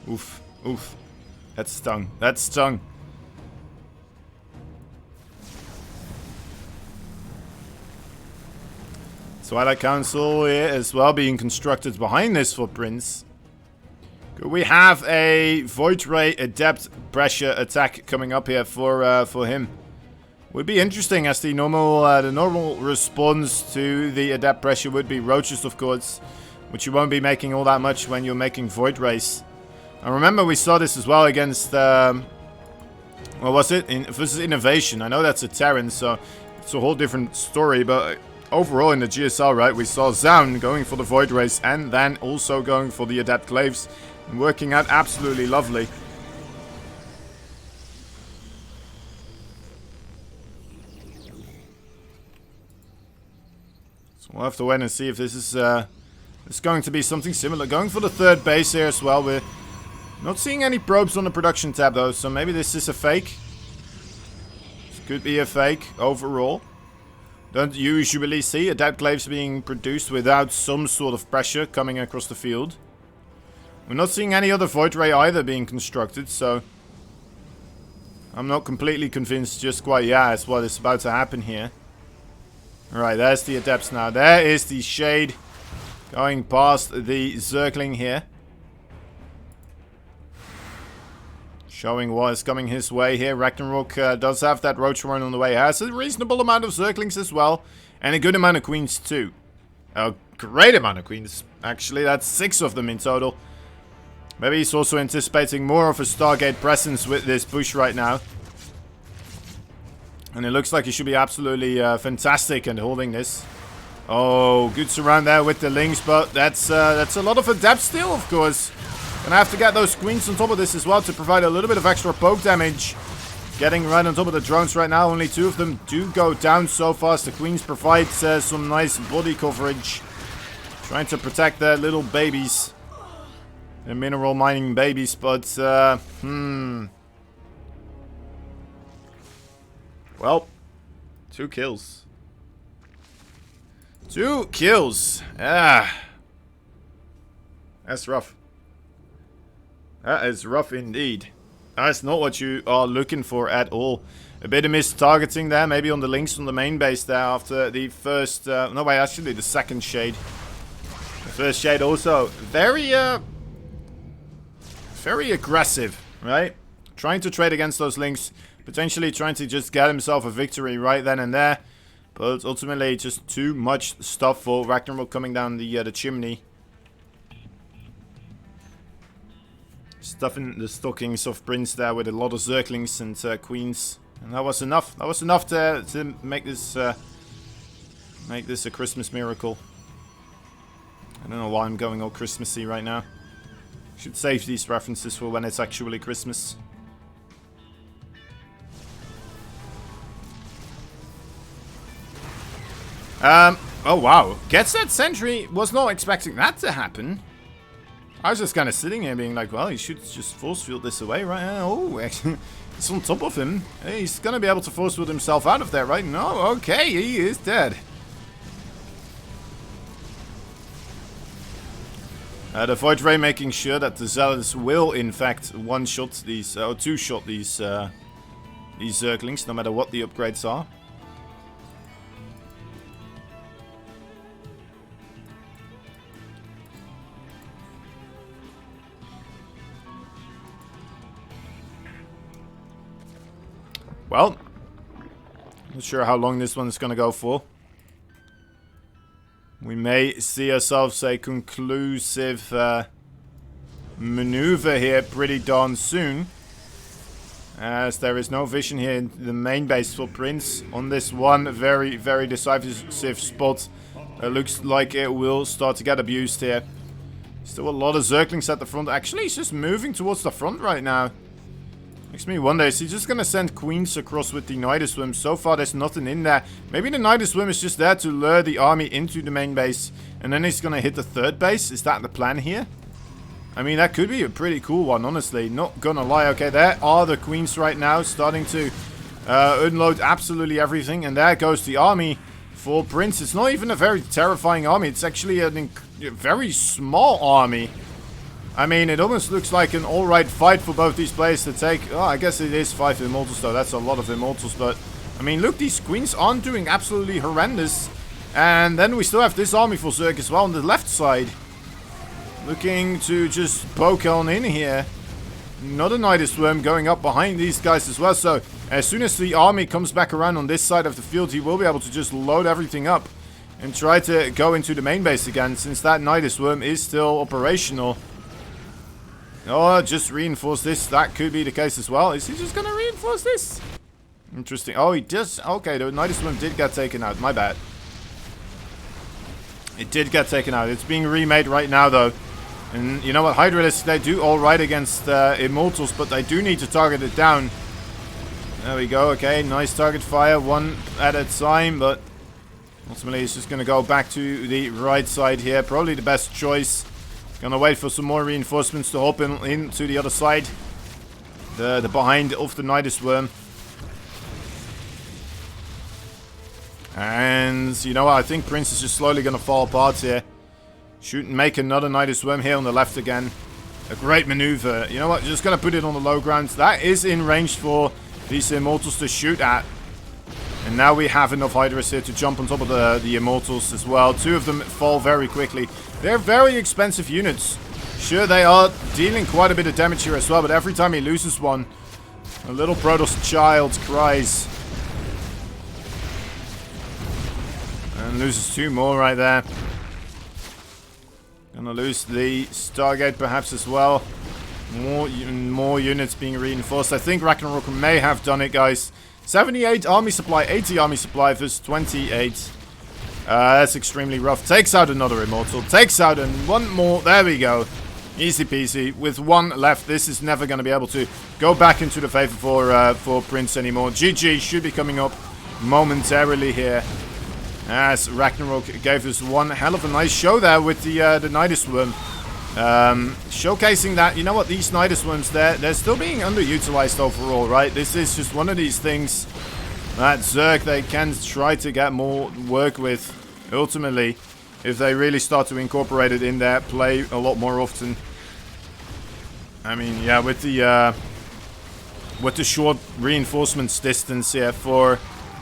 Oof. That stung. Twilight Council here as well being constructed behind this for Prince. We have a Void Ray Adept Pressure attack coming up here for him. Would be interesting as the normal response to the Adept Pressure would be Roaches, of course, which you won't be making all that much when you're making Void Rays. And remember, we saw this as well against what was it? Versus Innovation. I know that's a Terran, so it's a whole different story, but overall in the GSL, right, we saw Zaun going for the Void Rays and then also going for the Adept Glaives. Working out absolutely lovely. So we'll have to wait and see if this is going to be something similar. Going for the third base here as well. We're not seeing any probes on the production tab though, so maybe this is a fake. This could be a fake overall. Don't usually see Adept Glaives being produced without some sort of pressure coming across the field. We're not seeing any other Void Ray either being constructed, so I'm not completely convinced just quite yet as what is about to happen here. Alright, there's the Adepts now. There is the Shade going past the Zergling here. Showing what is coming his way here. Ragnarok does have that Roach Warren on the way. Has a reasonable amount of Zerglings as well. And a good amount of Queens too. A great amount of Queens. Actually, that's 6 of them in total. Maybe he's also anticipating more of a Stargate presence with this push right now. And it looks like he should be absolutely fantastic at holding this. Oh, good surround there with the Lynx, but that's a lot of Adept still, of course. Gonna have to get those Queens on top of this as well to provide a little bit of extra poke damage. Getting right on top of the drones right now. Only 2 of them do go down so fast. The Queens provide some nice body coverage. Trying to protect their little babies. The mineral mining babies, but, well, 2 kills. 2 kills. Ah. That's rough. That is rough indeed. That's not what you are looking for at all. A bit of missed targeting there, maybe on the Lynx on the main base there after the first, no wait, actually the second Shade. The first Shade also very aggressive, right? Trying to trade against those Lynx. Potentially trying to just get himself a victory right then and there. But ultimately just too much stuff for Ragnarok coming down the chimney. stuffing the stockings of Prince there with a lot of Zerglings and Queens. And that was enough. That was enough to make this a Christmas miracle. I don't know why I'm going all Christmassy right now. Should save these references for when it's actually Christmas. Oh wow. Gets that sentry. Was not expecting that to happen. I was just kind of sitting here being like, well, he should just force field this away, right? Oh, actually, it's on top of him. He's going to be able to force field himself out of there, right? No, okay, he is dead. The Void Ray making sure that the Zealots will, in fact, one-shot these, or two-shot these Zerglings, no matter what the upgrades are. Well, not sure how long this one is going to go for. We may see ourselves a conclusive maneuver here pretty darn soon. As there is no vision here in the main base for Prince on this one very, very decisive spot. Looks like it will start to get abused here. Still a lot of Zerglings at the front. Actually, he's just moving towards the front right now. Makes me wonder, is he just gonna send Queens across with the Niduswim? So far, there's nothing in there. Maybe the Niduswim is just there to lure the army into the main base, and then he's gonna hit the third base. Is that the plan here? I mean, that could be a pretty cool one, honestly. Not gonna lie. Okay, there are the Queens right now, starting to unload absolutely everything, and there goes the army for Prince. It's not even a very terrifying army. It's actually a very small army. I mean, it almost looks like an alright fight for both these players to take. Oh, I guess it is 5 Immortals though. That's a lot of Immortals, but I mean, look, these Queens aren't doing absolutely horrendous. And then we still have this army for Zerg as well on the left side. Looking to just poke on in here. Another Nidusworm going up behind these guys as well. So, as soon as the army comes back around on this side of the field, he will be able to just load everything up and try to go into the main base again, since that Nidusworm is still operational. Oh, just reinforce this. That could be the case as well. Is he just going to reinforce this? Interesting. Oh, he does. Okay, the Nidusworm did get taken out. My bad. It did get taken out. It's being remade right now, though. And you know what? Hydralisks, they do alright against Immortals, but they do need to target it down. There we go. Okay, nice target fire. One at a time, but ultimately it's just going to go back to the right side here. Probably the best choice. Gonna wait for some more reinforcements to hop into the other side. The behind of the Nidusworm. And you know what? I think Prince is just slowly gonna fall apart here. Shoot and make another Nidusworm here on the left again. A great maneuver. You know what? Just gonna put it on the low ground. That is in range for these Immortals to shoot at. And now we have enough Hydras here to jump on top of the Immortals as well. 2 of them fall very quickly. They're very expensive units. Sure, they are dealing quite a bit of damage here as well, but every time he loses one, a little Protoss child cries. And loses 2 more right there. Gonna lose the Stargate perhaps as well. More units being reinforced. I think Ragnarok may have done it, guys. 78 army supply, 80 army supply versus 28. That's extremely rough. Takes out another Immortal. Takes out and one more. There we go. Easy peasy. With 1 left, this is never going to be able to go back into the favor for Prince anymore. GG should be coming up momentarily here. As Ragnarok gave us one hell of a nice show there with the Nidusworm. Showcasing that, you know what, these Nidusworms, they're still being underutilized overall, right? This is just one of these things that Zerg, they can try to get more work with, ultimately, if they really start to incorporate it in their play a lot more often. I mean, yeah, with the short reinforcements distance here for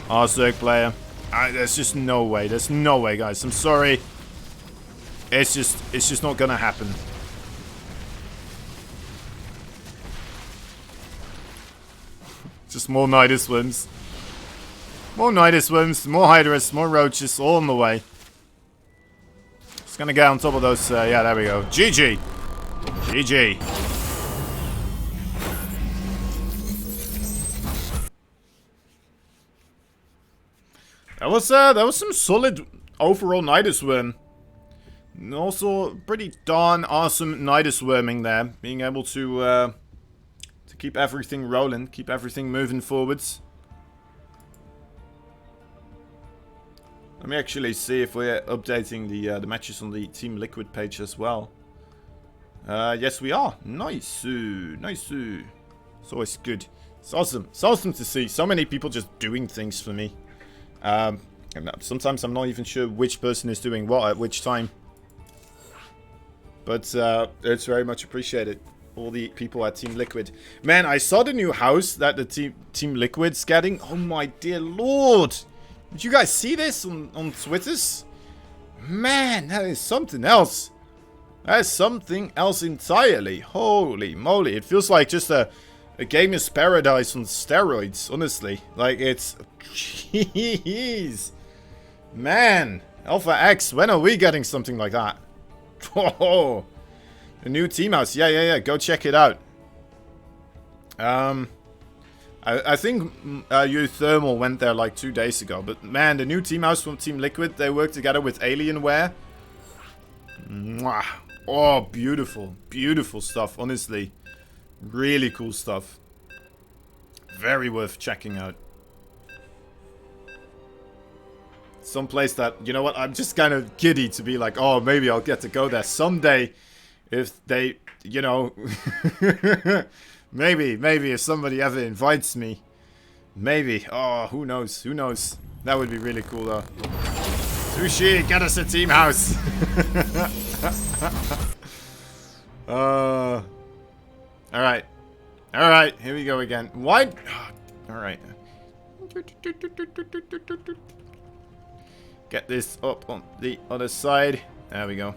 our Zerg player, there's just no way. There's no way, guys. I'm sorry. It's just not gonna happen. Just more Nidusworms. More Nidusworms, more Hydras, more Roaches, all on the way. Just gonna get on top of those, yeah, there we go. GG! GG. That was some solid overall Nidus win. And also pretty darn awesome Nidus worming there. Being able to keep everything rolling, keep everything moving forwards. Let me actually see if we're updating the matches on the Team Liquid page as well. Yes, we are. Nice, nice. It's always good. It's awesome. It's awesome to see so many people just doing things for me. And sometimes I'm not even sure which person is doing what at which time. But it's very much appreciated. All the people at Team Liquid. Man, I saw the new house that the Team Liquid's getting. Oh my dear lord. Did you guys see this on Twitters? Man, that is something else. That is something else entirely. Holy moly. It feels like just a gamer's paradise on steroids, honestly. Like, it's... Jeez. Man. Alpha X, when are we getting something like that? Whoa. The new team house. Yeah. Go check it out. I think Thermal went there like 2 days ago. But man, the new team house from Team Liquid, they work together with Alienware. Mwah. Oh, beautiful. Beautiful stuff, honestly. Really cool stuff. Very worth checking out. Some place that, you know what, I'm just kind of giddy to be like, oh, maybe I'll get to go there someday. If they, you know, maybe if somebody ever invites me. Maybe. Oh, who knows? Who knows? That would be really cool, though. Sushi, get us a team house. Alright. Alright, here we go again. Why? Alright. Get this up on the other side. There we go.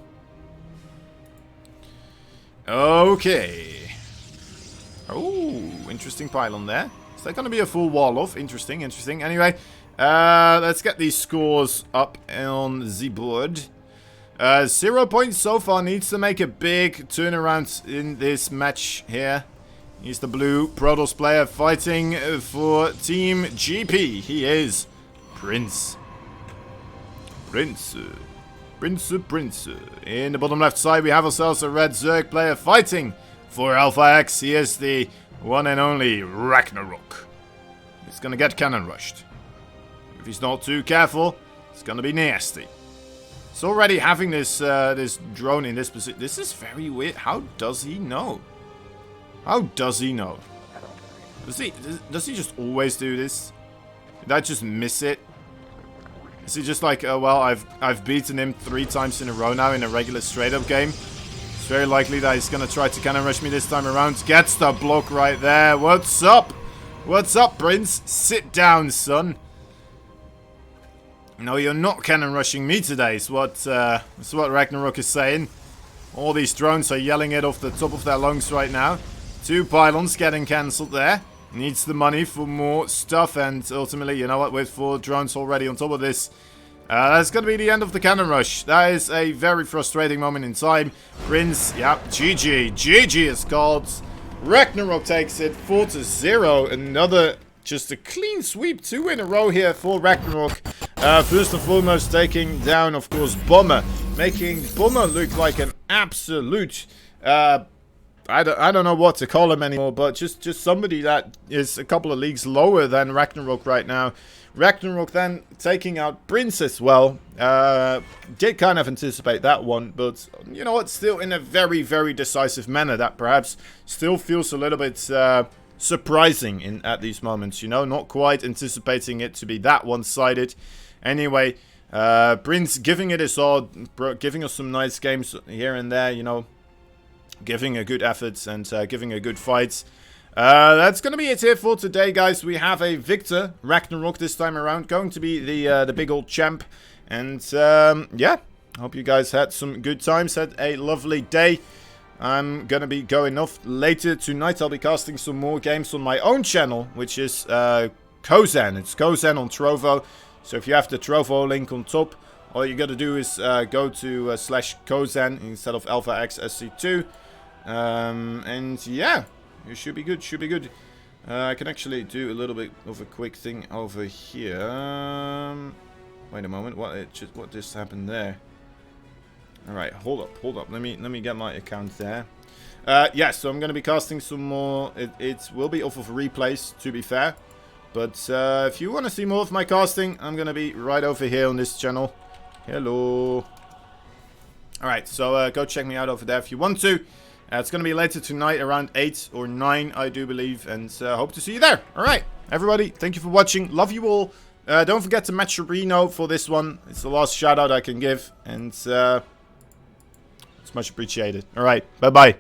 Okay. Oh, interesting pylon there. Is that going to be a full wall off? Interesting. Anyway, let's get these scores up on the board. 0 points so far. Needs to make a big turnaround in this match here. He's the blue Protoss player fighting for Team GP. He is Prince. Prince. In the bottom left side, we have ourselves a red Zerg player fighting for Alpha X. He is the one and only Ragnarok. He's gonna get cannon rushed. If he's not too careful, it's gonna be nasty. It's already having this this drone in this position. This is very weird. How does he know? How does he know? Does he just always do this? Did I just miss it? Is he just like, oh well, I've beaten him 3 times in a row now in a regular straight-up game. It's very likely that he's gonna try to cannon rush me this time around. Gets the block right there. What's up? What's up, Prince? Sit down, son. No, you're not cannon rushing me today, is what Ragnarok is saying. All these drones are yelling it off the top of their lungs right now. 2 pylons getting cancelled there. Needs the money for more stuff, and ultimately, you know what, with 4 drones already on top of this, that's going to be the end of the cannon rush. That is a very frustrating moment in time. Prince, yeah, GG is called. Ragnarok takes it 4-0. Another, just a clean sweep, 2 in a row here for Ragnarok. First and foremost, taking down, of course, Bomber. Making Bomber look like an absolute... I don't know what to call him anymore, but just somebody that is a couple of leagues lower than Ragnarok right now. Ragnarok then taking out Prince as well. Did kind of anticipate that one, but you know what? Still in a very, very decisive manner that perhaps still feels a little bit surprising at these moments. You know, not quite anticipating it to be that one-sided. Anyway, Prince giving it his all, giving us some nice games here and there. You know. Giving a good effort and giving a good fight. That's going to be it here for today, guys. We have a victor, Ragnarok, this time around. Going to be the big old champ. And, yeah. Hope you guys had some good times. Had a lovely day. I'm going to be going off later tonight. I'll be casting some more games on my own channel, which is Kozan. It's Kozan on Trovo. So if you have the Trovo link on top, all you got to do is go to /Kozan instead of Alpha X SC2. And yeah, it should be good, I can actually do a little bit of a quick thing over here. Wait a moment. What just happened there? All right, hold up. Let me get my account there. Yeah, so I'm gonna be casting some more. It will be off of replays, to be fair. But if you want to see more of my casting, I'm gonna be right over here on this channel. Hello. All right, so go check me out over there if you want to. It's gonna be later tonight, around 8 or 9, I do believe, and hope to see you there. All right, everybody, thank you for watching. Love you all. Don't forget to match Reno for this one. It's the last shout out I can give, and it's much appreciated. All right, bye bye.